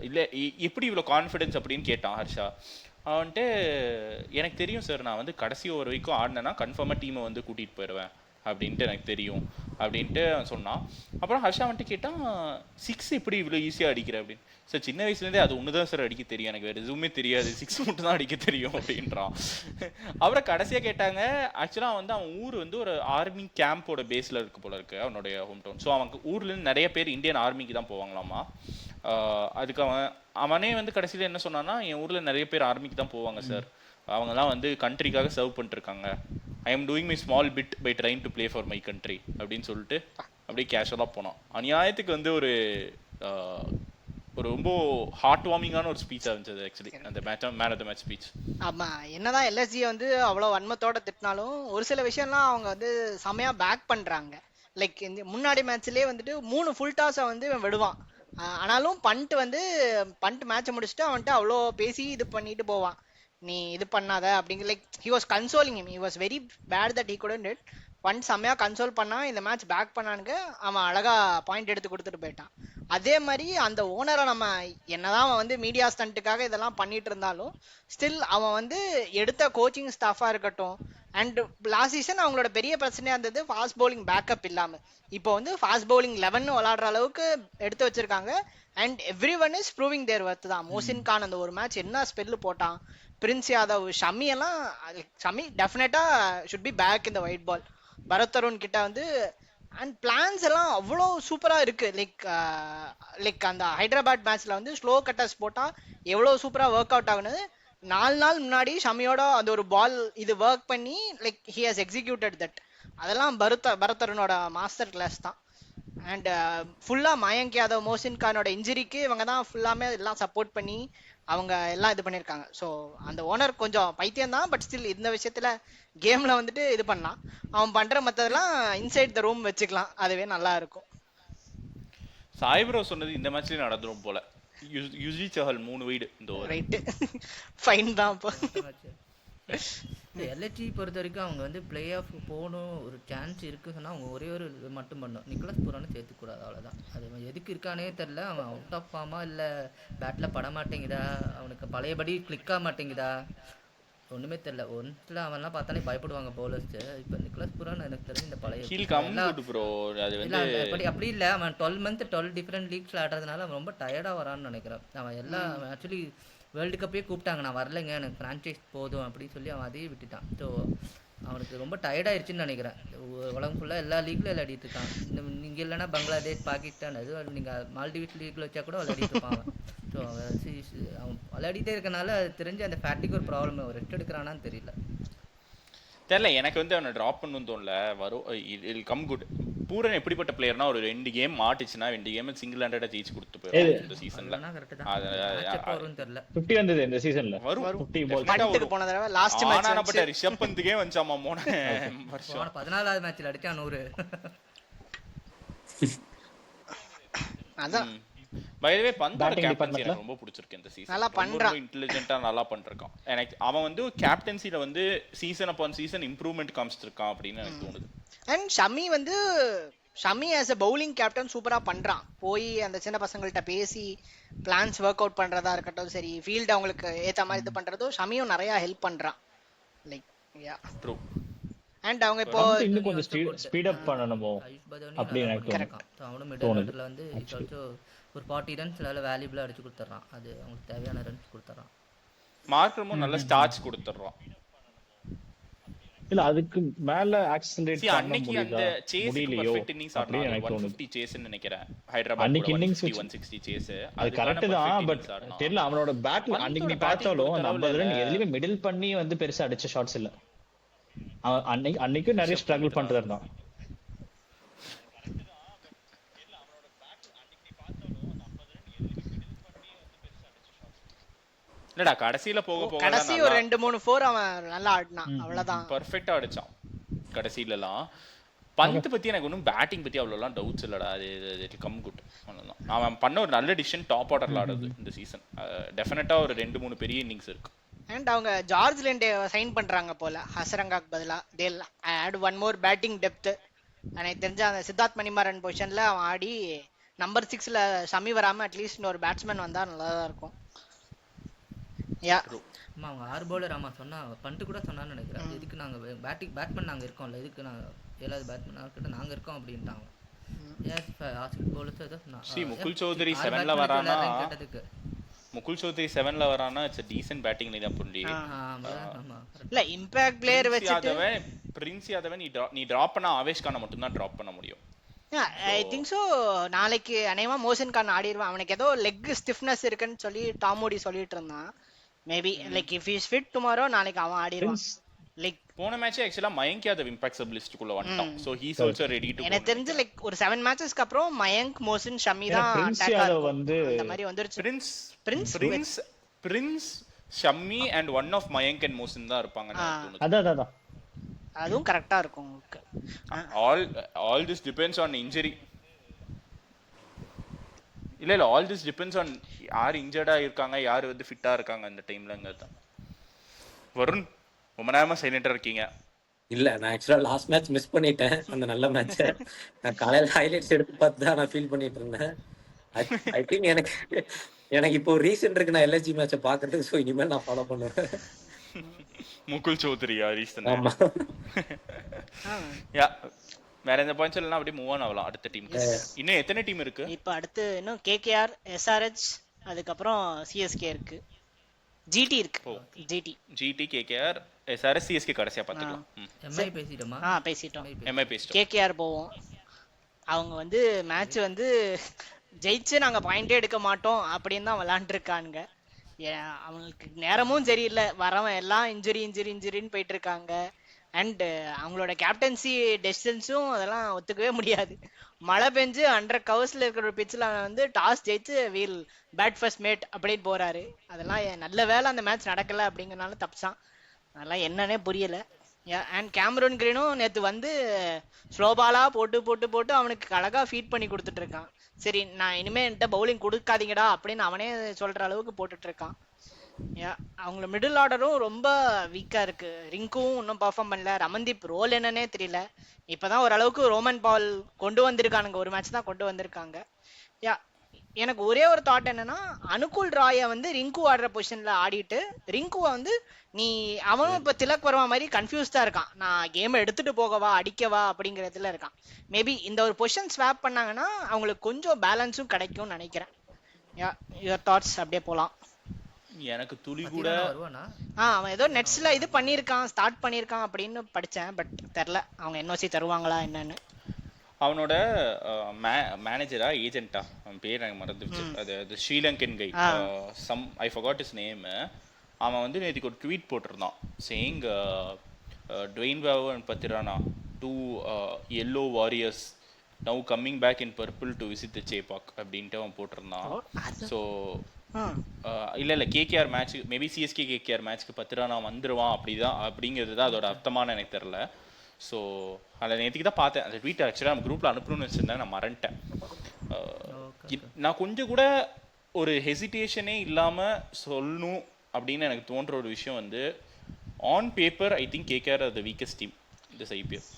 இல்லை எப்படி இவ்வளோ கான்ஃபிடென்ஸ் அப்படின்னு கேட்டான் ஹர்ஷா. அவன்ட்டு எனக்கு தெரியும் சார், நான் வந்து கடைசி ஓவர் வரைக்கும் ஆடினேன்னா கன்ஃபார்மாக டீமை வந்து கூட்டிகிட்டு போயிடுவேன் அப்படின்ட்டு எனக்கு தெரியும் அப்படின்ட்டு அவன் சொன்னான். அப்புறம் ஹர்ஷா வந்துட்டு கேட்டான், 6 எப்படி இவ்வளோ ஈஸியாக அடிக்கிற அப்படின்னு. சார் சின்ன வயசுலேருந்தே அது ஒன்று தான் சார் அடிக்க தெரியும், எனக்கு வேறு எதுவுமே தெரியாது, 6 மட்டும் தான் அடிக்க தெரியும் அப்படின்றான். அப்புறம் கடைசியாக கேட்டாங்க, ஆக்சுவலாக வந்து அவன் ஊர் வந்து ஒரு ஆர்மி கேம்போட பேஸில் இருக்கு போல இருக்கு அவனுடைய ஹோம் டவுன். ஸோ அவனுக்கு ஊர்லேருந்து நிறைய பேர் இந்தியன் ஆர்மிக்கு தான் போவாங்களாமா. அதுக்கு அவனே வந்து கடைசியில் என்ன சொன்னான்னா, என் ஊரில் நிறைய பேர் ஆர்மிக்கு தான் போவாங்க சார், அவங்கெல்லாம் வந்து கண்ட்ரிக்காக சர்வ் பண்ணிட்டுருக்காங்க, I am doing my small bit by trying to play for my country அப்படின்னு சொல்லிட்டு அப்படியே கேஷுவலாக போனான். அநியாயத்துக்கு வந்து ஒரு ரொம்ப ஹார்ட் வார்மிங்கான ஒரு ஸ்பீச்சாக இருந்துச்சு ஆக்சுவலி அந்த man of the match speech. ஆமாம், என்னதான் எல்எஸ்ஜியை வந்து அவ்வளோ வன்மத்தோட திட்டினாலும் ஒரு சில விஷயம்லாம் அவங்க வந்து செமையாக பேக் பண்ணுறாங்க. லைக் இந்த முன்னாடி மேட்ச்லேயே வந்துட்டு 3 ஃபுல் டாஸை வந்து இவன் விடுவான். ஆனாலும் பண்ட் மேட்சை முடிச்சுட்டு அவன்ட்டு அவ்வளோ பேசி இது பண்ணிட்டு போவான், நீ இது பண்ணாத அப்படிங்கிற. Like he was consoling him, he was very bad that he couldn't it. ஒன் செம்மையாக கன்சோல் பண்ணா, இந்த மேட்ச் பேக் பண்ணானுங்க, அவன் அழகா பாயிண்ட் எடுத்து கொடுத்துட்டு போயிட்டான். அதே மாதிரி அந்த ஓனரை நம்ம என்னதான் அவன் வந்து மீடியா ஸ்டண்ட்டுக்காக இதெல்லாம் பண்ணிட்டு இருந்தாலும் ஸ்டில் அவன் வந்து எடுத்த கோச்சிங் ஸ்டாஃபாக இருக்கட்டும். அண்ட் லாஸ்ட் சீசன் அவங்களோட பெரிய பிரச்சனையாக இருந்தது ஃபாஸ்ட் பவுலிங் பேக்கப் இல்லாமல். இப்போ வந்து ஃபாஸ்ட் பவுலிங் 11 விளாடுற அளவுக்கு எடுத்து வச்சிருக்காங்க. And everyone is proving their worth தான். மோசின் கான் அந்த ஒரு மேட்ச் என்ன ஸ்பெல்லு போட்டான், பிரின்ஸ் யாதவ், ஷமி எல்லாம். ஷமி டெஃபினட்டா ஷுட் பி பேக் இந்த ஒயிட் பால். பரத் தருண் கிட்ட வந்து அண்ட் பிளான்ஸ் எல்லாம் அவ்வளோ சூப்பராக இருக்கு. லைக் அந்த ஹைதராபாத் மேட்ச்ல வந்து ஸ்லோ கட்டர்ஸ் போட்டால் எவ்வளோ சூப்பராக ஒர்க் அவுட் ஆகுனது 4 நாள் முன்னாடி ஷமியோட அந்த ஒரு பால் இது ஒர்க் பண்ணி like he has executed that. அதெல்லாம் பரத் தருணோட மாஸ்டர் கிளாஸ் தான். அண்ட் ஃபுல்லாக மயங்க் யாதவ், மோசின் கானோட இன்ஜுரிக்கு இவங்க தான் ஃபுல்லாமே எல்லாம் சப்போர்ட் பண்ணி அவங்க எல்லாம் இது பண்ணியிருக்காங்க. ஸோ அந்த ஓனர் கொஞ்சம் பைத்தியம் தான், பட் ஸ்டில் இந்த விஷயத்தில் கேமில் வந்துட்டு இது பண்ணலாம். அவன் பண்ணுற மற்றதெல்லாம் இன்சைட் த ரூம் வச்சுக்கலாம், அதுவே நல்லா இருக்கும். சாய்ப்ரோ சொன்னது இந்த மேட்ச்லேயே நடந்துடும் போல. யுஜி சஹல் 3 வைடு இந்த ஓவர். ரைட்டு, ஃபைன் தான். இப்போ எல்ஹெச்சி பொறுத்த வரைக்கும் அவங்க வந்து பிளே ஆஃப் போகணும் ஒரு சான்ஸ் இருக்குன்னு சொன்னால் அவங்க ஒரே ஒரு இது மட்டும் பண்ணணும், நிக்கலஸ் பூரானு சேர்த்துக்கூடாது, அவ்வளோதான். அது எதுக்கு இருக்கானே தெரில. அவன் அவுட் ஆஃப் ஃபார்மா இல்லை பேட்டில் பட மாட்டேங்குதா, அவனுக்கு பழையபடி கிளிக் ஆக மாட்டேங்குதா, ஒன்றுமே தெரில. ஒன்றில் அவன்லாம் பார்த்தாலே பயப்படுவாங்க பவுலர்ஸ். இப்போ நிக்கலஸ் பூரான் எனக்கு தெரிஞ்சு இந்த பழைய அப்படி இல்லை. அவன் 12 months 12 டிஃப்ரெண்ட் லீக்ஸில் ஆடுறதுனால அவன் ரொம்ப டயர்டாக வரான்னு நினைக்கிறேன். அவன் எல்லாம் ஆக்சுவலி வேர்ல்டு கப்பே கூப்பிட்டாங்க, நான் வரலைங்க எனக்கு ஃப்ரான்ச்சைஸ் போதும் அப்படின்னு சொல்லி அவன் அதையே விட்டுட்டான். ஸோ அவனுக்கு ரொம்ப டயர்டாயிருச்சுன்னு நினைக்கிறேன். உலகம் ஃபுல்லாக எல்லா லீக்லையும் விளையாடிட்டு இருக்கான். இங்கே இல்லைன்னா பங்களாதேஷ், பாகிஸ்தான், அது நீங்கள் மால்டிவ்ஸ் லீக்ல வச்சா கூட விளையாடிட்டு இருப்பான் அவன். ஸோ அவன் விளையாடிட்டே இருக்கனால அது தெரிஞ்சு அந்த ஃபேட்டிக் ஒரு ப்ராப்ளம். அவன் ரெஸ்ட் எடுக்கிறானான்னு தெரியல. எனக்கு வந்து அவனை ட்ராப் பண்ணணும்னு தோணல. வரும் இல் கம் குட். பூரன் எப்படிப்பட்ட பிளேயர்னா ஒரு 2 கேம் மாட்டுச்சுன்னா 2 கேம் சிங்கிள் ஹேண்டடா ஜெயிச்சு கொடுத்து போயிடும் இந்த சீசன்ல. தெரியல 50 வந்தது இந்த சீசன்ல. வரும் 50 பால் பண்ட்டுக்கு போன தடவை லாஸ்ட் மேட்ச் ஆனானப்பட்ட ரிஷப் பந்துக்கே வந்துச்சாமா போன வருஷம் 14வது மேட்ச்ல அடிச்சான் 100. அதான் பை தி வே பந்தோட கேப்டன்சி எனக்கு ரொம்ப பிடிச்சிருக்கு இந்த சீசன். நல்லா பண்றான், ரொம்ப இன்டெலிஜென்ட்டா நல்லா பண்றான். எனக்கு அவன் வந்து கேப்டன்சில வந்து சீசன் அப்பான் சீசன் இம்ப்ரூவ்மென்ட் காமிச்சிருக்கான் அப்படின்னு எனக்கு தோணுது. And Shami as a bowling captain சூப்பரா பண்றான். போய் அந்த சின்ன பசங்கள்ட்ட பேசி பிளான்ஸ் ஒர்க் அவுட் பண்றதா இருக்கட்டும், சரி ஃபீல்ட் அவங்களுக்கு ஏத்த மாதிரி இது பண்றதோ ஷமியும் நிறைய ஹெல்ப் பண்றான். Like yeah true. அண்ட் அவங்க இப்போ இன்னும் கொஞ்சம் ஸ்பீட் அப் பண்ணணுமோ அப்படி எனக்கு தோணுது. அவனும் மிடில் ஆர்டர்ல வந்து ஒரு 40 ரன்ஸ் வேல்யூபிளா அடிச்சு கொடுத்துறான். அது அவங்களுக்கு தேவையான ரன்ஸ் கொடுத்துறான். மார்க்கமும் நல்ல ஸ்டார்ட்ஸ் கொடுத்துறான். இல்ல அதுக்கு மேல ஆக்சலரேட் பண்ண அன்னைக்கு அந்த சேஸ்க்கு பெர்ஃபெக்ட் இன்னிங்ஸ் ஆடுறான். 150 சேஸ் ன்னு நினைக்கிறேன் ஹைதராபாத். அன்னைக்கு இன்னிங்ஸ் 160 சேஸ் அது கரெக்ட் தான். பட் தெரியல அவனோட பேட் அன்னைக்கு நீ பார்த்தாலும் அந்த 50 ரன் எதுலயுமே மிடில் பண்ணி வந்து பெருசா அடிச்ச ஷாட்ஸ் இல்ல. அன்னைக்கு நிறைய ஸ்ட்ரகிள் பண்ணிட்டு இருந்தான். இல்லடா கடைசில போக கடைசி ஒரு 2-3 4 அவன் நல்லா ஆடினான், அவ்வளவுதான். பெர்ஃபெக்ட்டா அடிச்சான் கடைசிலலாம். பந்த் பத்தி எனக்கு ஒன்றும் பேட்டிங் பத்தி அவ்வளோலாம் டவுட்ஸ் இல்லடா. அது கம் குட் அவ்வளோதான். அவன் பண்ண ஒரு நல்ல டிசிஷன் டாப் ஆர்டர்ல ஆடுறது இந்த சீசன். டெஃபினட்டா ஒரு 2-3 பெரிய இன்னிங்ஸ் இருக்கு. அண்ட் அவங்க ஜார்ஜ் லிண்டே சைன் பண்றாங்க போல ஹசரங்காக்கு பதிலா. They'll add one more batting depth. எனக்கு தெரிஞ்ச அந்த சித்தார்த் மணிமாறன் பொசிஷன்ல அவன் ஆடி நம்பர் 6ல ஷமி வராம அட்லீஸ்ட் ஒரு பேட்ஸ்மேன் வந்தா நல்லா தான் இருக்கும். யா ஆமா அவங்க 6 பவுலர் ஆமா சொன்னா பண்ணிட்டு கூட சொன்னான்னு நினைக்கிறேன். இதுக்கு நாங்கள் பேட்ஸ்மேன் நாங்கள் இருக்கோம்ல, இதுக்கு நாங்கள் 7வது பேட்ஸ்மேன் கிட்ட நாங்கள் இருக்கோம் அப்படின்ட்டாங்க. முகுல் சௌத்ரி 7ல வரானா, முகுல் சௌத்ரி 7ல வரானா it's decent batting lineup only. இல்ல இம்பாக்ட் பிளேயர் வச்சிட்டு பிரின்ஸ் யாதவன் நீ டிராப் பண்ணா ஆவேஷ் கான மட்டும் தான் டிராப் பண்ண முடியும். I think so. நாளைக்கு அநேகமா மோசன் கான் ஆடிடுவான். அவனுக்கு ஏதோ லெக் ஸ்டிஃப்னஸ் இருக்குன்னு சொல்லி டாமோடி சொல்லிட்டு இருந்தான். Maybe like if he is fit tomorrow நாளைக்கு அவன் ஆடிடுவான். லைக் போன மேட்ச் ஆக்சுவலா மயங்க் யாதவ் இம்பாக்ட் லிஸ்ட்க்குள்ள வந்துட்டான். So he is also ready to. எனக்கு தெரிஞ்சு லைக் ஒரு 7 மேட்சஸ்க்கு அப்புறம் மயங்க், மோசன், ஷமி தான் பிரின்ஸ் attack யாதவ் ஆகும். வந்து அந்த மாதிரி வந்துருச்சு. Prince Shami and one of Mayank and Mohsin தான் இருப்பாங்க. அதான் அதுவும் கரெக்டா இருக்கும் உங்களுக்கு. All this depends on injury. இல்ல ஆல் திஸ் டிபெண்ட்ஸ் ஆன் யார் இன்ஜர்டா இருக்காங்க, யார் வந்து ஃபிட்டா இருக்காங்க அந்த டைம்லங்கிறது தான். வருண் ரொம்ப நேரமா சைலண்டா இருக்கீங்க. இல்ல நான் ஆக்சுவலா லாஸ்ட் மேட்ச் மிஸ் பண்ணிட்டேன், அந்த நல்ல மேட்ச். நான் காலையில ஹைலைட்ஸ் எடுத்து பார்த்து தான் நான் ஃபீல் பண்ணிட்டு இருந்தேன். ஐ திங்க் எனக்கு இப்போ ஒரு ரீசன் இருக்கு நான் எல்எஸ்ஜி மேட்சை பாக்குறதுக்கு. ஸோ இனிமேல் நான் ஃபாலோ பண்ணுவேன். முகுல் சௌத்ரியா ரீசன்? ஆமா. யா வேற எந்த பாயிண்ட்ஸ் இல்லைன்னா அப்படியே மூவ் ஆன் ஆகலாம் அடுத்த டீம். இன்னும் எத்தனை டீம் இருக்கு? இப்போ அடுத்து இன்னும் கேகேஆர், எஸ்ஆர்ஹெச், அதுக்கப்புறம் சிஎஸ்கே இருக்கு, ஜிடி இருக்கு. ஜிடி கேகேஆர், எஸ்ஆர்ஹெச், சிஎஸ்கே கடைசியா பாத்துக்கலாம். எம்ஐ பேசிட்டோமா? பேசிட்டோம். எம்ஐ பேசிட்டோம். கேகேஆர் போவோம். அவங்க வந்து மேட்ச் வந்து ஜெயிச்சு நாங்க பாயிண்டே எடுக்க மாட்டோம் அப்படின்னு தான் விளாண்டுருக்கானுங்க. அவங்களுக்கு நேரமும் சரியில்லை, வரவன் எல்லாம் இன்ஜுரின்னு போயிட்டு இருக்காங்க. அண்டு அவங்களோட கேப்டன்சி டெசிஷன்ஸும் அதெல்லாம் ஒத்துக்கவே முடியாது. மழை பெஞ்சு அண்டர் கவர்ஸில் இருக்கிற ஒரு பிச்சில் வந்து டாஸ் ஜெயிச்சு வீல் பேட் ஃபர்ஸ்ட் மேட் அப்படின்னு போகிறாரு. அதெல்லாம் நல்ல வேலை அந்த மேட்ச் நடக்கலை அப்படிங்கிறனால தப்புச்சான். அதெல்லாம் என்னன்னே புரியலை. அண்ட் கேமரூன் கிரீனும் நேற்று வந்து ஸ்லோபாலாக போட்டு அவனுக்கு அழகாக ஃபீட் பண்ணி கொடுத்துட்ருக்கான். சரி நான் இனிமேல் என்கிட்ட பவுலிங் கொடுக்காதீங்கடா அப்படின்னு அவனே சொல்கிற அளவுக்கு போட்டுட்ருக்கான். அவங்கள மிடில் ஆர்டரும் ரொம்ப வீக்கா இருக்கு. ரிங்கும் இன்னும் பர்ஃபார்ம் பண்ணல. ரமன்தீப் ரோல் என்னன்னே தெரியல. இப்பதான் ஓரளவுக்கு ரோமன் பால் கொண்டு வந்திருக்கானுங்க, ஒரு மேட்ச் தான் கொண்டு வந்திருக்காங்க. எனக்கு ஒரே ஒரு தாட் என்னன்னா, அனுகுல் ராயை வந்து ரிங்கு ஆடுற பொசிஷன்ல ஆடிட்டு ரிங்குவை வந்து அவனும் இப்ப திலக் வர்மா மாதிரி கன்ஃபியூஸ்டா இருக்கான். நான் கேம் எடுத்துட்டு போகவா அடிக்கவா அப்படிங்கறதுல இருக்கான். மேபி இந்த ஒரு பொசிஷன் ஸ்வாப் பண்ணாங்கன்னா அவங்களுக்கு கொஞ்சம் பேலன்ஸும் கிடைக்கும்னு நினைக்கிறேன். யுவர் தாட்ஸ் அப்படியே போலாம். எனக்கு துளி கூட அவன் ஏதோ நெட்ஸ்ல இது பண்ணிருக்கான், ஸ்டார்ட் பண்ணிருக்கான் அப்படின்னு படிச்சேன். பட் தெரியல அவங்க என்ஓசி தருவாங்களா என்னன்னு. அவனோட மேனேஜரா ஏஜென்ட்டா அவன் பேர் எனக்கு மறந்துச்சு. அது Sri Lankan guy, some I forgot his name. அவன் வந்து நேற்றுக்கு ஒரு ட்வீட் போட்டிருந்தான் saying Dwayne Bravo and Pathirana 2 yellow warriors now coming back in purple to visit the Chepauk அப்படின்ட்டு அவன் போட்டிருந்தான். ஸோ இல்லை KKR match maybe CSK KKR மேட்ச்க்கு பத்திரானா வந்துடுவான் அப்படிங்கிறது தான் அதோட அர்த்தமான எனக்கு தெரில. ஸோ அதை நேற்றுக்கு தான் பார்த்தேன் அந்த ட்வீட். ஆக்சுவலாக நம்ம குரூப்பில் அனுப்பணும்னு வச்சுருந்தேன், நான் மறந்துட்டேன். நான் கொஞ்சம் கூட ஒரு ஹெசிடேஷனே இல்லாமல் சொல்லணும் அப்படின்னு எனக்கு தோன்ற ஒரு விஷயம் வந்து, on paper I think KKR R the weakest team this IPL.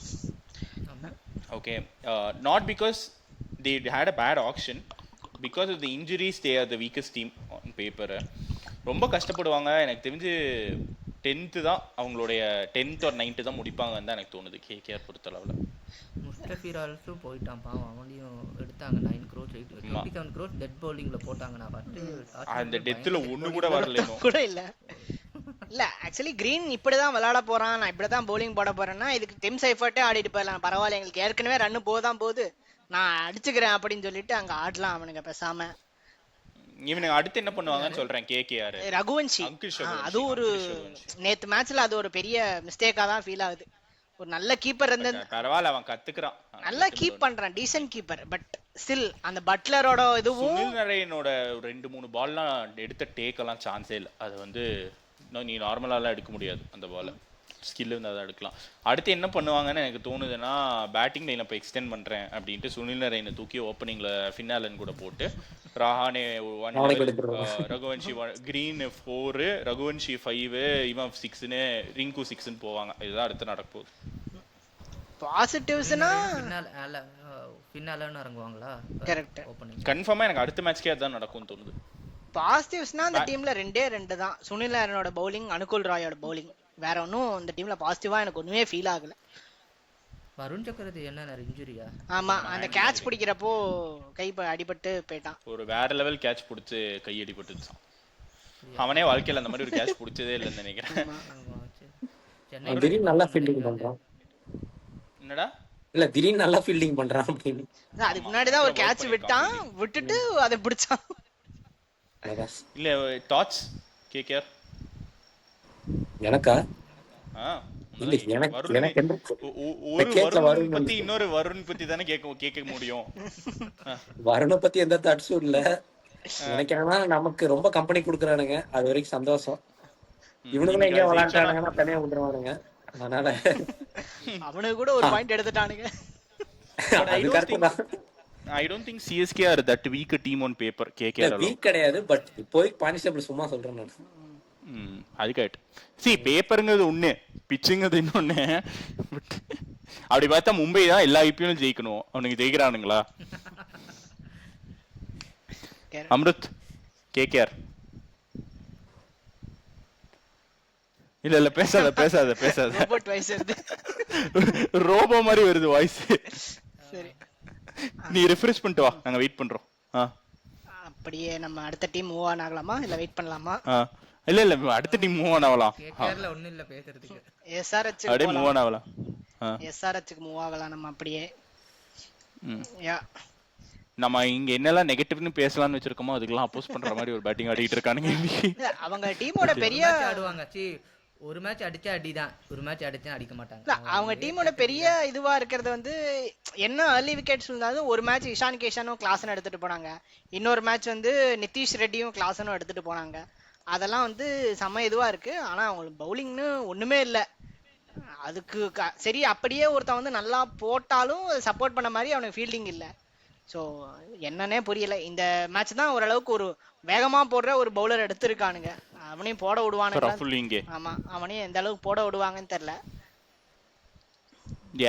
Okay, not because they had a bad auction, because of the injuries they are the weakest team on paper. ரொம்ப கஷ்டப்படுவாங்க. எனக்கு தெரிஞ்சு 10th தான் அவங்களுடைய 10th or 9th தான் முடிப்பாங்கன்னு தான் எனக்கு தோணுது கேகேஆர் பொறுத்தளவில். முஸ்தபிர் ஆல்சோ போயிட்டான் பாவம், அவனையும் எடுத்தாங்க 9 crores 27 crores டெட் பவுலிங்ல போட்டாங்க. நான் ஃபர்ஸ்ட் அந்த டெத்ல ஒண்ணு கூட வரல கூட இல்ல. ஆக்சுவலி கிரீன் இப்படிதான் விளையாட போறான், நான் இப்படிதான் பவுலிங் போட போறேன்னா இதுக்கு டெம் சைஃபர்ட்டே ஆடிட்டு போயிடலாம், பரவாயில்ல எங்களுக்கு ஏற்கனவே ரன்னு போகுது நான் அடிச்சுக்கிறேன் அப்படின்னு சொல்லிட்டு அங்க ஆடலாம் அவனுங்க பேசாம. இவனுங்க அடுத்து என்ன பண்ணுவாங்கன்னு சொல்றேன். கேகேஆர் ரகுவன்ஷி, அது ஒரு நேத்து மேட்ச்ல அது ஒரு பெரிய மிஸ்டேக்கா தான் ஃபீல் ஆகுது. ஒரு நல்ல கீப்பர் இருந்து பரவாயில்ல அவன் கத்துக்கிறான், நல்லா கீப் பண்றான், டீசன்ட் கீப்பர். பட் ஸ்டில் அந்த பட்லரோட இதுவும் சுனில் நரேனோட 2-3 பால்லாம் எடுத்த டேக்கெல்லாம் சான்ஸே இல்லை. அது வந்து நீ நார்மலாலாம் எடுக்க முடியாது அந்த பால். ஸ்கில் இருந்தால் தான் எடுக்கலாம். அடுத்து என்ன பண்ணுவாங்கன்னு எனக்கு தோணுதுன்னா, பேட்டிங் லைனை இப்போ எக்ஸ்டெண்ட் பண்ணுறேன் அப்படின்ட்டு சுனில் நரேனை தூக்கி ஓப்பனிங்கில் ஃபின்னாலன் கூட போட்டு ரஹானே 1 ரகுவன்ஷி கிரீன் 4 ரகுவன்ஷி 5 இவன் 6ன்னு ரிங்கு 6ன்னு போவாங்க. இதுதான் அடுத்து நடக்க போகுது. பாசிட்டிவ்ஸ்னா பின்னாலன்னு இறங்குவாங்களா? கரெக்ட். ஓப்பனிங் கன்ஃபார்மாக எனக்கு அடுத்த மேட்ச்க்கே அதுதான் நடக்கும்னு தோணுது. பாசிட்டிவ்ஸ்னா அந்த டீம்ல 2 தான். சுனில் நாராயணோட பவுலிங், அனுகுல் ராயோட பவுலிங். வேற ஒன்றும் இந்த டீம்ல பாசிட்டிவா எனக்கு ஒண்ணுமே ஃபீல் ஆகல. வருண் சக்கரவர்த்தி என்ன இன்ஜுரியா? ஆமா, அந்த கேட்ச் பிடிக்கிறப்போ கை அடிபட்டு போயிட்டான். ஒரு வேற லெவல் கேட்ச் பிடிச்சி கை அடிபட்டுச்சான். அவனே வாழ்க்கையில் அந்த மாதிரி ஒரு கேட்ச் பிடிச்சதே இல்லைன்னு நினைக்கிறேன். திடீர்னு நல்லா ஃபீல்டிங் பண்றான். என்னடா இல்ல திடீர்னு நல்லா ஃபீல்டிங் பண்றான் அப்படின்னு. அதுக்கு முன்னாடி தான் ஒரு கேட்ச் விட்டுட்டு அதை பிடிச்சான். இல்ல தாட்ஸ் கேகேஆர் எனக்கா? இல்ல வருண் எனக்கு ஒரு வருண் பத்தி இன்னொரு வருண் பத்தி தானே கேட்க முடியும். வருணை பத்தி எந்த தாட்ஸும் இல்ல எனக்கு. ஆனா நமக்கு ரொம்ப கம்பெனி கொடுக்குறானுங்க, அது வரைக்கும் சந்தோஷம். இவனுங்களும் எங்கேயா விளையாண்டானுங்கன்னா தனியா விட்டுருவானுங்க. அதனால அவனுக்கு கூட ஒரு பாயிண்ட் எடுத்துட்டானுங்க. அது கரெக்ட் தான். I don't think CSK are that weak a team on paper. KKR week கிடையாது, பட் இப்போதைக்கு பானிஸ்டபிள் சும்மா சொல்றேன் நான். அது கரெக்ட். சி பேப்பருங்கிறது ஒண்ணு, பிச்சுங்கிறது இன்னொன்னு. அப்படி பார்த்தா மும்பை தான் எல்லா ஐபிஎல்லும் ஜெயிக்கணும். அவனுக்கு ஜெயிக்கிறானுங்களா? அம்ருத் KKR. இல்ல பேசாத ரோபோ மாதிரி வருது வாய்ஸ். சரி, நீ ரிஃப்ரெஷ் பண்ணிட்டு வா, நாங்க வெயிட் பண்றோம். அப்படியே நம்ம அடுத்த டீம் மூவ் ஆன் ஆகலாமா இல்ல வெயிட் பண்ணலாமா? இல்ல அடுத்த டீம் மூவ் ஆன் ஆகலாம். கேகேஆர்ல ஒண்ணு இல்ல பேசுறதுக்கு. எஸ்ஆர்எச் அப்படியே மூவ் ஆன் ஆகலாம். எஸ்ஆர்எச்க்கு மூவ் ஆகலாம் நம்ம அப்படியே. யா, நம்ம இங்க என்னெல்லாம் நெகட்டிவ்னு பேசலாம்னு வச்சிருக்கோமோ அதுக்கெல்லாம் அப்போஸ் பண்ற மாதிரி ஒரு பேட்டிங் ஆடிட்டு இருக்கானுங்க. அவங்க டீமோட பெரிய ஆடுவாங்க. ஒரு மேட்ச் அடிச்சா அடிதான், ஒரு மேட்ச் அடிச்சா அடிக்க மாட்டாங்க. அவங்க டீமோட பெரிய இதுவா இருக்கிறது வந்து என்ன ஏர்லி விக்கெட்ஸ் இருந்தாலும் ஒரு மேட்ச் இஷான் கேஷானும் கிளாஸ்னு எடுத்துட்டு போனாங்க, இன்னொரு மேட்ச் வந்து நிதிஷ் ரெட்டியும் கிளாஸ்னும் எடுத்துட்டு போனாங்க. அதெல்லாம் வந்து செம்ம இதுவா இருக்கு. ஆனா அவங்களுக்கு பவுலிங்னு ஒண்ணுமே இல்லை. அதுக்கு சரி, அப்படியே ஒருத்தன் வந்து நல்லா போட்டாலும் சப்போர்ட் பண்ண மாதிரி அவனுக்கு ஃபீல்டிங் இல்லை. ஸோ என்னன்னே புரியல. இந்த மேட்ச் தான் ஓரளவுக்கு ஒரு வேகமா போடுற ஒரு பவுலர் எடுத்திருக்கானுங்க. அவனையும் போட விடுவானுங்க. ஆமா, அவனையும் எந்த அளவுக்கு போட விடுவாங்கன்னு தெரியல.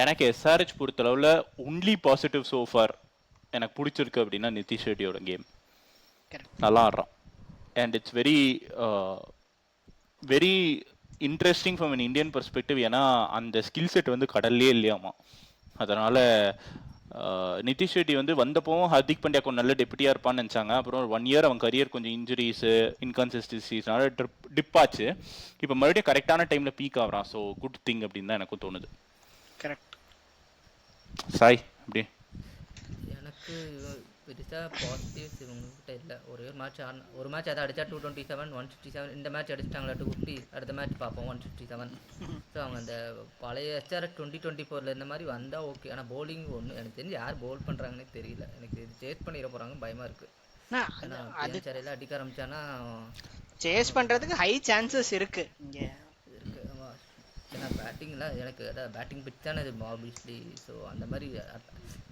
எனக்கு எஸ்ஆர்எச் பொறுத்த அளவுல ஒன்லி பாசிட்டிவ் சோ ஃபார் எனக்கு பிடிச்சிருக்கு அப்படின்னா நிதிஷ் ரெட்டியோட கேம் நல்லா ஆடுறான். And it's very very interesting from an Indian perspective. ஏன்னா அந்த ஸ்கில் செட் வந்து கடல்லே இல்லையாமா. அதனால நிதிஷ் ரெட்டி வந்து வந்தப்போவும் ஹர்திக் பாண்டியா கொஞ்சம் நல்ல டெப்யூட்டியாக இருப்பான்னு நினச்சாங்க. அப்புறம் 1 இயர் அவன் கரியர் கொஞ்சம் இன்ஜுரிஸு இன்கன்சிஸ்டன்சிஸ்னால டிப் ஆச்சு. இப்போ மறுபடியும் கரெக்டான டைமில் பீக் ஆகிறான். ஸோ குட் திங் அப்படின்னு தான் எனக்கும் தோணுது. கரெக்ட். சாய் அப்படி எனக்கு பெருசா பாசிட்டிவ்ஸ் இவங்ககிட்ட இல்லை. ஒரு மேட்ச் அதை அடிச்சா 227 167. இந்த மேட்ச் அடிச்சிட்டாங்களா 250, அடுத்த மேட்ச் பார்ப்போம் 167. ஸோ அவங்க அந்த பழைய எஸ்ஆர்எச் 2024 இந்த மாதிரி வந்தா ஓகே. ஆனால் பவுலிங் ஒன்று எனக்கு தெரிஞ்சு யார் பவுல் பண்றாங்கன்னே தெரியல. எனக்கு இது சேஸ் பண்ணிட போறாங்க பயமா இருக்கு. அது சரியில்லை அடிக்க ஆரம்பிச்சானா சேஸ் பண்றதுக்கு ஹை சான்சஸ் இருக்கு இங்க இருக்கு. ஏன்னா பேட்டிங்லாம் எனக்கு அதான் பேட்டிங் பிச் தானே இது ஆப்வியஸ்லி. ஸோ அந்த மாதிரி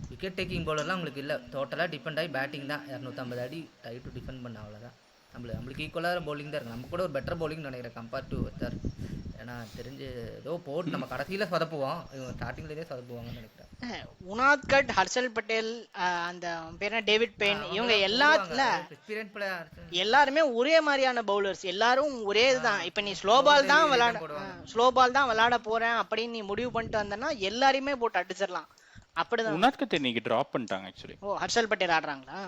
விக்கெட் டேக்கிங் பவுலர்லாம் உங்களுக்கு இல்லை. டோட்டலாக டிபெண்ட் ஆகி பேட்டிங் தான். 250 அடி ட்ரை டு டிஃபெண்ட் பண்ண, அவ்வளோதான். நம்மளுக்கு ஈக்குவலாக பவுலிங் தான் இருக்குது. நம்ம கூட ஒரு பெட்டர் பவுலிங் நினைக்கிறேன் கம்பேர்ட் டு எஸ்ஆர். ஏன்னா தெரிஞ்சு ஏதோ போட்டு நம்ம கடைசியில் சொதப்புவோம், இவங்க ஸ்டார்டிங்லேயே சொதப்புவாங்கன்னு நினைக்கிறேன். உனாத்கட், ஹர்ஷல் பட்டேல், அந்த பேர் டேவிட் பெயின், இவங்க எல்லாருமே ஒரே மாதிரியான பவுலர்ஸ். எல்லாரும் ஒரே இதுதான். இப்போ நீ ஸ்லோ பால் தான் விளையாட போறேன் அப்படின்னு நீ முடிவு பண்ணிட்டு வந்தனா எல்லாரையுமே போட்டு அடிச்சிடலாம். அப்படிதான். உனாத்கட் இன்னைக்கு டிராப் பண்ணிட்டாங்க ஆக்சுவலி. ஓ, ஹர்ஷல் பட்டேல் ஆடுறாங்களா?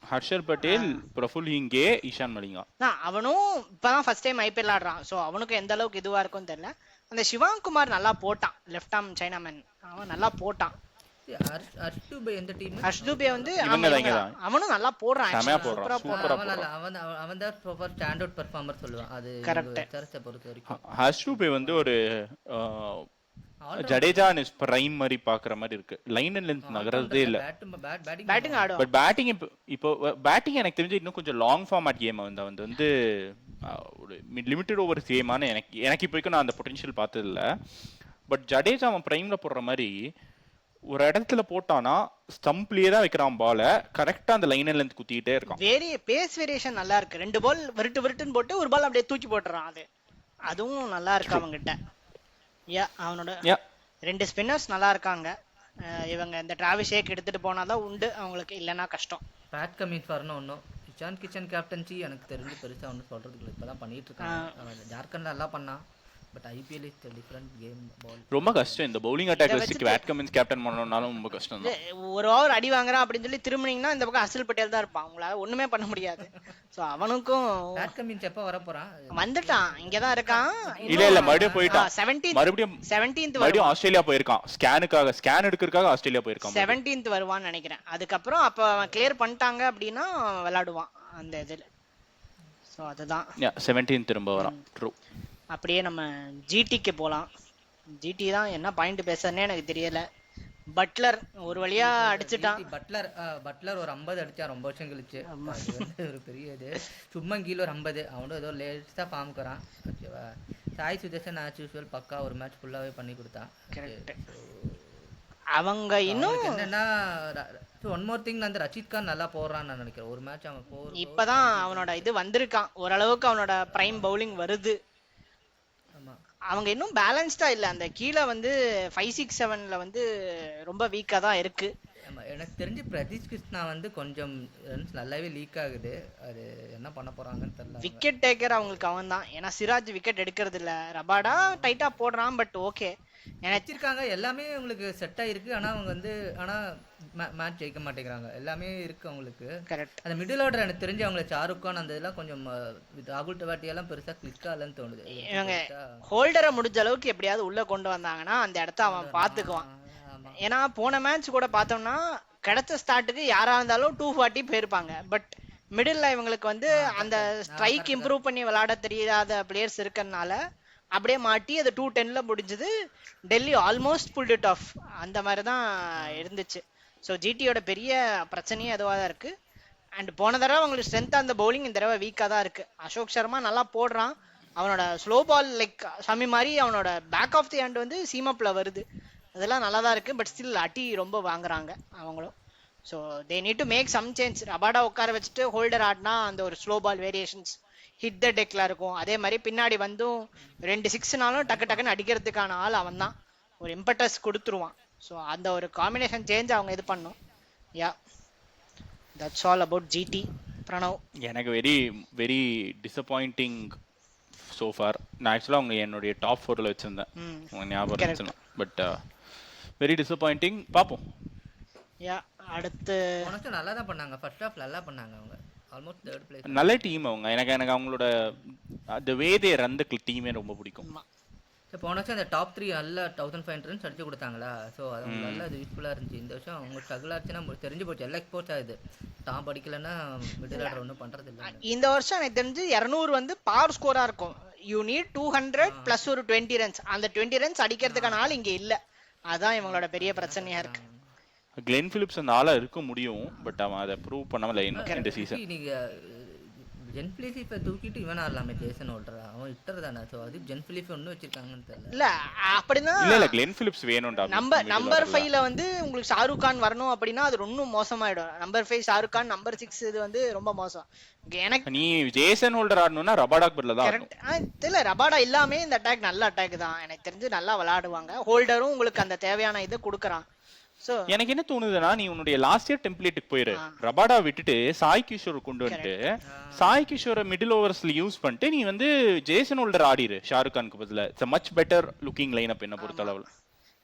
ஹர்ஷல் பட்டேல், பிரஃபுல் ஹிங்கே, ஈஷான் மலிங்கா. அவனும் இப்பதான் ஃபர்ஸ்ட் டைம் ஐபிஎல் ஆடுறான். ஸோ அவனுக்கு எந்த அளவுக்கு இதுவா இருக்கும்னு தெரியல. அந்த சிவாங் குமார் நல்லா போட்டான், லெஃப்ட் ஆர்ம் சைனாமேன், அவன் நல்லா போட்டான். ஹர்ஷ்தூபே வந்து அவனும் நல்லா போடுறான். அவன் தான் ப்ராப்பர் ஸ்டாண்ட் அவுட் பெர்ஃபார்மர் சொல்லுவான். அது கரெக்ட். பொறுத்த வரைக்கும் ஹர்ஷ்தூபே வந்து ஒரு ஜடேஜா இஸ் பிரைம் மாதிரி பாக்குற மாதிரி இருக்கு. லைன் அண்ட் லென்த் நகரதே இல்ல. பேட்டிங் ஆடுவான். பட் பேட்டிங் இப்போ பேட்டிங் எனக்கு தெரிஞ்சு இன்னும் கொஞ்சம் லாங் ஃபார்மேட் கேம் வந்து ஒரு லிமிட்டட் ஓவர் கேமான எனக்கு இப்போ வரைக்கும் நான் அந்த பொட்டன்ஷியல் பார்த்தது இல்ல. பட் ஜடேஜா அவன் பிரைம்ல போடுற மாதிரி ஒரு இடத்துல போட்டானா ஸ்டம்ப்லயே தான் வைக்கிறான் பால, கரெக்டா அந்த லைன் அண்ட் லென்த் குத்திட்டே இருக்கான். பேஸ் வேரியேஷன் நல்லா இருக்கு. 2 பால் விருட்டுன்னு போட்டு ஒரு பால் அப்படியே தூக்கி போட்டுறான். அதுவும் நல்லா இருக்கு அவங்கிட்ட. அவனோட 2 ஸ்பின்னர்ஸ் நல்லா இருக்காங்க. இவங்க இந்த டிராவிஸ் ஷேக் எடுத்துட்டு போனாதான் உண்டு அவங்களுக்கு, இல்லைன்னா கஷ்டம். பேட் கமிட் வரணும் ஒன்றும். இஷான் கிஷன் கேப்டன்சி எனக்கு தெரிஞ்சு பெருசாக ஒன்றும் சொல்கிறதுக்கு இல்லை. இப்போ தான் பண்ணிட்டு இருக்காங்க. ஜார்க்கண்ட் நல்லா பண்ணான். But IPL is different game. Ball ரொம்ப கஷ்டம். இந்த பவுலிங் அட்டாக் வச்சு பேட் கமின்ஸ் கேப்டன் பண்ணணும்னாலும் ரொம்ப கஷ்டம் தான். ஒரு ஓவர் அடி வாங்குறான் அப்படின்னு சொல்லி திரும்பினீங்கன்னா இந்த பக்கம் அசல் பட்டேல் தான் இருப்பான். அவங்களால ஒண்ணுமே பண்ண முடியாது. சோ அவனுக்கும் பேட் கமின்ஸ் எப்போ வர போறான்? வந்துட்டான், இங்கதான் இருக்கான். இல்ல மறுபடியும் போயிட்டான். 17th மறுபடியும் ஆஸ்திரேலியா போயிருக்கான். ஸ்கேன் எடுக்கிறதுக்காக ஆஸ்திரேலியா போயிருக்கான். 17th வருவான்னு நினைக்கிறேன். அதுக்கப்புறம் அப்ப அவன் கிளியர் பண்ணிட்டாங்க அப்படின்னா விளையாடுவான் அந்த இதுல. சோ அதுதான் 17th திரும்ப வரான். ட்ரூ. அப்படியே நம்ம ஜிடிக்கு போலாம். ஜிடி தான் என்ன பாயிண்ட் பேசுறேன்னே எனக்கு தெரியல. பட்லர் ஒரு வழியா அடிச்சுட்டான். பட்லர் ஒரு 50 அடிச்சா ரொம்ப வருஷம் கழிச்சு. ஒரு பெரிய இது. சும்மா கீழே ஒரு 50. அவனும் ஏதோ லேட்டஸ்டா ஃபார்முக்குறான். ஓகேவா. சாய் சுதர்ஷன் ஆஸ் யூசுவல் பக்கா ஒரு மேட்ச் ஃபுல்லாவே பண்ணி கொடுத்தான். அவங்க இன்னும் என்னன்னா ஒன் மோர் திங், அந்த ரஷீத் கான் நல்லா போடுறான்னு நான் நினைக்கிறேன். ஒரு மேட்ச் அவன் இப்பதான் அவனோட இது வந்திருக்கான். ஓரளவுக்கு அவனோட பிரைம் பவுலிங் வருது. அவங்க இன்னும் பேலன்ஸ்டா இல்ல. அந்த கீழே வந்து 5, 6, 7ல வந்து ரொம்ப வீக்கா தான் இருக்கு. எனக்கு தெரிஞ்சு பிரதீஷ் கிருஷ்ணா வந்து கொஞ்சம் நல்லாவே லீக் ஆகுது. அது என்ன பண்ண போறாங்கன்னு தெரியல. விக்கெட் டேக்கர் அவங்களுக்கு அவன் தான். ஏன்னா சிராஜ் விக்கெட் எடுக்கிறது இல்ல. ரபாடா டைட்டா போடுறான். பட் ஓகே நினைச்சிருக்காங்க. எல்லாமே உங்களுக்கு செட் ஆயிருக்கு. ஆனா அவங்க வந்து மேட்ச் ஜெயிக்க மாட்டேங்கிறாங்க. எல்லாமே இருக்கு அவங்களுக்கு. கரெக்ட். அந்த மிடில் ஆர்டர் எனக்கு தெரிஞ்சு அவங்களை ஷாருக் கான் அந்த இதெல்லாம் கொஞ்சம் ராகுல் டவாட்டி எல்லாம் பெருசா கிளிக் ஆகலன்னு தோணுது. இவங்க ஹோல்டரை முடிஞ்ச அளவுக்கு எப்படியாவது உள்ள கொண்டு வந்தாங்கன்னா அந்த இடத்த அவன் பாத்துக்குவான். ஏன்னா போன மேட்ச் கூட பார்த்தோம்னா கிடைச்ச ஸ்டார்ட்டுக்கு யாரா இருந்தாலும் 240 போயிருப்பாங்க. பட் மிடில்ல இவங்களுக்கு வந்து அந்த ஸ்ட்ரைக் இம்ப்ரூவ் பண்ணி விளையாட தெரியாத பிளேயர்ஸ் இருக்கறனால அப்படியே மாட்டி அது 210ல முடிஞ்சது. Delhi almost pulled it of. அந்த மாதிரி தான் இருந்துச்சு. ஸோ ஜிடியோட பெரிய பிரச்சனையே அதுவாக தான் இருக்கு. அண்ட் போன தடவை அவங்களுக்கு ஸ்ட்ரென்த் அந்த பவுலிங் இந்த தடவை வீக்காக தான் இருக்கு. அசோக் சர்மா நல்லா போடுறான். அவனோட ஸ்லோ பால் லைக் சாமி மாதிரி அவனோட பேக் ஆஃப் தி ஹேண்ட் வந்து சீமப்ல வருது. அதெல்லாம் நல்லா தான் இருக்கு. பட் ஸ்டில் அடி ரொம்ப வாங்குறாங்க அவங்களும். So they need to make some change. Rabada உட்கார வச்சுட்டு ஹோல்டர் ஆடினா அந்த ஒரு slow ball variations hit the டெக்ல இருக்கும். அதே மாதிரி பின்னாடி வந்தும் 2 6னாலும் டக்குன்னு அடிக்கிறதுக்கான ஆள் அவன் தான். ஒரு இம்பட்டஸ் கொடுத்துருவான். ஸோ அந்த ஒரு காம்பினேஷன் சேஞ்ச் அவங்க இது பண்ணும். Yeah that's all about GT. Pranav, எனக்கு very very disappointing so far. நான் ஆக்சுவலாக அவங்க என்னுடைய டாப் 4ல வச்சிருந்தேன். உங்க ஞாபகம் இருந்துச்சுன்னா. But very disappointing. பார்ப்போம். யா அடுத்து நல்லா தான் பண்ணாங்க. ஃபர்ஸ்ட் ஹாஃப் நல்லா பண்ணாங்க. அவங்க ஆல்மோஸ்ட் 3rd பிளேஸ். நல்ல டீம் அவங்க. எனக்கு அவங்களோட the way they run the டீமே ரொம்ப பிடிக்கும். போன வருஷம் அந்த டாப் 3 நல்ல 1500 ரன்ஸ் அடிச்சு கொடுத்தாங்களா. ஸோ அது நல்லா அது யூஸ்ஃபுல்லாக இருந்துச்சு. இந்த வருஷம் அவங்க ஸ்ட்ரகிள் ஆச்சுன்னா தெரிஞ்சு போச்சு. எல்லாம் எக்ஸ்போர்ட்ஸ் ஆகுது. டாப் அடிக்கலைன்னா மிடில் ஆர்டர் ஒன்றும் பண்ணுறது இல்லை. இந்த வருஷம் எனக்கு தெரிஞ்சு 200 வந்து பவர் ஸ்கோரா இருக்கும். யூ நீட் 200 ப்ளஸ் ஒரு 20 ரன்ஸ். அந்த 20 ரன்ஸ் அடிக்கிறதுக்கான ஆள் இங்கே இல்லை. அதான் இவங்களோட பெரிய பிரச்சனையா இருக்கு. கிளென் பிலிப்ஸ் அந்த ஆளா இருக்க முடியும். பட் அவன் அதை ப்ரூவ் பண்ணாம இந்த சீசன். நீங்க ஜென் பிலிப் தூக்கிட்டு இவன் ஆடலாமே ஜேசன் ஹோல்டர். அவன் இட்டர் தானே. ஸோ அது ஜென் பிலிப் ஒன்றும் வச்சிருக்காங்கன்னு தெரியல. இல்ல அப்படின்னா இல்ல கிளென் பிலிப்ஸ் வேணும்டா. நம்பர் 5ல வந்து உங்களுக்கு ஷாருக் கான் வரணும் அப்படின்னா அது இன்னும் மோசமாயிடும். நம்பர் 5 ஷாருக் கான், நம்பர் 6 இது வந்து ரொம்ப மோசம். எனக்கு நீ ஜேசன் ஹோல்டர் ஆடணும்னா ரபாடா பதிலா தான். கரெக்ட். இல்ல ரபாடா இல்லாமே இந்த அட்டாக் நல்ல அட்டாக் தான். எனக்கு தெரிஞ்சு நல்லா விளையாடுவாங்க. ஹோல்டரும் உங்களுக்கு அந்த தேவையான இதை கொடுக்குறான். எனக்கு என்ன தோணுதுன்னா, நீ உன்னுடைய லாஸ்ட் இயர் டெம்ப்ளேட்டுக்கு போயிரு. ரபாடா விட்டுட்டு சாய் கிஷோர் கொண்டு வந்துட்டு சாய் கிஷோரை மிடில் ஓவர்ஸ்ல யூஸ் பண்ணிட்டு நீ வந்து ஜேசன் ஹோல்டர் ஆடிரு ஷாருக் கானுக்கு பதிலா. It's much better looking line up என்ன பொறுத்த அளவுல.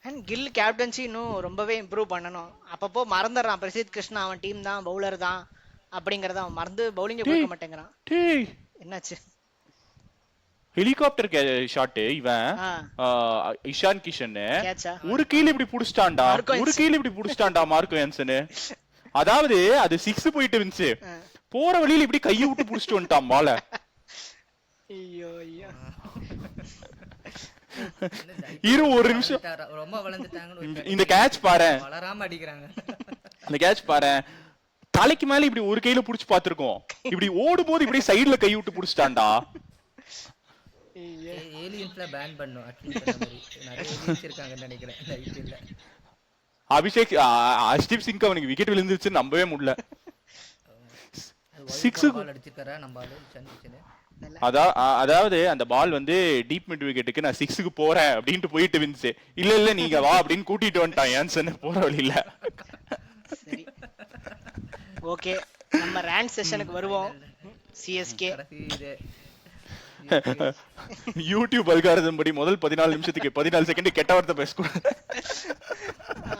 அண்ட் கில் கேப்டன்சி இன்னும் ரொம்பவே இம்ப்ரூவ் பண்ணணும். அப்பப்போ மறந்துடுறான். பிரசித் கிருஷ்ணா அவன் டீம் தான், பவுலர் தான் அப்படிங்கறத அவன் மறந்து பவுலிங்க கொடுக்க மாட்டேங்கிறான். என்னாச்சு? ஹெலிகாப்டர் ஷாட் இவன் இஷான் கிஷன் ஒரு கீழ இப்படி புடிச்சிட்டான்டா. ஒரு கீழ இப்படி புடிச்சிட்டான்டா மார்க்கோ யான்சன். அதாவது அது 6 போயிட்டு இருந்துச்சு. போற வழியில இப்படி கையை விட்டு புடிச்சிட்டு வந்துட்டான் பால. ஐயோ ஐயோ. இரு ஒரு நிமிஷம், ரொம்ப வளர்ந்துட்டாங்கன்னு இந்த கேட்ச் பாரு, வளராம அடிக்கிறாங்க. இந்த கேட்ச் பாரு, தலைக்கு மேல இப்படி ஒரு கையில புடிச்சு பாத்துருக்கோம், இப்படி ஓடும் போது இப்படி சைடுல கை விட்டு புடிச்சிட்டான்டா. ஏலியன்ஸ்ல பேன் பண்ணும் அட்லீஸ்ட் அந்த மாதிரி நிறைய ஏலியன்ஸ் இருக்காங்கன்னு நினைக்கிறேன் இந்த ஐபிஎல்ல. அபிஷேக் அஷ்தீப் சிங் அவனுக்கு விக்கெட் விழுந்துருச்சு நம்பவே முடியல. சிக்ஸ் பால் அடிச்சிருக்காரா நம்ம ஆளு சந்திச்சனே. அதாவது அந்த பால் வந்து டீப் மிட் விக்கெட்டுக்கு நான் 6க்கு போறேன் அப்படின்ட்டு போயிட்டு வின்ஸ் இல்ல நீங்க வா அப்படின்னு கூட்டிட்டு வந்துட்டான் ஏன்சன் போற வழியில. சரி ஓகே, நம்ம ரேங்க் செஷனுக்கு வருவோம். சிஎஸ்கே யூடியூப் அல்காரிதம் படி முதல் 14 நிமிஷத்துக்கு 14 செகண்ட் கெட்ட வார்த்தை பேசக்கூடாது.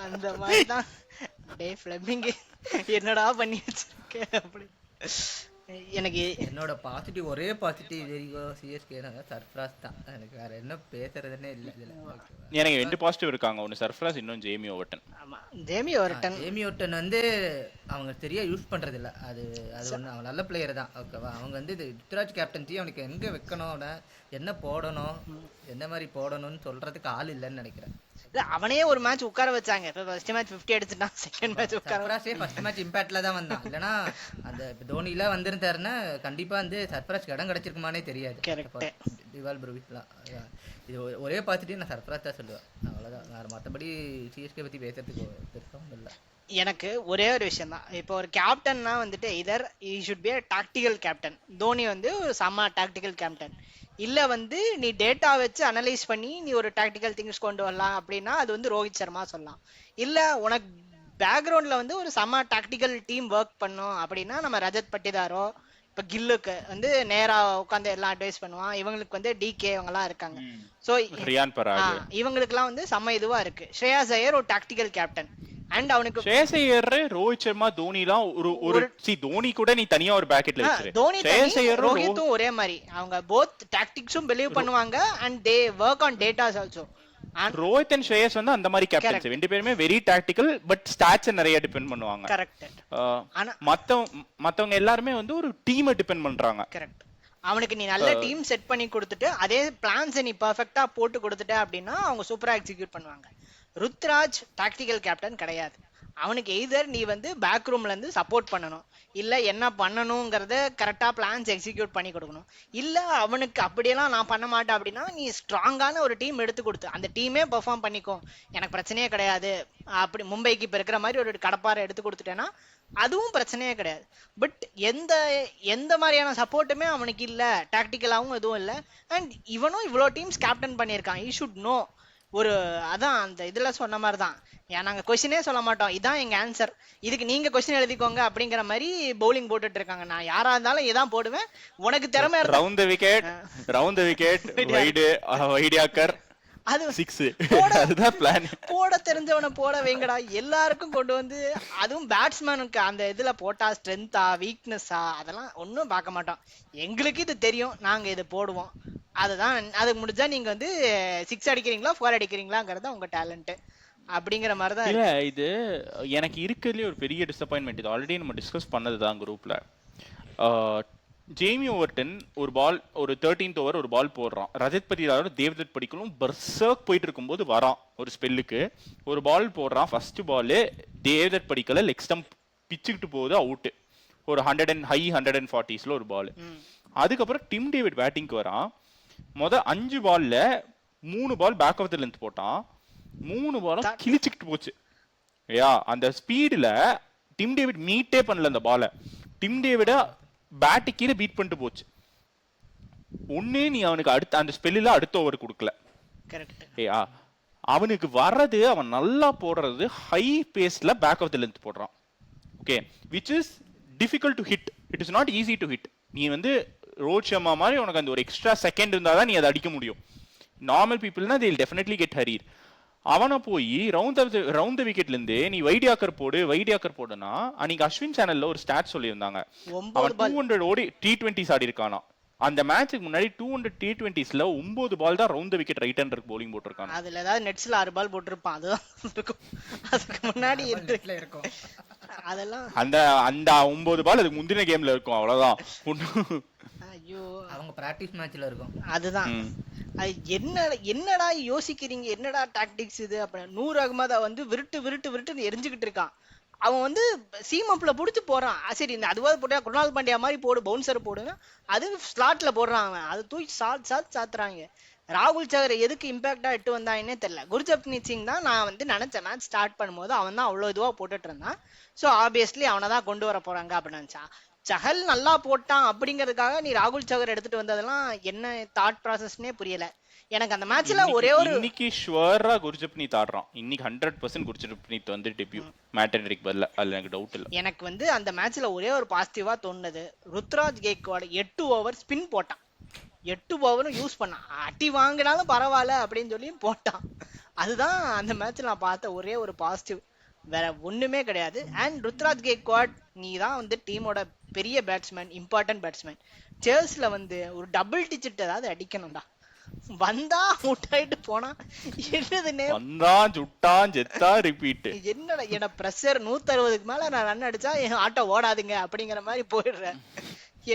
அந்த மாதிரி தான் டே ஃபிளமிங் என்னடா பண்ணி வச்சிருக்க அப்படி. எனக்கு என்னோட பாசிட்டிவ் ஒரே பாசிட்டிவ் வெரிகோ சிஎஸ்கே சர்ஃப்ராஸ் தான். எனக்கு வேற என்ன பேசுறதுன்னே இல்லை இதுல. எனக்கு 2 பாசிட்டிவ் இருக்காங்க, ஒன்னு சர்ஃப்ராஸ், இன்னும் ஜேமி ஓவர்டன். ஆமா ஜேமி ஓவர்டன். ஜேமி ஓவர்டன் வந்து அவங்க சரியா யூஸ் பண்றது இல்ல. அது ஒண்ணு, அவன் நல்ல பிளேயர் தான் ஓகேவா. அவங்க வந்து இது ருத்ராஜ் கேப்டன்சி அவனுக்கு எங்க வைக்கணும், அவனை என்ன போடணும், எந்த மாதிரி போடணும்னு சொல்றதுக்கு ஆள் இல்லைன்னு நினைக்கிறேன். அவனே ஒரு மேட்ச் உட்கார வச்சாங்க. ஃபர்ஸ்ட் மேட்ச் 50 அடிச்சிட்டான், செகண்ட் மேட்ச் உட்கார சர்ஃப்ராஸே ஃபர்ஸ்ட் மேட்ச் இம்பாக்ட்ல தான் வந்தான். இல்லனா அந்த தோனில வந்திருந்தாருன்னா கண்டிப்பா வந்து சர்ஃப்ராஸ்க்கு இடம் கிடைச்சிருக்குமானே தெரியாது. திவால் ப்ரூவிட்லாம் இது ஒரே பாசிட்டிவ் நான் சர்ஃப்ராஸ் தான் சொல்லுவேன். அவ்வளவுதான், வேற மற்றபடி சிஎஸ்கே பத்தி பேசுறதுக்கு பெருசா ஒன்றும் இல்லை. எனக்கு ஒரே ஒரு விஷயம் தான், இப்போ ஒரு கேப்டன்னா வந்துட்டு இதர் he should be a tactical captain. Dhoni வந்து ஒரு செம்ம டாக்டிக்கல் கேப்டன். இல்ல வந்து நீ டேட்டா வச்சு அனலைஸ் பண்ணி நீ ஒரு டாக்டிக்கல் திங்ஸ் கொண்டு வரலாம் அப்படின்னா அது வந்து ரோஹித் சர்மா சொல்லலாம். இல்ல உனக்கு பேக்ரவுண்ட்ல வந்து ஒரு செம்ம டாக்டிக்கல் டீம் ஒர்க் பண்ணும் அப்படின்னா நம்ம ரஜத் பட்டிதாரோ, இப்ப கில்லுக்கு வந்து நேரா உட்காந்து எல்லாம் அட்வைஸ் பண்ணுவான். இவங்களுக்கு வந்து டிகே இவங்க எல்லாம் இருக்காங்க. சோ இவங்களுக்கு எல்லாம் வந்து செம்ம இதுவா இருக்கு. ஸ்ரேயாஸ் ஐயர் ஒரு டாக்டிக்கல் கேப்டன் அண்ட் அவனுக்கு ஸ்ரேயாஸ் ஐயர், ரோஹித் சர்மா, தோனிலாம் ஒரு தோனி கூட நீ தனியா ஒரு பாக்கெட்ல வச்சிரு. தோனி ரோஹித்தும் ஒரே மாதிரி அவங்க போத் டாக்டிக்ஸும் பிலீவ் பண்ணுவாங்க and they work on datas also. Rohit and Shreyas வந்து அந்த மாதிரி கேப்டன்ஸ், ரெண்டு பேருமே வெரி டாக்டிக்கல் பட் ஸ்டாட்ஸ் நிறைய டிபெண்ட் பண்ணுவாங்க. கரெக்ட். மத்தவங்க எல்லாருமே வந்து ஒரு டீமை டிபெண்ட் பண்றாங்க. கரெக்ட். அவனுக்கு நீ நல்ல டீம் செட் பண்ணி கொடுத்துட்டு அதே பிளான்ஸ் நீ பெர்ஃபெக்ட்டா போட்டு கொடுத்துட்ட அப்படின்னா அவங்க சூப்பரா எக்ஸிக்யூட் பண்ணுவாங்க. ருத்ராஜ் டாக்டிக்கல் கேப்டன் கிடையாது. அவனுக்கு எய்தர் நீ வந்து பேக் ரூம்ல இருந்து சப்போர்ட் பண்ணணும், இல்ல என்ன பண்ணணுங்கிறத கரெக்டா பிளான்ஸ் எக்ஸிக்யூட் பண்ணி கொடுக்கணும். இல்ல அவனுக்கு அப்படியெல்லாம் நான் பண்ண மாட்டேன் அப்படின்னா நீ ஸ்ட்ராங்கான ஒரு டீம் எடுத்து கொடுத்து அந்த டீமே பெர்ஃபார்ம் பண்ணிக்கும், எனக்கு பிரச்சனையே கிடையாது அப்படி மும்பைக்கு இப்ப இருக்கிற மாதிரி ஒரு கடப்பாரை எடுத்து கொடுத்துட்டேன்னா அதுவும் பிரச்சனையே கிடையாது. பட் எந்த மாதிரியான சப்போர்ட்டுமே அவனுக்கு இல்ல, டாக்டிக்கலாவும் எதுவும் இல்லை. அண்ட் இவனும் இவ்வளோ டீம்ஸ் கேப்டன் பண்ணியிருக்கான். He should know. ஒரு அதான் அந்த இதுல சொன்ன மாதிரி தான், நாங்க கொஸ்டினே சொல்ல மாட்டோம், இதான் எங்க ஆன்சர், இதுக்கு நீங்க கொஸ்டின் எழுதிக்கோங்க அப்படிங்கிற மாதிரி பவுலிங் போட்டுட்டு இருக்காங்க. நான் யாரா இருந்தாலும் இதான் போடுவேன், உனக்கு திறமை ரவுண்ட் தி விக்கெட் வைடியாக்கர் அது 6 அதுதான் பிளான். போட தெரிஞ்சவனை போட வைங்கடா, எல்லாருக்கும் கொண்டு வந்து அதுவும் பேட்ஸ்மேனுக்கு அந்த இதுல போட்டா ஸ்ட்ரென்த்தா வீக்னஸா அதெல்லாம் ஒன்றும் பார்க்க மாட்டோம். எங்களுக்கு இது தெரியும், நாங்க இதை போடுவோம். அதுதான் அதுக்கு முடிஞ்சா நீங்க வந்து 6 அடிக்கிறீங்களா 4 அடிக்கிறீங்களாங்கிறது உங்க டேலண்ட் அப்படிங்கிற மாதிரி தான். இல்ல இது எனக்கு இருக்கிறதுலே ஒரு பெரிய டிசப்பாயின்மெண்ட். இது ஆல்ரெடி நம்ம டிஸ்கஸ் பண்ணதுதான் குரூப்ல. ஜேமி ஓவர்டன் ஒரு பால், ஒரு 13th ஓவர் ஒரு பால் போடுறான். ரஜத் பட்டிதாரோட தேவ்தத் படிக்கலும் பர்சர்க் போயிட்டு இருக்கும்போது வரான் ஒரு ஸ்பெல்லுக்கு, ஒரு பால் போடுறான். ஃபர்ஸ்ட் பால் தேவ்தத் படிக்கல லெக் ஸ்டம்ப் பிச்சுக்கிட்டு போகுது, அவுட்டு. ஒரு 140s ஒரு பால். அதுக்கப்புறம் டிம் டேவிட் பேட்டிங்க்கு வரான். 5 பால்ல 3 ball back of the length போட்டான். 3 பாலும் கிழிச்சுக்கிட்டு போச்சு. அந்த ஸ்பீடுல டிம் டேவிட் மீட்டே பண்ணல அந்த பாலை. டிம் டேவிட பேட்டு கீழே பீட் பண்ணிட்டு போச்சு. ஒண்ணு நீ அவனுக்கு அடுத்த அந்த ஸ்பெல்லில் அடுத்த ஓவர் கொடுக்கல. அவனுக்கு வர்றது, அவன் நல்லா போடுறது ஹை பேஸ்ல பேக் ஆஃப் த லென்த் போடுறான். Okay, which is difficult to hit. It is not easy to hit. நீ வந்து ரோஹித் சர்மா மாதிரி உனக்கு அந்த ஒரு எக்ஸ்ட்ரா செகண்ட் இருந்தால் தான் நீ அதை அடிக்க முடியும். நார்மல் பீப்புள்னா they will definitely get hurried. அவனை போய் ரவுண்ட் த விக்கெட்ல இருந்து நீ வைடியாக்கர் போடுனா, அன்னைக்கு அஸ்வின் சேனல்ல ஒரு ஸ்டாட் சொல்லியிருந்தாங்க, அவன் 200 ஓடி T20s ஆடி இருக்கானா. அந்த மேட்சுக்கு முன்னாடி 200 T20sல 9 பால் தான் ரவுண்ட் த விக்கெட் ரைட் ஹேண்டருக்கு பவுலிங் போட்டிருக்காங்க. அதுல ஏதாவது நெட்ஸ்ல 6 பால் போட்டிருப்பான், அதுதான் இருக்கும். அதுக்கு முன்னாடி இருக்கும் அதெல்லாம். அந்த 9 பால் அதுக்கு முந்தின கேம்ல இருக்கும், அவ்வளவுதான். ஐயோ, அவங்க பிராக்டிஸ் மேட்ச்ல இருக்கும். அதுதான் அது என்னடா யோசிக்கிறீங்க, என்னடா டாக்டிக்ஸ் இது அப்படி. நூர் அகமதா வந்து விருட்டுன்னு எரிஞ்சுக்கிட்டு இருக்கான். அவன் வந்து சீமப்ல புடிச்சு போறான். சரி இந்த அதுவாது போட்டா குருணால் பாண்டியா மாதிரி போடு, பவுன்சர் போடுங்க, அது ஸ்லாட்ல போடுறான் அவன். அது தூக்கி சாத்துறாங்க. ராகுல் சகர் எதுக்கு இம்பாக்டா இட்டு வந்தாங்கன்னே தெரியல. குர்ஜப்னீத் சிங் தான் நான் வந்து நினைச்சேன் மேட்ச் ஸ்டார்ட் பண்ணும்போது அவன் தான் அவ்வளோ இதுவா போட்டுட்டு இருந்தான். ஸோ ஆப்வியஸ்லி அவனை தான் கொண்டு வர போறாங்க அப்படின்னு நினைச்சா. சஹல் நல்லா போட்டான் அப்படிங்கிறதுக்காக நீ ராகுல் சகர் எடுத்துட்டு வந்ததெல்லாம் என்ன தாட் ப்ராசஸ்னே புரியல எனக்கு அந்த மேட்ச்ல. ஒரே ஒரு இன்னைக்கு ஷுவரா குர்ஜப்னீத் ஆடுறான். இன்னைக்கு 100% குர்ஜப்னீத் வந்து டெபியூ மேட்டன்ரிக் பதில்ல, அதுல எனக்கு டவுட் இல்ல. எனக்கு வந்து அந்த மேட்ச்ல ஒரே ஒரு பாசிட்டிவா தோணுது, ருத்ராஜ் கேக்வாட் 8 ஓவர் ஸ்பின் போட்டான். 8 ஓவரும் யூஸ் பண்ணான். அடி வாங்கினாலும் பரவாயில்ல அப்படின்னு சொல்லி போட்டான். அதுதான் அந்த மேட்ச்ல நான் பார்த்த ஒரே ஒரு பாசிட்டிவ், வேற ஒண்ணுமே கிடையாது. அண்ட் ருத்ராஜ் கேக்வாட் நீ தான் வந்து டீமோட பெரிய பேட்ஸ்மேன், இம்பார்ட்டன்ட் பேட்ஸ்மேன். சேர்ஸ்ல வந்து ஒரு டபுள் டிஜிட் ஏதாவது அடிக்கணும்டா. வந்தா முட்டாயிட்டு போனா என்னதுன்னே வந்தான் சுட்டான் செத்தா ரிப்பீட். என்னடா என்ன பிரஷர் 160க்கு மேல நான் ரன் அடிச்சா என் ஆட்டோ ஓடாதுங்க அப்படிங்கிற மாதிரி போயிடுறேன்.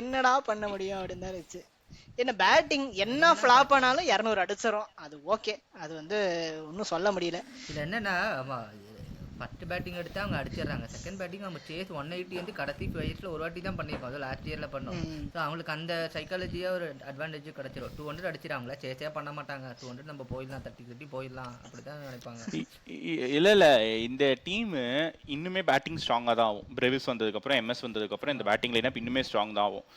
என்னடா பண்ண முடியும் அப்படின்னு தான் இருந்துச்சு. என்ன பேட்டிங் என்ன ஃபிளாப் ஆனாலும் 200 அடிச்சிடும், அது ஓகே, அது வந்து ஒன்றும் சொல்ல முடியல. இதில் என்னன்னா ஃபர்ஸ்ட் பேட்டிங் எடுத்து அவங்க அடிச்சிடுறாங்க. செகண்ட் பேட்டிங் நம்ம சேஸ் 180 வந்து கடைசி வயசுல ஒரு வாட்டி தான் பண்ணியிருக்கோம், அது லாஸ்ட் இயர்ல பண்ணோம். ஸோ அவங்களுக்கு அந்த சைக்காலஜியா ஒரு அட்வான்டேஜ் கிடைச்சிடும். 200 அடிச்சிடாங்களா, சேஸே பண்ண மாட்டாங்க. 200 நம்ம போயிடலாம், தட்டி போயிடலாம் அப்படிதான் நினைப்பாங்க. இல்ல இந்த டீம் இன்னுமே பேட்டிங் ஸ்ட்ராங்கா தான் ஆகும். பிரேவிஸ் வந்ததுக்கு அப்புறம், எம்எஸ் வந்ததுக்கு அப்புறம் இந்த பேட்டிங் லைனப் இன்னுமே ஸ்ட்ராங் தான் ஆகும்.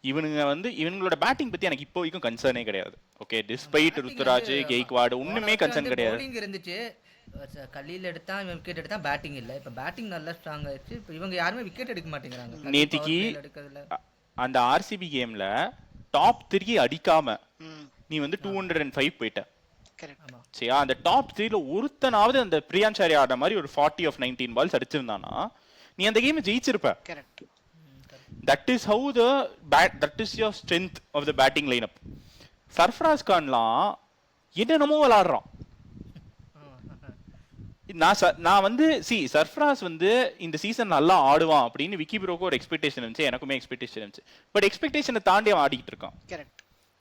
இவங்களோட பேட்டிங் பத்தி எனக்கு இப்போ வரைக்கும் கன்சர்னே கிடையாது. ஓகே, டிஸ்பைட் ருத்துராஜ் கெய்க்வாட் ஒண்ணுமே கன்சர்ன் கிடையாது. bowling இருந்துச்சு, கல்லியில் எடுத்தா விக்கெட் எடுத்தா பேட்டிங் இல்லை. இப்போ பேட்டிங் நல்லா ஸ்ட்ராங் ஆயிடுச்சு. இப்போ இவங்க யாருமே விக்கெட் எடுக்க மாட்டேங்கிறாங்க. நேத்திக்கு அந்த ஆர்சிபி கேம்ல டாப் 3 அடிக்காம நீ வந்து 205 போயிட்ட. சரியா, அந்த டாப் 3ல ஒருத்தனாவது அந்த பிரியான்சாரி ஆடுற மாதிரி ஒரு 40 of 19 பால்ஸ் அடிச்சிருந்தானா நீ அந்த game ஜெயிச்சிருப்ப. That is how that is your strength of the batting lineup. Sarfaraz கான்லாம் என்னென்னமோ விளையாடுறான். நான் வந்து சர்ஃப்ராஸ் வந்து இந்த சீசன் நல்லா ஆடுவான் அப்படின்னு விக்கி ப்ரோக்கு ஒரு எக்ஸ்பெக்டேஷன் இருந்துச்சு, எனக்குமே எக்ஸ்பெக்டேஷன் இருந்துச்சு. பட் எக்ஸ்பெக்டேஷனை தாண்டி அவன் ஆடிக்கிட்டு இருக்கான்.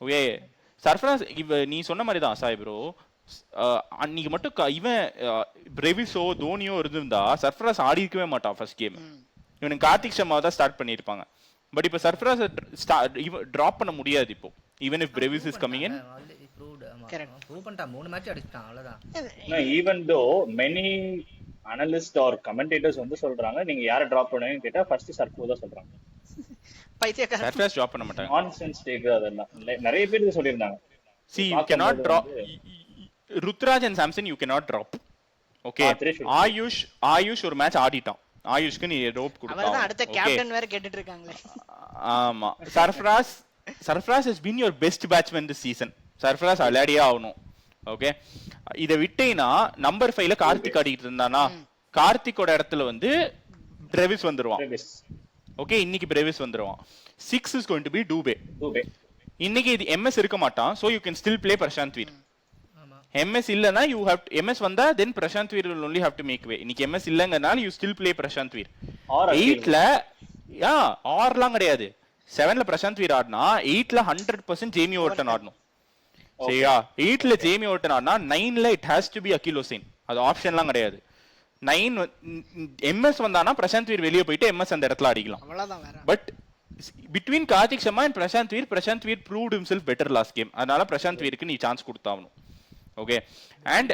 ஓகே, சர்ஃப்ராஸ் நீ சொன்ன மாதிரி தான் சாய் ப்ரோ. அன்னைக்கு மட்டும் இவன் பிரேவிஸோ தோனியோ இருந்திருந்தா சர்ஃப்ராஸ் ஆடி இருக்கவே மாட்டான் ஃபர்ஸ்ட் கேம். இவனுக்கு கார்த்திக் சர்மா தான் ஸ்டார்ட் பண்ணியிருப்பாங்க. பட் இப்போ சர்ஃப்ராஸ் டிராப் பண்ண முடியாது இப்போ, even if Brevis is coming in. Even though many analyst or commentators வந்து சொல்றாங்க நீங்க யாரை டிராப் பண்ணுவீங்கன்னு கேட்டா ஃபர்ஸ்ட் சர்ஃப்ராஸ் தான் சொல்றாங்க. சர்ஃப்ராஸ் டிராப் பண்ண மாட்டாங்க. நான்சென்ஸ் டேக் அதெல்லாம் நிறைய பேர் இது சொல்லிருந்தாங்க. See, you cannot drop Rutraj and Samson, you cannot drop. Okay, AYUSH ஒரு மேட்ச் ஆடிட்டான். ஆயுஷ்க்கு நீ ரோப் கொடுத்தா அவர்தான் அடுத்த கேப்டன் வேற கேட்டிட்டு இருக்காங்களே. ஆமா, Sarfraz has been your best batsman this season. Sarfraz விளையாடியே ஆகணும். ஓகே, இதை விட்டேனா நம்பர் 5ல கார்த்திக் ஆடிட்டு இருந்தானா, கார்த்திக்கோட இடத்துல வந்து பிரேவிஸ் வந்துருவான். ஓகே, இன்னைக்கு பிரேவிஸ் வந்துருவான். 6 is going to be Dube. இன்னைக்கு இது எம்எஸ் இருக்க மாட்டான். so you can still play Prashant Veer. MS இல்லனா you have to, எம்எஸ் வந்தா then Prashant Veer will only have to make way. இன்னைக்கு எம்எஸ் இல்லங்கனால you still play Prashant Veer. 8ல ஆர்லாம் கிடையாது. 7ல பிரசாந்த் வீர் ஆடுனா 8ல 100% ஜேமி ஓவர்டன் ஆடணும். சரியா, 8ல ஜேமி ஓவர்டன் ஆடுனா 9ல it has to be அகில் ஹுசைன். அது ஆப்ஷன்லாம் கிடையாது. 9 எம்எஸ் வந்தானா பிரசாந்த் வீர் வெளியே போயிட்டு எம்எஸ் அந்த இடத்துல அடிக்கலாம். But between Karthik Sharma and Prashant Veer proved himself better last game. அதனால பிரசாந்த் வீருக்கு நீ சான்ஸ் கொடுத்தாவணும். ஓகே, and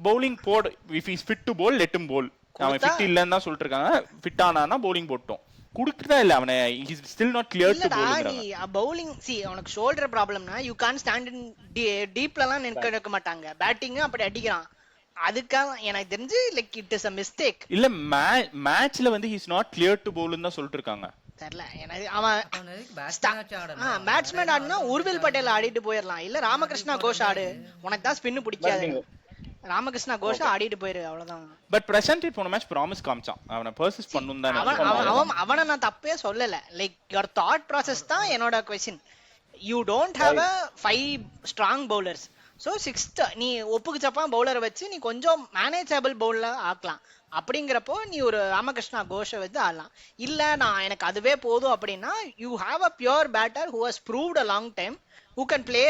bowling போட், if he is fit to bowl let him bowl. அவன் ஃபிட் இல்லன்னு தான் சொல்லிட்டு இருக்காங்க. ஃபிட் ஆனானா bowling போட்டோம். குடுக்குறதா இல்ல அவனை, he is still not clear to bowl. நீ bowling அவனுக்கு ஷோல்டர் ப்ராப்ளம்னா you can't stand in டீப்லலாம் நிக்க மாட்டாங்க. பேட்டிங் அப்படி அடிக்கிறான். அதுக்காக எனக்கு தெரிஞ்சு like it is a mistake. இல்ல மேட்ச்ல வந்து he is not clear to bowl ன்னு தான் சொல்லிட்டு இருக்காங்க. தெரியல எனக்கு. அவன் பேட்ஸ்மேன் ஆடுனா உர்வில் பட்டேல் ஆடிட்டு போயிடலாம், இல்ல ராமகிருஷ்ணா கோஷ் ஆடு, உனக்கு தான் ஸ்பின் பிடிக்காது, ராமகிருஷ்ணா கோஷ் ஆடிட்டு போயிரு, அவ்வளவுதான். பட் பிரசாந்த் போன மேட்ச் ப்ராமிஸ் காமிச்சான். அவனை பர்சிஸ்ட் பண்ணனும் தான். அவனை நான் தப்பே சொல்லல. லைக் யுவர் தாட் ப்ராசஸ் தான் என்னோட question. You don't have a 5 strong bowlers. So 6th நீ ஒப்புக்கு சப்பா பவுலரை வச்சு நீ கொஞ்சம் மேனேஜபிள் பவுலர் ஆக்கலாம். அப்படிங்கிறப்போ நீ ஒரு ராமகிருஷ்ணா கோஷை வந்து ஆடலாம். இல்ல நான் எனக்கு அதுவே போதும் அப்படின்னா you have a pure batter who has proved a long time who can play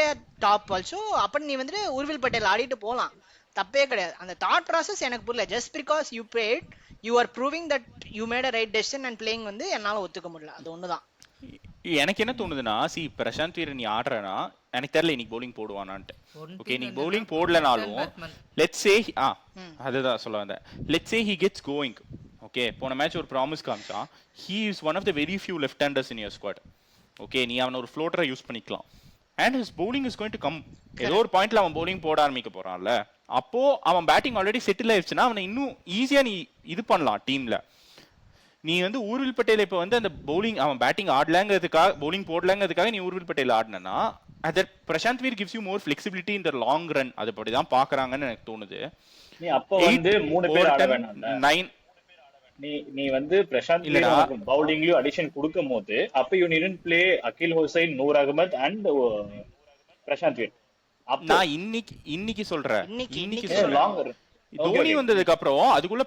top also. அப்படி நீ வந்துட்டு உர்வில் பட்டேல் ஆடிட்டு போகலாம், தப்பே கிடையாது. அந்த தாட் ப்ராசஸ் எனக்கு புரியல. Just because you plate you are proving that you made a right decision and playing வந்து என்னால ஒத்துக்க முடியல. அது ஒண்ணுதான். எனக்கு என்ன தோணுதுன்னா, பிரசாந்த் வீரர் நீ ஆடுறனா எனக்கு தெரியல இன்னைக்கு பவுலிங் போடுவானான்ட்டு. ஓகே நீ பவுலிங் போடலனாலும் லெட்ஸ் சே அதுதான் சொல்ல வந்தேன், let's say he gets going. Okay போன மேட்ச் ஒரு ப்ராமிஸ் காமிச்சான். He is one of the very few left handers in your squad. Okay நீ அவனை ஒரு ஃப்ளோட்டரை யூஸ் பண்ணிக்கலாம். And his bowling is going to come. ஏதோ ஒரு பாயிண்ட்ல அவன் bowling போட ஆரம்பிக்க போறான்ல, அப்போ அவன் பேட்டிங் ஆல்ரெடி செட்டில் ஆயிடுச்சுன்னா அவனை இன்னும் ஈஸியா நீ இது பண்ணலாம் டீம்ல. நீ வந்து ஊர்வில் பட்டேல் இப்போ வந்து அந்த bowling அவன் பேட்டிங் ஆடலங்கிறதுக்காக bowling போடலங்கிறதுக்காக நீ ஊர்வில் பட்டேல் ஆடினா other Prashant Veer gives you more flexibility in the long run. அது அப்படிதான் பாக்குறாங்கன்னு எனக்கு தோணுது. நீ அப்போ வந்து 3 பேர் ஆட வேணாம்ல. 9 நீ வந்து பிரசாந்த் வீரருக்கு பவுலிங்லயும் அடிஷன் கொடுக்கும்போது அப்ப you needn't play Akeal Hosein, Noor Ahmad and Prashant Veer. நான் இன்னைக்கு சொல்றேன். இன்னைக்கு லாங்கர் தோனி வந்ததுக்கு அப்புறம் அதுக்குள்ள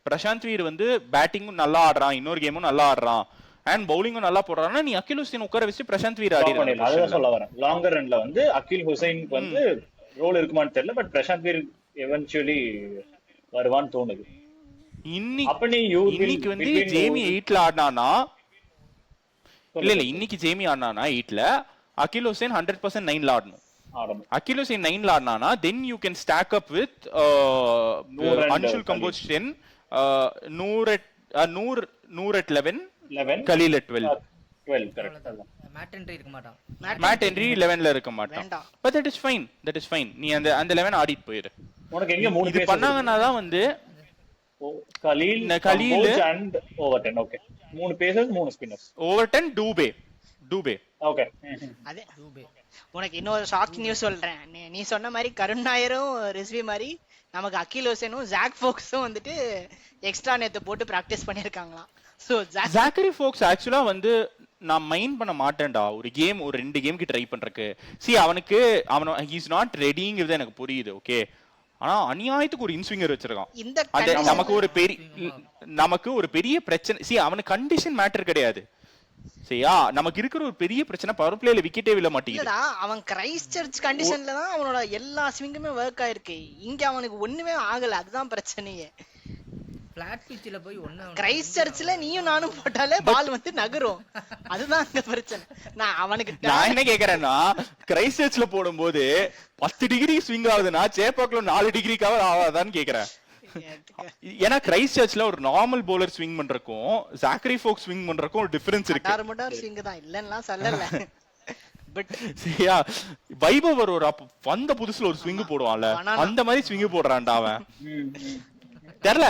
பிரசாந்த் வீர் வந்து பேட்டிங்கும் நல்லா ஆடுறான், இன்னொரு கேமும் நல்லா ஆடுறான், அண்ட் பவுலிங்கும் நல்லா போடுறான்னா நீ அகில் ஹுசைன் உட்கார வச்சு பிரசாந்த் வீர் ஆடிடுறான். அதான் சொல்ல வரேன். லாங்கர் ரன்ல வந்து அகில் ஹுசைனுக்கு வந்து ரோல் இருக்குமான்னு தெரியல, பட் பிரசாந்த் வீர் எவென்ச்சுவலி வருவான்னு தோணுது. இன்னைக்கு வந்து ஜேமி 8ல ஆடினானா இல்ல இன்னைக்கு ஜேமி ஆடினானா 8ல, அகில் ஹுசைன் 100% 9ல ஆடணும். அகில் Hussain 9ல ஆடினானா then you can stack up with Anshul Kamboj 10, Noor at 11, Khalil at 12. Correct. Matt Henry இருக்க மாட்டான். மேட் ஹென்றி 11ல இருக்க மாட்டான். but that is fine. நீ அந்த 11 ஆடிட்டு போயிரு. உனக்கு எங்க 3 இது பண்ணாங்கன்னா தான் வந்து Khalil and Overton. Okay 3 pacers 3 spinners. Overton Dubey. Okay அதே உனக்கு இன்னொரு ஷாக் நியூஸ் சொல்றேன். நீ சொன்ன மாதிரி கருண் நாயரும் ரிஸ்வி மாதிரி நமக்கு அகில் ஹுசைனும் ஜாக் ஃபோக்ஸும் வந்துட்டு எக்ஸ்ட்ரா நேத்து போட்டு பிராக்டிஸ் பண்ணிருக்காங்களாம். சோ ஜாக்கரி ஃபோக்ஸ் ஆக்சுவலா வந்து நான் மைண்ட் பண்ண மாட்டேன்டா ஒரு 2 கேம்க்கு ட்ரை பண்றதுக்கு. அவனுக்கு ஹீஸ் நாட் ரெடிங்கிறது எனக்கு புரியுது. ஓகே ஆனா அநியாயத்துக்கு ஒரு இன்ஸ்விங்கர் வச்சிருக்கான். நமக்கு ஒரு பெரிய பிரச்சனை. அவனுக்கு கண்டிஷன் மேட்டர் கிடையாது. சரியா நமக்கு இருக்கிற ஒரு பெரிய பிரச்சனை பவர் பிளேல விக்கெட்டே விழ மாட்டேங்குது. அவன் கிரைஸ்ட் சர்ச் கண்டிஷன்ல தான் அவனோட எல்லா ஸ்விங்குமே வொர்க் ஆயிருக்கு. இங்க அவனுக்கு ஒண்ணுமே ஆகல, அதுதான் பிரச்சனையே. பிளாட் பிட்ச்ல போய் கிரைஸ்ட் சர்ச்ல நீயும் நானும் போட்டாலே பால் வந்து நகரும், அதுதான் அங்க பிரச்சனை. நான் என்ன கேக்குறேன்னா கிரைஸ்ட் சர்ச்ல போடும்போது 10 டிகிரி ஸ்விங் ஆகுதுன்னா சேப்பாக்ல 4 டிகிரிக்காக ஆகாதான்னு கேக்குறேன். ஏன்னா கிரைஸ்ட் சர்ச்ல ஒரு நார்மல் பவுலர் ஸ்விங் பண்றதுக்கும் ஜாக்கரி ஃபோக்ஸ் ஸ்விங் பண்றதுக்கும் ஒரு டிஃபரன்ஸ் இருக்கு. ஸ்விங் தான் இல்லன்னா சொல்லல. பட் சரியா வைபவ் ஒரு வந்த புதுசுல ஒரு ஸ்விங் போடுவான்ல, அந்த மாதிரி ஸ்விங் போடுறான்டா அவன். தெரியல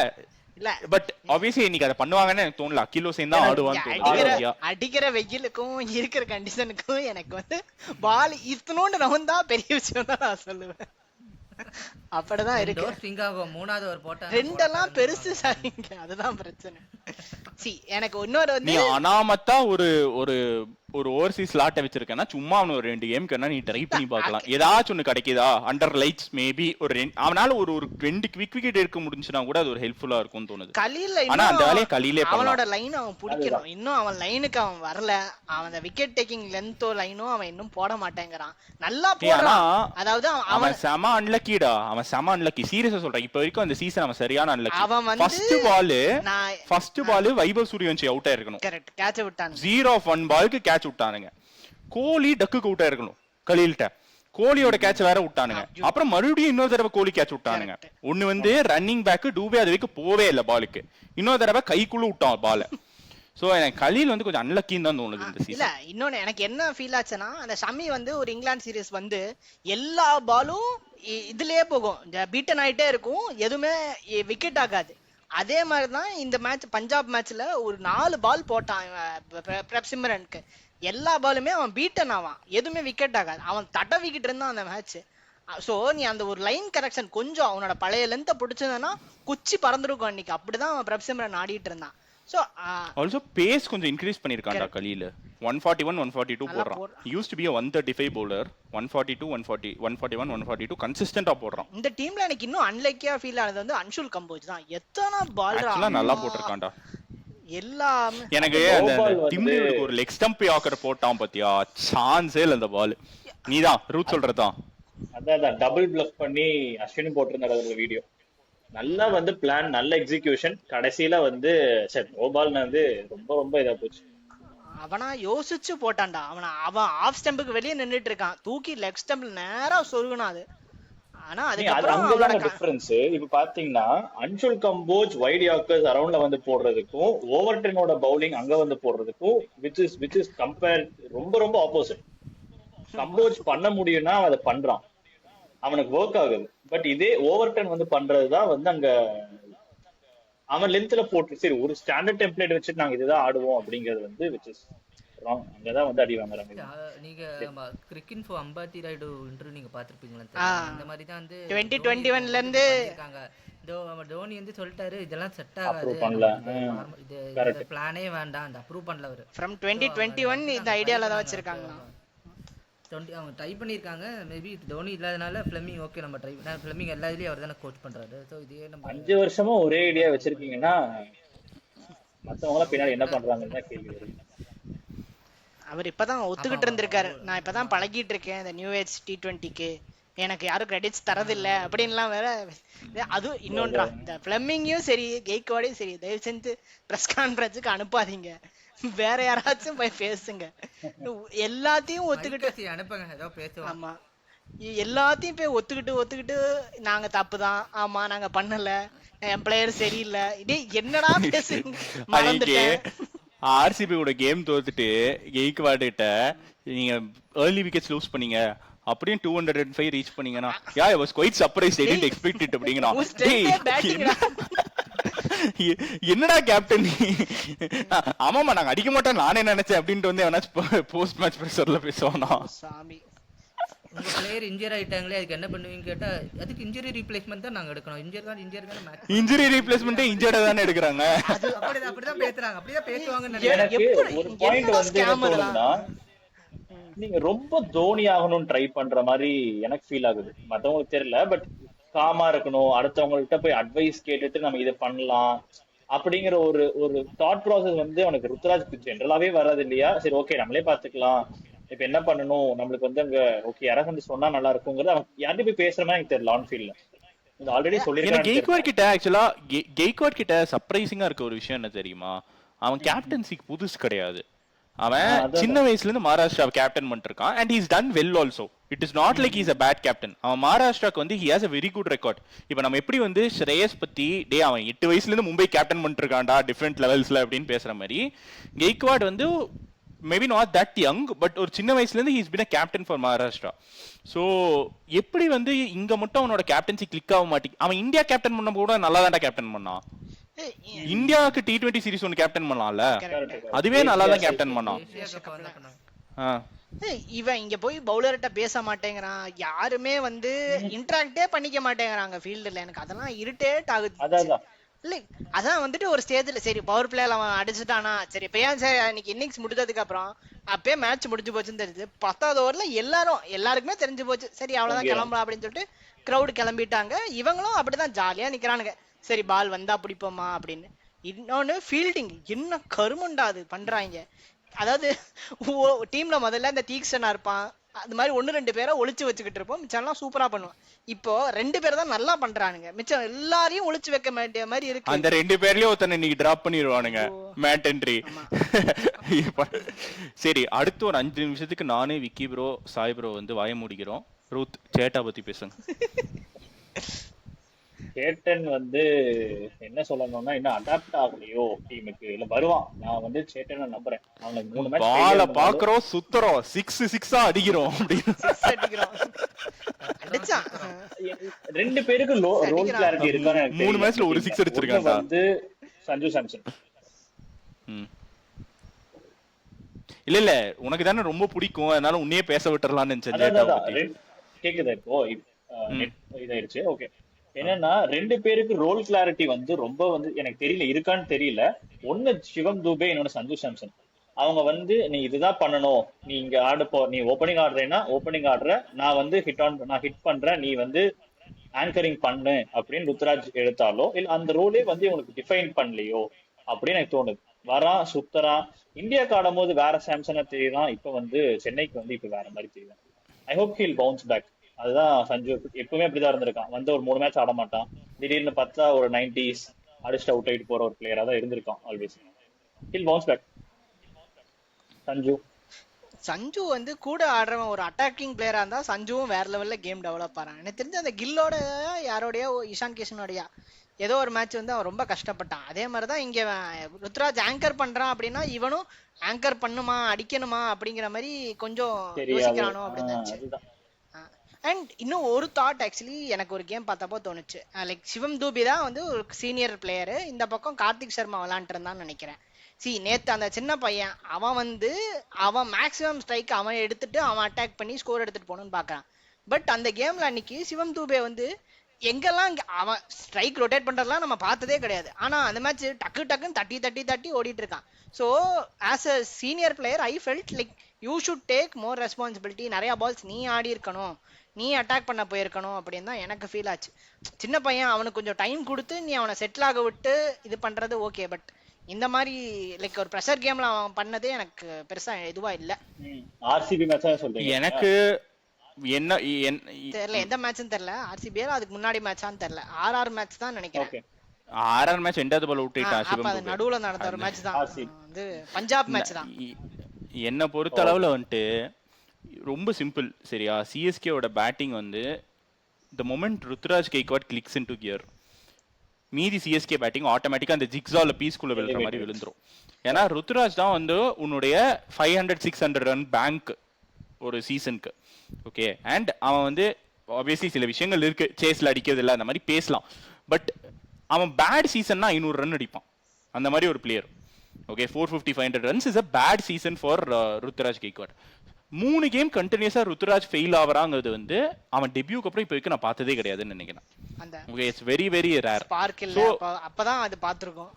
இல்ல பட் ஆப்வியஸ்லி இன்னைக்கு அதை பண்ணுவாங்கன்னு எனக்கு தோணல. அகில் ஹுசைன் தான் ஆடுவான்னு. அடிக்கிற வெயிலுக்கும் இருக்கிற கண்டிஷனுக்கும் எனக்கு வந்து பால் இத்தனோண்டு ரவுண்ட் தான் பெரிய விஷயம் தான் நான் சொல்லுவேன். அப்படிதான் இருக்கு. மூணாவது ஒரு போட்டா ரெண்டெல்லாம் பெருசு சாரிங்க, அதுதான் பிரச்சனை. எனக்கு இன்னொரு வந்து நீ அனாமத்தா ஒரு ஓவர்சீஸ் ஸ்லாட்டை வச்சிருக்கேன்னா சும்மா அவன ஒரு 2 கேம்க்கு நீ ட்ரை பண்ணி பார்க்கலாம். ஏதாச்சும் ஒண்ணு கிடைக்குதா அண்டர் லைட்ஸ் மேபி அவனால ஒரு 2 குவிக் விக்கெட் எடுக்க முடிஞ்சுனா கூட அது ஒரு ஹெல்ப்ஃபுல்லா இருக்கும்னு தோணுது. ஆனா அந்த வேலையை கலீலே அவனோட லைன் அவன் பிடிக்கணும். இன்னும் அவன் லைனுக்கு அவன் வரல. அவன் அந்த விக்கெட் டேக்கிங் லென்த்தோ லைனோ அவன் இன்னும் போட மாட்டேங்கிறான். நல்லா போடுறான். அதாவது அவன் செம அன்லக்கிடா. அவன் செம அன்லக்கி. சீரியஸா சொல்றேன். இப்போ வரைக்கும் அந்த சீசன் அவன் சரியான அன்லக்கி. அவன் வந்து first ball Vaibhav Suryavanshi out ஆயிருக்கணும். கரெக்ட் கேட்ச் விட்டான். 0 of 1 பாலுக்கு கேட்ச் விட்டானுங்க. கோலி டக்குக்கு அவுட் ஆயிருக்கணும் கலீல்ட்ட. கோலியோட கேட்ச் வேற விட்டானுங்க. அப்புறம் மறுபடியும் இன்னொரு தடவை கோலி கேட்ச் விட்டானுங்க. ஒன்னு வந்து ரன்னிங் பேக் டூபே அது வரைக்கும் போவே இல்லை பாலுக்கு. இன்னொரு தடவை கைக்குள்ள விட்டான் பால. சோ எனக்கு கலீல் வந்து கொஞ்சம் அன்லக்கின்னு தான் தோணுது இந்த சீசன். இல்ல இன்னொன்னு எனக்கு என்ன ஃபீல் ஆச்சுன்னா அந்த ஷமி வந்து ஒரு இங்கிலாந்து சீரிஸ் வந்து எல்லா பாலும் இதுலயே போகும், பீட்டன் ஆயிட்டே இருக்கும், எதுவுமே விக்கெட் ஆகாது. அதே மாதிரிதான் இந்த மேட்ச் பஞ்சாப் மேட்ச்ல ஒரு 4 பால் போட்டான் பிரப் சிம்ரனுக்கு. எல்லா பாலுமே அவன் பீட்டன் ஆவான், எதுவுமே விக்கெட் ஆகாது. அவன் தடவிக்கிட்டு இருந்தான் அந்த மேட்ச். சோ நீ அந்த ஒரு லைன் கரெக்ஷன் கொஞ்சம் அவனோட பழைய லென்த்தை பிடிச்சதுன்னா குச்சி பறந்துருக்கும் அன்னைக்கு. அப்படிதான் அவன் பிரப் சிம்ரன் ஆடிட்டு இருந்தான். ஸோ ஆல்சோ பேஸ் கொஞ்சம் இன்க்ரீஸ் பண்ணிருக்கான்டா கலீல். 141 142 நல்லா போடுறான். Used to be 135 bowler. 142 141 142 கன்சிஸ்டன்ட்டா போடுறான். இந்த டீம்ல எனக்கு இன்னும் அன்லைக்கியா ஃபீல் ஆனது வந்து அன்ஷுல் கம்போஜ் தான். எத்தனை பால் ஆக்சுவலா நல்லா போட்டிருக்கான்டா. எல்லாமே எனக்கு அந்த டிம்லிவுட்க்கு ஒரு லெக் ஸ்டம்ப் யாக்கர் போட்டான் பாத்தியா, சான்ஸே இல்ல அந்த பால். நீதான் ரூட் சொல்றதான். அதான் டபுள் பிளஃப் பண்ணி அஸ்வினி போட்டிருந்தாரு அதுல வீடியோ. நல்லா வந்து பிளான், நல்ல எக்ஸிகியூஷன். கடைசியில வந்து சரி ஓபால்னு வந்து ரொம்ப ரொம்ப இதா போச்சு. அவனா யோசிச்சு போட்டான்டா. அவன் ஆஃப் ஸ்டம்புக்கு வெளியே நின்னுட்டு இருக்கான், தூக்கி லெக் ஸ்டம்ப்ல நேரா சொருகுனா அது. ஆனா அதுக்கப்புறம் அங்கதான் டிஃபரன்ஸ். இப்ப பாத்தீங்கன்னா அன்ஷுல் கம்போஜ் வைட் யாக்கர்ஸ் அரௌண்ட்ல வந்து போடுறதுக்கும் ஓவர்டனோட பவுலிங் அங்க வந்து போடுறதுக்கும் விச் இஸ் கம்பேர் ரொம்ப ரொம்ப ஆப்போசிட். கம்போஜ் பண்ண முடியும்னா அதை பண்றான், அவனுக்கு ஒர்க் ஆகுது. பட் இதே ஓவர்டன் வந்து பண்றதுதான் வந்து அங்க அவன் லென்த்ல போட்டு சரி ஒரு ஸ்டாண்டர்ட் டெம்ப்ளேட் வச்சுட்டு நாங்க இதுதான் ஆடுவோம் அப்படிங்கிறது வந்து விச் இஸ் ராங். அங்கதான் வந்து அடி வாங்குறாங்க. நீங்க கிரிக்கின்ஃபோ அம்பாத்தி ராய்டு இன்டர்வியூ நீங்க பாத்திருப்பீங்களா? இந்த மாதிரி தான் வந்து 2021ல இருந்து இருக்காங்க. தோனி வந்து சொல்லிட்டாரு இதெல்லாம் செட் ஆகாது, இது பிளானே வேண்டாம், அந்த அப்ரூவ் பண்ணல அவரு. from 2021 இந்த ஐடியால தான் வச்சிருக்காங்க. அவங்க ட்ரை பண்ணியிருக்காங்க. மேபி தோனி இல்லாதனால ஃபிளமிங் ஓகே நம்ம ட்ரை ஃபிளமிங் எல்லா இதுலயும் அவர் தானே கோச் பண்றாரு. ஸோ இதே நம்ம 5 வருஷமா ஒரே ஐடியா வச்சிருக்கீங்கன்னா மத்தவங்க பின்னாடி என்ன பண்றாங்கன்னு தான் கேள்வி வருது. அவர் இப்பதான் ஒத்துக்கிட்டு இருந்திருக்காரு, நான் இப்பதான் பழகிட்டு இருக்கேன் இந்த நியூ ஏஜ் T20க்கு, எனக்கு யாரும் கிரெடிட்ஸ் தரதில்லை அப்படின்லாம் வேற. அது இன்னொன்றா, இந்த பிளம்மிங்கையும் சரி கெய்க்வாடையும் சரி தயவு செஞ்சு பிரஸ் கான்ஃபரன்ஸுக்கு அனுப்பாதீங்க, வேற யாராச்சும் போய் பேசுங்க. எல்லாத்தையும் ஒத்துக்கிட்டு அனுப்புங்க, ஏதோ பேசுவோம். ஆமா, எல்லாத்தையும் போய் ஒத்துக்கிட்டு நாங்க தப்பு தான், ஆமா நாங்க பண்ணல, என் பிளேயர் சரியில்லை, இதே என்னடா பேசுங்க. மறந்துட்டேன். ஆர்சிபி கூட கேம் தோத்துட்டு கெய்க்வாட் கிட்ட நீங்க ஏர்லி விக்கெட்ஸ் லூஸ் பண்ணீங்க, அப்படியே 205 ரீச் பண்ணீங்கன்னா I was quite surprised, I didn't expect it அப்படிங்கனா. என்னடா கேப்டன் நீ? ஆமாமா நாங்க அடிக்க மாட்டோம் நானே நினைச்சேன் அப்படின்ட்டு வந்து எவனாச்சும் போஸ்ட் மேட்ச் பிரஷர்ல பேசுவானா? சாமி, உங்க பிளேயர் இன்ஜூரி ஆயிட்டாங்களே அதுக்கு என்ன பண்ணுவீங்க கேட்டா, அதுக்கு இன்ஜூரி ரீப்ளேஸ்மென்ட் தான் நாங்க எடுக்கணும். இன்ஜூரி ரீப்ளேஸ்மென்ட் இன்ஜூர்டா தானே எடுக்கறாங்க. அப்படிதான் பேசுறாங்க, அப்படிதான் பேசுவாங்கன்னு நினைக்கிறேன். ஒரு பாயிண்ட் வந்து என்னன்னா, நீங்க ரொம்ப தோனி ஆகணும்னு ட்ரை பண்ற மாதிரி எனக்கு ஃபீல் ஆகுது. மத்தவங்களுக்கு தெரியல, பட் காமா இருக்கணும், அடுத்தவங்கள்ட்ட போய் அட்வைஸ் கேட்டுட்டு நம்ம இதை பண்ணலாம் அப்படிங்கிற ஒரு தாட் ப்ராசஸ் வந்து அவனுக்கு ருத்ராஜ்க்கு ஜென்ரலாவே வராது இல்லையா? சரி ஓகே நம்மளே பாத்துக்கலாம், இப்ப என்ன பண்ணணும், நம்மளுக்கு வந்து அங்க ஓகே யாராவது வந்து சொன்னா நல்லா இருக்குங்கிறது அவன் யார்கிட்ட போய் பேசுற மாதிரி எனக்கு தெரியல. ஆன் ஃபீல்ட்ல ஆல்ரெடி சொல்லிருக்கேன். கெய்க்வாட் கிட்ட ஆக்சுவலா கெய்க்வாட் கிட்ட சர்ப்ரைசிங்கா இருக்க ஒரு விஷயம் என்ன தெரியுமா? அவன் கேப்டன்சிக்கு புதுசு கிடையாது. அவன் சின்ன வயசுல இருந்து மகாராஷ்டிரா கேப்டன் பண்ணிட்டு இருக்கான் and he's done well also. It is not like he's a bad captain. அவன் மகாராஷ்டிராக்கு வந்து he has a very good record. இப்போ நம்ம எப்படி வந்து ஸ்ரேயஸ் பத்தி அவன் 8 வயசுல இருந்து மும்பை கேப்டன் பண்ணிட்டு இருக்கான்டா டிஃபரெண்ட் லெவல்ஸ்ல அப்படின்னு பேசுற மாதிரி, கெய்க்வாட் வந்து maybe not that young, but ஒரு சின்ன வயசுல இருந்து he's been a captain for Maharashtra. So எப்படி வந்து இங்க மட்டும் அவனோட கேப்டன்சி கிளிக் ஆக மாட்டேங்குது. அவன் இந்தியா கேப்டன் பண்ண கூட நல்லா தான்டா கேப்டன் பண்ணான். இந்தியாவுக்கு T20 சீரிஸ் ஒன்னு கேப்டன் பண்ணலாம்ல, அதுவே நல்லா தான் கேப்டன் பண்ணான். இவன் இங்க போய் பவுலர்கிட்ட பேச மாட்டேங்கிறான், யாருமே வந்து இன்டராக்டே பண்ணிக்க மாட்டேங்கிறாங்க ஃபீல்டுல. எனக்கு அதெல்லாம் இரிட்டேட் ஆகுது. இல்லை அதான் வந்துட்டு ஒரு ஸ்டேஜ்ல சரி பவர் பிளேல அவன் அடிச்சுட்டானா சரி, இப்ப ஏன் சார் இன்னைக்கு இன்னிங்ஸ் முடிஞ்சதுக்கு அப்புறம் அப்பயே மேட்ச் முடிஞ்சு போச்சுன்னு தெரியுது. 10வது ஓவர்ல எல்லாருக்குமே தெரிஞ்சு போச்சு, சரி அவ்வளவுதான் கிளம்பலாம் அப்படின்னு சொல்லிட்டு கிரௌடு கிளம்பிட்டாங்க. இவங்களும் அப்படிதான் ஜாலியா நிக்கிறானுங்க, சரி பால் வந்தா பிடிப்போமா அப்படின்னு. இன்னொன்னு ஃபீல்டிங் என்ன கருமண்டா அது பண்றாங்க. அதாவது டீம்ல முதல்ல இந்த தீக்ஷனா இருப்பான், அது மாதிரி 1-2 பேரை ஒளிச்சு வச்சுக்கிட்டு இருப்போம், மிச்சம்லாம் சூப்பரா பண்ணுவான். இப்போ 2 பேர் தான் நல்லா பண்றானுங்க, மிச்சம் எல்லாரையும் ஒளிச்சு வைக்க வேண்டிய மாதிரி இருக்கு. அந்த 2 பேர்லயே ஒருத்தனை இன்னைக்கு டிராப் பண்ணிடுவானுங்க மேண்டன்ட்ரி. சரி அடுத்து ஒரு 5 நிமிஷத்துக்கு நானே விக்கி ப்ரோ சாய் ப்ரோ வந்து வாய முடிக்கிறோம். ரூத் சேட்டா பத்தி பேசுங்க. சேட்டன் வந்து என்ன சொல்லணும்னா இன்னும் அடாப்ட் ஆகலையோ டீமுக்கு, இல்ல வருவான். நான் வந்து சேட்டனை நம்புறேன். அவனுக்கு 3 மேட்ச் பால பாக்குறோம், சுத்துறோம், 6 அடிக்கிறோம் அப்படின்னு அடிச்சான். 2 பேருக்கு ரோல் கிளாரிட்டி இருக்கானே. 3 மேட்ச்ல ஒரு 6 அடிச்சிருக்கான் வந்து சஞ்சு சாம்சன். இல்ல உனக்கு தானே ரொம்ப பிடிக்கும், அதனால உன்னையே பேச விட்டுறலாம்னு நினைச்சேன். கேக்குதா இப்போ இதாயிருச்சு? ஓகே. என்னன்னா 2 பேருக்கு ரோல் கிளாரிட்டி வந்து ரொம்ப வந்து எனக்கு தெரியல, இருக்கான்னு தெரியல. ஒன்னு சிவம் தூபே, இன்னொன்னு சஞ்சு சாம்சன். அவங்க வந்து நீ இதுதான் பண்ணணும், நீ இங்க ஆடுப்போ, நீ ஓப்பனிங் ஆடுறேன்னா ஓப்பனிங் ஆடுற, நான் ஹிட் பண்றேன், நீ வந்து ஆங்கரிங் பண்ணு அப்படின்னு ருத்ராஜ் எடுத்தாலோ இல்ல அந்த ரோலே வந்து இவங்களுக்கு டிஃபைன் பண்ணலையோ அப்படின்னு எனக்கு தோணுது. வரான் சுத்தரான், இந்தியாவுக்கு ஆடும் போது வேற சாம்சனா தெரியலாம், இப்ப வந்து சென்னைக்கு வந்து இப்ப வேற மாதிரி தெரியும். I hope he'll bounce back. அதுதான் சஞ்சு எப்பவுமே அப்படிதான் இருந்திருக்கான். வந்து ஒரு 3 மேட்ச் ஆட மாட்டான், திடீர்னு பார்த்தா ஒரு 90s அடிச்சுட்டு அவுட் ஆயிட்டு போற ஒரு பிளேயரா தான் இருந்திருக்கான் always. He'll bounce back Sanju. Sanju வந்து கூட ஆடுறவன் ஒரு அட்டாக்கிங் பிளேயரா இருந்தா சஞ்சுவும் வேற லெவல்ல கேம் டெவலப் ஆறான். எனக்கு தெரிஞ்ச அந்த கில்லோட யாரோடய இஷான் கிஷனோடயா ஏதோ ஒரு மேட்ச் வந்து அவன் ரொம்ப கஷ்டப்பட்டான். அதே மாதிரிதான் இங்க ருத்ராஜ் ஆங்கர் பண்றான் அப்படின்னா இவனும் ஆங்கர் பண்ணுமா அடிக்கணுமா அப்படிங்கிற மாதிரி கொஞ்சம் யோசிக்கிறானோ அப்படின்னு நினைச்சேன். அண்ட் இன்னும் ஒரு தாட் ஆக்சுவலி எனக்கு ஒரு கேம் பார்த்தப்போ தோணுச்சு. லைக் சிவம் தூபி தான் வந்து ஒரு சீனியர் பிளேயரு, இந்த பக்கம் கார்த்திக் சர்மா விளாண்டு இருந்தான்னு நினைக்கிறேன். நேத்து அந்த சின்ன பையன் அவன் மேக்ஸிமம் ஸ்ட்ரைக் அவன் எடுத்துட்டு அவன் அட்டாக் பண்ணி ஸ்கோர் எடுத்துட்டு போகணும்னு பாக்குறான். பட் அந்த கேம்ல அன்னைக்கு சிவம் தூபே வந்து எங்கெல்லாம் அவன் ஸ்ட்ரைக் ரொட்டேட் பண்றதெல்லாம் நம்ம பார்த்ததே கிடையாது. ஆனா அந்த மேட்ச் டக்கு டக்குன்னு தட்டி தட்டி தட்டி ஓடிட்டு இருக்கான். So as a senior player I felt like you should take more responsibility. நிறைய பால்ஸ் நீ ஆடி இருக்கணும், நீ அட்டாக் பண்ண போயிருக்கணும் அப்படின்னு தான் எனக்கு ஃபீல் ஆச்சு. சின்ன பையன், அவனுக்கு கொஞ்சம் டைம் கொடுத்து நீ அவனை செட்டில் ஆக விட்டு இது பண்றது ஓகே. பட் இந்த மாதிரி லைக் ஒரு ப்ரெஷர் கேம்ல அவன் பண்ணதே எனக்கு பெருசா எதுவா இல்ல. ஆர்சிபி மேட்ச் சொல்றீங்க? எனக்கு என்ன தெரியல எந்த மேட்ச்னு தெரியல. ஆர்சிபியா அதுக்கு முன்னாடி மேட்சான்னு தெரியல. ஆர்ஆர் மேட்ச் தான் நினைக்கிறேன். ஆர்ஆர் மேட்ச் ரெண்டாவது பால் அவுட் ஆயிட்டான் சிவம் தூபே. நடுவுல நடந்த ஒரு மேட்ச் தான் வந்து பஞ்சாப் மேட்ச் தான். என்ன பொறுத்த அளவுல வந்துட்டு ரொம்ப சிம்பிள் சரியா. சிஎஸ்கேவோட பேட்டிங் வந்து the moment Ruturaj Gaikwad clicks into gear, மீதி சிஎஸ்கே பேட்டிங் ஆட்டோமேட்டிக்கா அந்த ஜிக்ஸால பீஸ்குள்ள விழுற மாதிரி விழுந்துரும். ஏன்னா ருத்ராஜ் தான் வந்து உன்னுடைய 500-600 ரன் பேங்க் ஒரு சீசனுக்கு. ஓகே, அண்ட் அவன் வந்து ஆப்வியஸ்லி சில விஷயங்கள் இருக்கு, சேஸ்ல அடிக்கிறது இல்லை அந்த மாதிரி பேசலாம். பட் அவன் பேட் சீசன்னா 500 ரன் அடிப்பான், அந்த மாதிரி ஒரு player. Okay, 450-500 runs is a bad season for Ruturaj Gaikwad. 3 game கண்டினியூஸா ருத்ராஜ் ஃபெயில் ஆவறாங்கிறது வந்து அவன் டெபியூக்கு அப்புறம் இப்போ வரைக்கும் நான் பார்த்ததே கிடையாதுன்னு நினைக்கிறேன். Okay, it's very very rare. So அப்பதான் அது பார்த்துருக்கோம்.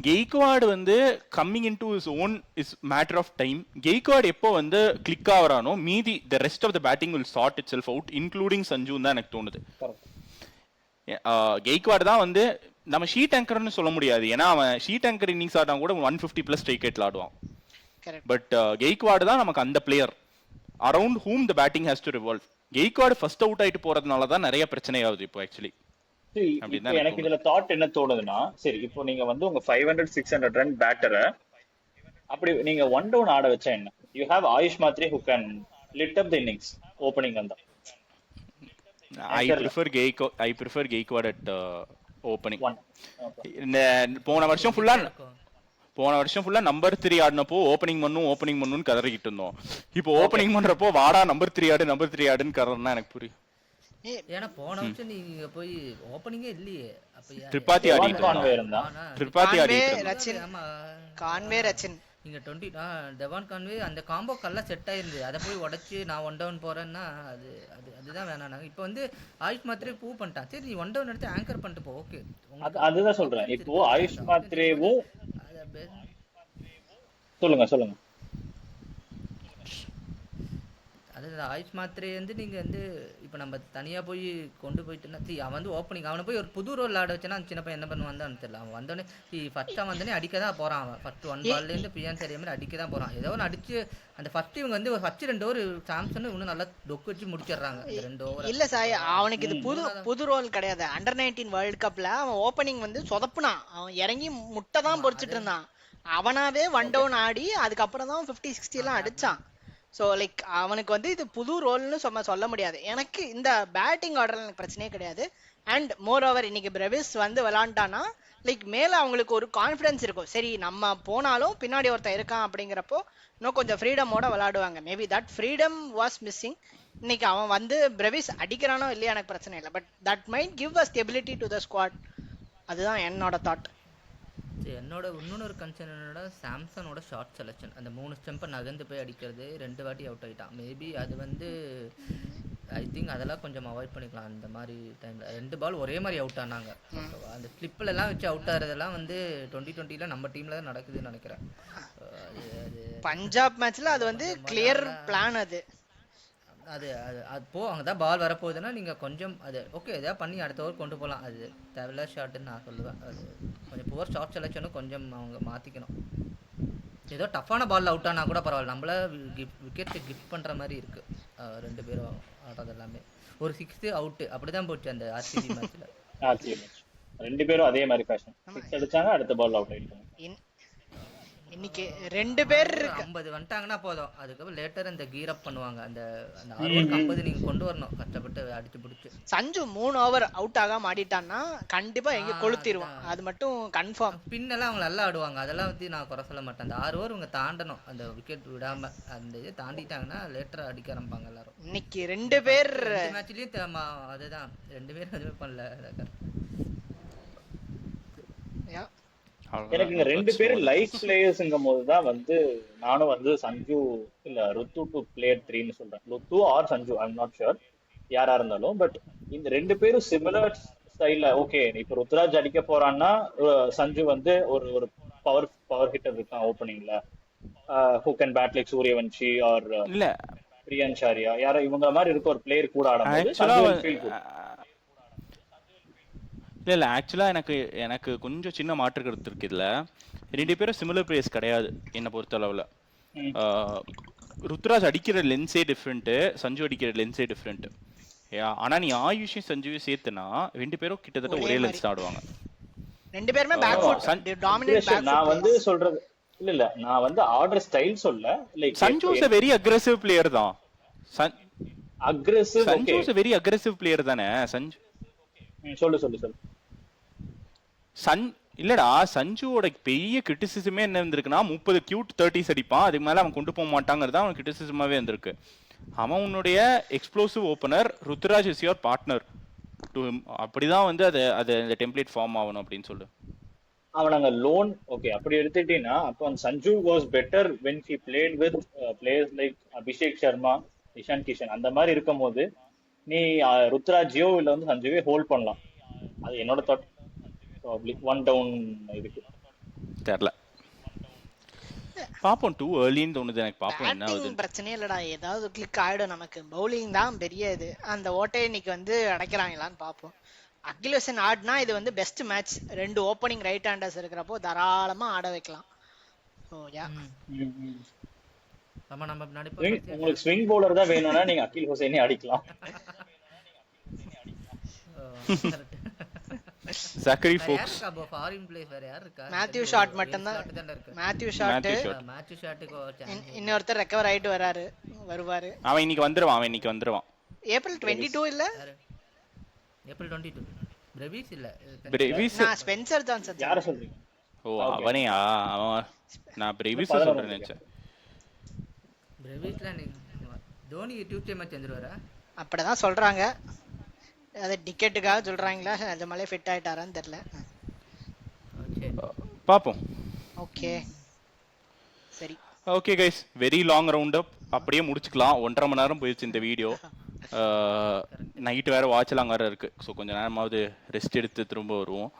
கெய்க்வாட் வந்து coming in to is own is matter of time. Gaikwad எப்போ வந்து கிளிக் ஆகிறானோ மீதி the rest of the batting will sort itself out, including சஞ்சுன்னு தான் எனக்கு தோணுது. கெய்க்வாட் தான் வந்து நம்ம ஷீட் ஆங்கர்னு சொல்ல முடியாது, ஏன்னா அவன் ஷீட் ஆங்கர் இன்னிங்ஸ் ஆடினா கூட 150+ ஸ்ட்ரைக் ரேட்ல ஆடுவான். பட் கெய்க்வாட் தான் நமக்கு அந்த player around whom the batting has to revolve. Gaikwad first out ஆயிட்டு போறதுனால தான் நிறைய பிரச்சனை ஆகுது இப்போ ஆக்சுவலி. எனக்கு இதுல தாட் என்ன தோணுதுன்னா, சரி இப்போ நீங்க வந்து உங்க 500-600 ரன் பேட்டரை அப்படி நீங்க ஒன் டவுன் ஆட வச்சா என்ன? You have AYUSH Mhatre who can lit up the innings opening வந்தா. I prefer Gaikwad at opening. இந்த போன வருஷம் ஃபுல்லா நம்பர் 3 ஆடினப்போ ஓப்பனிங் பண்ணுன்னு கதறிக்கிட்டு இருந்தோம். இப்போ ஓப்பனிங் பண்றப்போ வாடா நம்பர் 3 ஆடுன்னு கதறனா எனக்கு புரியும். ஏன்னா போன வருஷம் நீங்க போய் ஓப்பனிங்கே இல்லையே. அப்ப திரிபாதி கான்வே ரச்சின் நீங்க 20 டெவான் கான்வே அந்த காம்போ கல்லாம் செட் ஆயிருந்து, அதை போய் உடச்சு நான் ஒன் டவுன் போறேன்னா அதுதான் வேணாம். இப்போ வந்து ஆயுஷ் மாத்ரே ப்ரூவ் பண்ணிட்டான். சரி நீ ஒன் டவுன் எடுத்து ஆங்கர் பண்ணிட்டு போ. ஓகே, அதுதான் சொல்றேன். இப்போ ஆயுஷ் மாத்ரேவும் சொல்லுங்க அது ஆயுஷ் மாத்ரே வந்து நீங்க வந்து இப்போ நம்ம தனியா போய் கொண்டு போயிட்டுனா அவன் வந்து ஓப்பனிங் அவனை போய் ஒரு புது ரோல் ஆட வச்சனா அந்த சின்ன பையன் என்ன பண்ணுவான்னு தெரியல. அவன் வந்தோடனே ஃபர்ஸ்ட் அவன் வந்தோடனே அடிக்க தான் போறான். அவன் ஃபர்ஸ்ட் 1 பால்ல இருந்து பியான் சரியா மாதிரி அடிக்க தான் போறான். ஏதோ ஒன்று அடிச்சு அந்த ஃபர்ஸ்ட் இவங்க வந்து ஃபர்ஸ்ட் 2 ஓவர் சாம்சன் இன்னும் நல்லா டொக்கு வச்சு முடிச்சிடுறாங்க. 2 ஓவர் இல்ல சாய், அவனுக்கு இது புது ரோல் கிடையாது. அண்டர் 19 வேர்ல்ட் கப்ல அவன் ஓப்பனிங் வந்து சொதப்புனான். அவன் இறங்கி முட்டை தான் பொறிச்சிட்டு இருந்தான். அவனாவே ஒன் டவுன் ஆடி அதுக்கப்புறம் தான் 50-60 எல்லாம் அடிச்சான். ஸோ லைக் அவனுக்கு வந்து இது புது ரோல்னு சொல்ல முடியாது. எனக்கு இந்த பேட்டிங் ஆர்டர் எனக்கு பிரச்சனையே கிடையாது. அண்ட் மோர் ஓவர் இன்னைக்கு பிரவிஸ் வந்து விளாண்டானா லைக் மேல அவங்களுக்கு ஒரு கான்ஃபிடன்ஸ் இருக்கும். சரி நம்ம போனாலும் பின்னாடி ஒருத்தன் இருக்கான் அப்படிங்கிறப்போ இன்னும் கொஞ்சம் ஃப்ரீடமோட விளாடுவாங்க. Maybe that freedom was missing. இன்னைக்கு அவன் வந்து பிரவிஸ் அடிக்கிறானோ இல்லையா எனக்கு பிரச்சனை இல்லை. But that might give a stability to the squad. அதுதான் என்னோட தாட். என்னோட இன்னொரு கன்சர்ன் என்னோட சாம்சனோட ஷார்ட் செலெக்ஷன். அந்த 3 ஸ்டெம்பை நகர்ந்து போய் அடிக்கிறது 2 வாட்டி அவுட் ஆகிட்டான். மேபி அது வந்து ஐ திங்க் அதெல்லாம் கொஞ்சம் அவாய்ட் பண்ணிக்கலாம் அந்த மாதிரி டைமில். 2 பால் ஒரே மாதிரி அவுட் ஆனாங்க. அந்த ஸ்லிப்பிலெல்லாம் வச்சு அவுட் ஆகிறதெல்லாம் வந்து 2020 நம்ம டீமில் தான் நடக்குதுன்னு நினைக்கிறேன். அது பஞ்சாப் மேட்ச்ல அது வந்து கிளியர் பிளான் அது. அது அது அது அங்கே தான் பால் வரப்போகுதுன்னா நீங்கள் கொஞ்சம் அது ஓகே எதாவது பண்ணி அடுத்த ஓவர் கொண்டு போகலாம். அது தேவையில்ல ஷாட்டுன்னு நான் சொல்லுவேன். அது கொஞ்சம் புவர் ஷாட் செலெக்ஷனும் கொஞ்சம் அவங்க மாற்றிக்கணும். ஏதோ டஃப்பான பாலில் அவுட் ஆனால் கூட பரவாயில்ல, நம்மள விக்கெட்டு கிஃப்ட் பண்ணுற மாதிரி இருக்குது 2 பேரும் ஆடுறது எல்லாமே. ஒரு 6th அவுட்டு அப்படி தான் போச்சு அந்த ஆர்சிபி மேட்ச்சில். ஆர்சிபி மேட்ச் 2 பேரும் அதே மாதிரி ஃபேஷன் 6 அடிச்சாங்க, அடுத்த பால் அவுட் ஆயிட்டாங்க. இன்னைக்கு 2 பேர் 50 வந்துட்டாங்கன்னா போதும். அதுக்கப்புறம் லேட்டர் இந்த கீர் அப் பண்ணுவாங்க. அந்த அந்த 50 நீங்க கொண்டு வரணும் கஷ்டப்பட்டு அடிச்சு பிடிச்சி. சஞ்சு 3 ஓவர் அவுட் ஆகாம ஆடிட்டான்னா கண்டிப்பா எங்க கொளுத்திடுவான், அது மட்டும் கன்ஃபார்ம். பின்னெல்லாம் அவங்க நல்லா ஆடுவாங்க, அதெல்லாம் வந்து நான் குறை சொல்ல மாட்டேன். அந்த 6 ஓவர் இவங்க தாண்டணும், அந்த விக்கெட் விடாம அந்த இது தாண்டிட்டாங்கன்னா லேட்டரா அடிக்க ஆரம்பிப்பாங்க எல்லாரும். இன்னைக்கு 2 பேர் மேட்ச்லயும் அதுதான் 2 பேரும் எதுவுமே பண்ணல. எனக்கு இங்க 2 பேரும் லைஃப் பிளேயர்ஸ்ங்கும் போதுதான் வந்து நானும் வந்து சஞ்சு இல்ல ருத்து டு பிளேயர் 3ன்னு சொல்றேன். Rutu or Sanju I am not sure யாரா இருந்தாலும். பட் இந்த 2 பேரும் சிமிலர் ஸ்டைல்ல ஓகே. இப்ப ருத்ராஜ் அடிக்க போறான்னா சஞ்சு வந்து ஒரு பவர் ஹிட்டர் இருக்கான் ஓப்பனிங்ல, who can bat like Suryavanshi R இல்ல பிரியன்சாரியா யாரோ இவங்க மாதிரி இருக்க ஒரு பிளேயர் கூட ஆடும்போது இல்லை ஆக்சுவலாக எனக்கு கொஞ்சம் சின்ன மாற்று கருத்து இருக்கு இதில். 2 பேரும் சிமிலர் பிளேயர்ஸ் கிடையாது என்னை பொறுத்த அளவில். ருத்ராஜ் அடிக்கிற லென்ஸே டிஃப்ரெண்ட்டு, சஞ்சு அடிக்கிற லென்ஸே டிஃப்ரெண்ட்டு. ஆனால் நீ ஆயுஷையும் சஞ்சுவையும் சேர்த்துனா 2 பேரும் கிட்டத்தட்ட ஒரே லென்ஸ் ஆடுவாங்க. 2 பேருமே பேக் ஃபுட் டாமினன்ட் பேக். நான் வந்து சொல்றது இல்ல நான் வந்து ஆர்டர் ஸ்டைல் சொல்ல like Sanju is a very aggressive player தான். Aggressive Sanju is a very aggressive player தானே சஞ்சு. சொல்லு இல்லடா சஞ்சுவோட பெரிய கிரிட்டிசிசமே என்ன இருந்திருக்குன்னா 30 கியூட் 30s அடிப்பான், அதுக்கு மேல அவன் கொண்டு போக மாட்டாங்கிறது அவன் கிரிட்டிசிசமாவே இருந்திருக்கு. அவன் உன்னுடைய explosive opener, Ruturaj is your partner to him. அப்படிதான் வந்து அது அந்த டெம்ப்ளேட் ஃபார்ம் ஆகணும் அப்படின்னு சொல்லு. அவன் அங்க லோன் ஓகே அப்படி எடுத்துட்டீங்கன்னா அப்போ Sanju was better when he played with players like Abhishek Sharma, Ishan Kishan அந்த மாதிரி இருக்கும் போது நீ ருத்ராஜியோ இல்ல வந்து சஞ்சுவே ஹோல்ட் பண்ணலாம். அது என்னோட தாட். ஒன் டவுன் இதுக்கு தெரியல, பாப்போம். டூ ஏர்லின்னு தோணுது எனக்கு. பாப்போம் என்ன ஆகுது. பிரச்சனையே இல்லடா, ஏதாவது கிளிக் ஆயிடும். நமக்கு பவுலிங் தான் பெரிய இது. அந்த ஓட்டையை இன்னைக்கு வந்து அடைக்கிறாங்களான்னு பாப்போம். அகில் ஹுசைன் ஆடினா இது வந்து best match. 2 opening right handers இருக்கிறப்போ தாராளமா ஆட வைக்கலாம். உங்களுக்கு ஸ்விங் பவுலர் தான் வேணும்னா நீங்க அகில் ஹுசைனே அடிக்கலாம். ஜக்கரி ஃபோக்ஸ், ஃபாரின் பிளேயர் வேற யார் இருக்கா? மேத்யூ ஷாட் மட்டும் தான். மேத்யூ ஷாட் இன்னொருத்தர் ரெக்கவர் ஆயிட்டு வருவாரு. அவன் இன்னைக்கு வந்துருவான். ஏப்ரல் 22 இல்ல ஏப்ரல் 22 பிரவிஸ் இல்ல பிரவிஸ் நான் ஸ்பென்சர் ஜான்சன். யார சொல்றீங்க? ஓ அவனையா? அவன் நான் பிரவிஸ் சொல்றேன்னு நினைச்சேன். பிரவிஸ்ல தோனி டியூஸ்டே மேட்ச் வந்துருவாரா? அப்படிதான் சொல்றாங்க. அது டிக்கெட்டுக்காக சொல்றாங்களா, நிஜமாலே ஃபிட் ஆயிட்டாரான்னு தெரியல. பாப்போம். ஓகே சரி. Okay guys, very long round up. அப்படியே முடிச்சுக்கலாம். 1.5 மணி நேரம் போயிடுச்சு இந்த வீடியோ. நைட்டு வேற வாட்ச்லாம் வேற இருக்கு. ஸோ கொஞ்சம் நேரமாவது ரெஸ்ட் எடுத்து திரும்ப வருவோம்.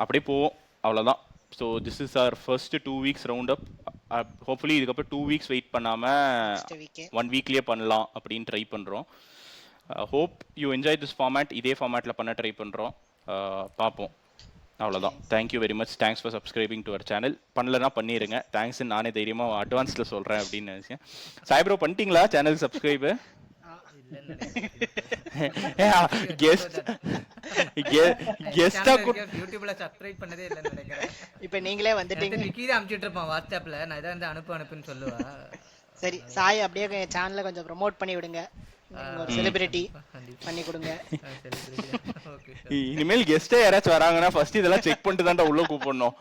அப்படியே போவோம், அவ்வளோதான். So this is our first 2 weeks round up. Hopefully இதுக்கப்புறம் 2 weeks வெயிட் பண்ணாமல் 1 weekலேயே பண்ணலாம் அப்படின்னு ட்ரை பண்ணுறோம். Hope you enjoy this format. இதே ஃபார்மேட்டில் பண்ண ட்ரை பண்ணுறோம். பார்ப்போம், அவ்வளோதான். Thank you very much. Thanks for subscribing to our channel. பண்ணலன்னா பண்ணிடுங்க. தேங்க்ஸ் நானே தைரியமாக அட்வான்ஸில் சொல்கிறேன் அப்படின்னு நினச்சேன். சாய்ப்ரோ பண்ணிட்டீங்களா சேனல் சப்ஸ்கிரைபு? யூடியூப்ல சப்ஸ்கிரைப் பண்ணதே இல்லன்னு நினைக்கிறேன். இப்போ நீங்களே வந்துட்டீங்க. நிக்கிதா அனுப்பிச்சிட்டு இருப்பான் வாட்ஸ்அப்ல. நான் இதை வந்து அனுப்புன்னு சொல்லுவா. சரி சாய், அப்படியே சேனலை கொஞ்சம் ப்ரோமோட் பண்ணி விடுங்க. ஒரு செலிபிரிட்டி பண்ணி கொடுங்க. இனிமேல் கெஸ்டே யாராச்சும் வராங்கன்னா ஃபர்ஸ்ட் இதெல்லாம் செக் பண்ணிட்டு தான் உள்ள கூப்பிடணும்.